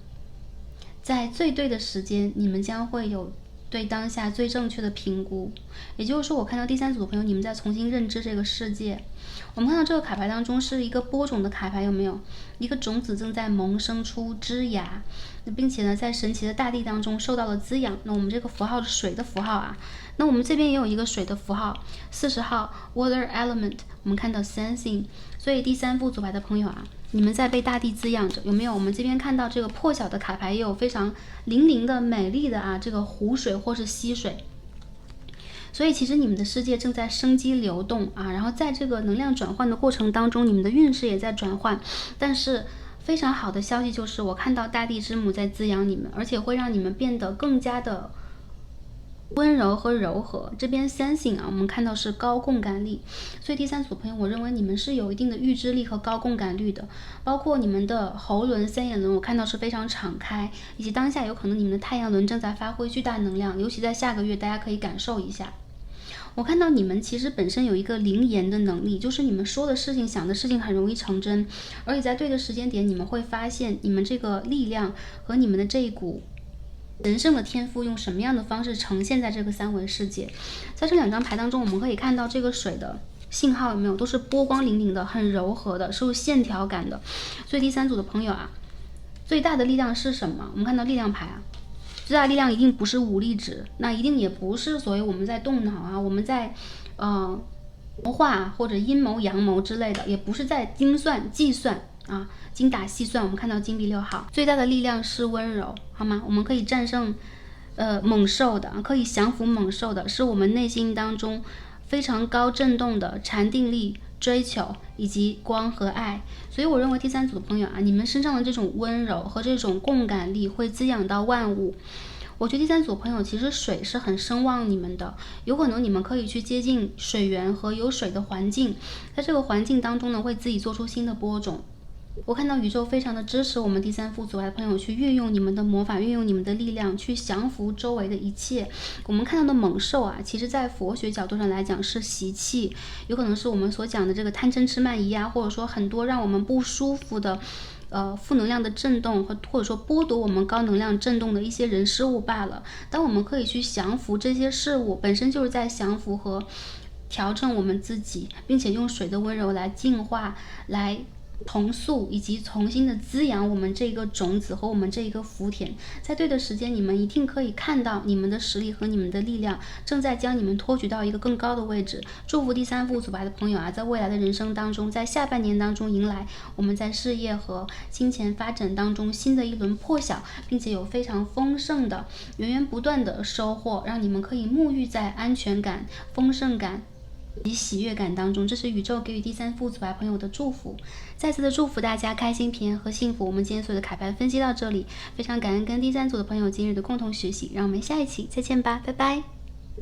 在最对的时间，你们将会有对当下最正确的评估。也就是说，我看到第三组的朋友，你们在重新认知这个世界。我们看到这个卡牌当中是一个播种的卡牌，有没有？一个种子正在萌生出枝芽，并且呢，在神奇的大地当中受到了滋养。那我们这个符号是水的符号啊。那我们这边也有一个水的符号，40号 Water Element， 我们看到 Sensing。所以第三副组牌的朋友啊，你们在被大地滋养着，有没有？我们这边看到这个破晓的卡牌，也有非常粼粼的美丽的这个湖水或是溪水。所以其实你们的世界正在生机流动啊，然后在这个能量转换的过程当中，你们的运势也在转换。但是非常好的消息就是，我看到大地之母在滋养你们，而且会让你们变得更加的温柔和柔和。这边 sensing 我们看到是高共感力，所以第三组朋友，我认为你们是有一定的预知力和高共感力的，包括你们的喉轮、三眼轮，我看到是非常敞开，以及当下有可能你们的太阳轮正在发挥巨大能量，尤其在下个月，大家可以感受一下。我看到你们其实本身有一个灵言的能力，就是你们说的事情、想的事情很容易成真，而且在对的时间点，你们会发现你们这个力量和你们的这一股神圣的天赋用什么样的方式呈现在这个三维世界。在这两张牌当中，我们可以看到这个水的信号有没有，都是波光粼粼的，很柔和的，是有线条感的。所以第三组的朋友啊，最大的力量是什么？我们看到力量牌最大的力量一定不是武力值，那一定也不是所谓我们在动脑我们在谋划或者阴谋阳谋之类的，也不是在精算计算精打细算。我们看到金币6号，最大的力量是温柔，好吗？我们可以战胜猛兽的，可以降服猛兽的，是我们内心当中非常高振动的禅定力、追求以及光和爱。所以我认为第三组的朋友啊，你们身上的这种温柔和这种共感力会滋养到万物。我觉得第三组朋友其实水是很声望你们的，有可能你们可以去接近水源和有水的环境，在这个环境当中呢，会自己做出新的播种。我看到宇宙非常的支持我们第三副组来的朋友去运用你们的魔法，运用你们的力量去降服周围的一切。我们看到的猛兽啊，其实在佛学角度上来讲是习气，有可能是我们所讲的这个贪嗔痴慢疑啊，或者说很多让我们不舒服的负能量的震动或者说剥夺我们高能量震动的一些人事物罢了。当我们可以去降服这些事物，本身就是在降服和调整我们自己，并且用水的温柔来净化，来重塑以及重新的滋养我们这个种子和我们这一个福田。在对的时间，你们一定可以看到你们的实力和你们的力量正在将你们托举到一个更高的位置。祝福第三副组白的朋友啊，在未来的人生当中，在下半年当中迎来我们在事业和金钱发展当中新的一轮破晓，并且有非常丰盛的源源不断的收获，让你们可以沐浴在安全感、丰盛感及喜悦感当中。这是宇宙给予第三副组白朋友的祝福。再次的祝福大家开心、平安和幸福。我们今天所有的卡牌分析到这里，非常感恩跟第三组的朋友今日的共同学习，让我们下一期再见吧，拜拜。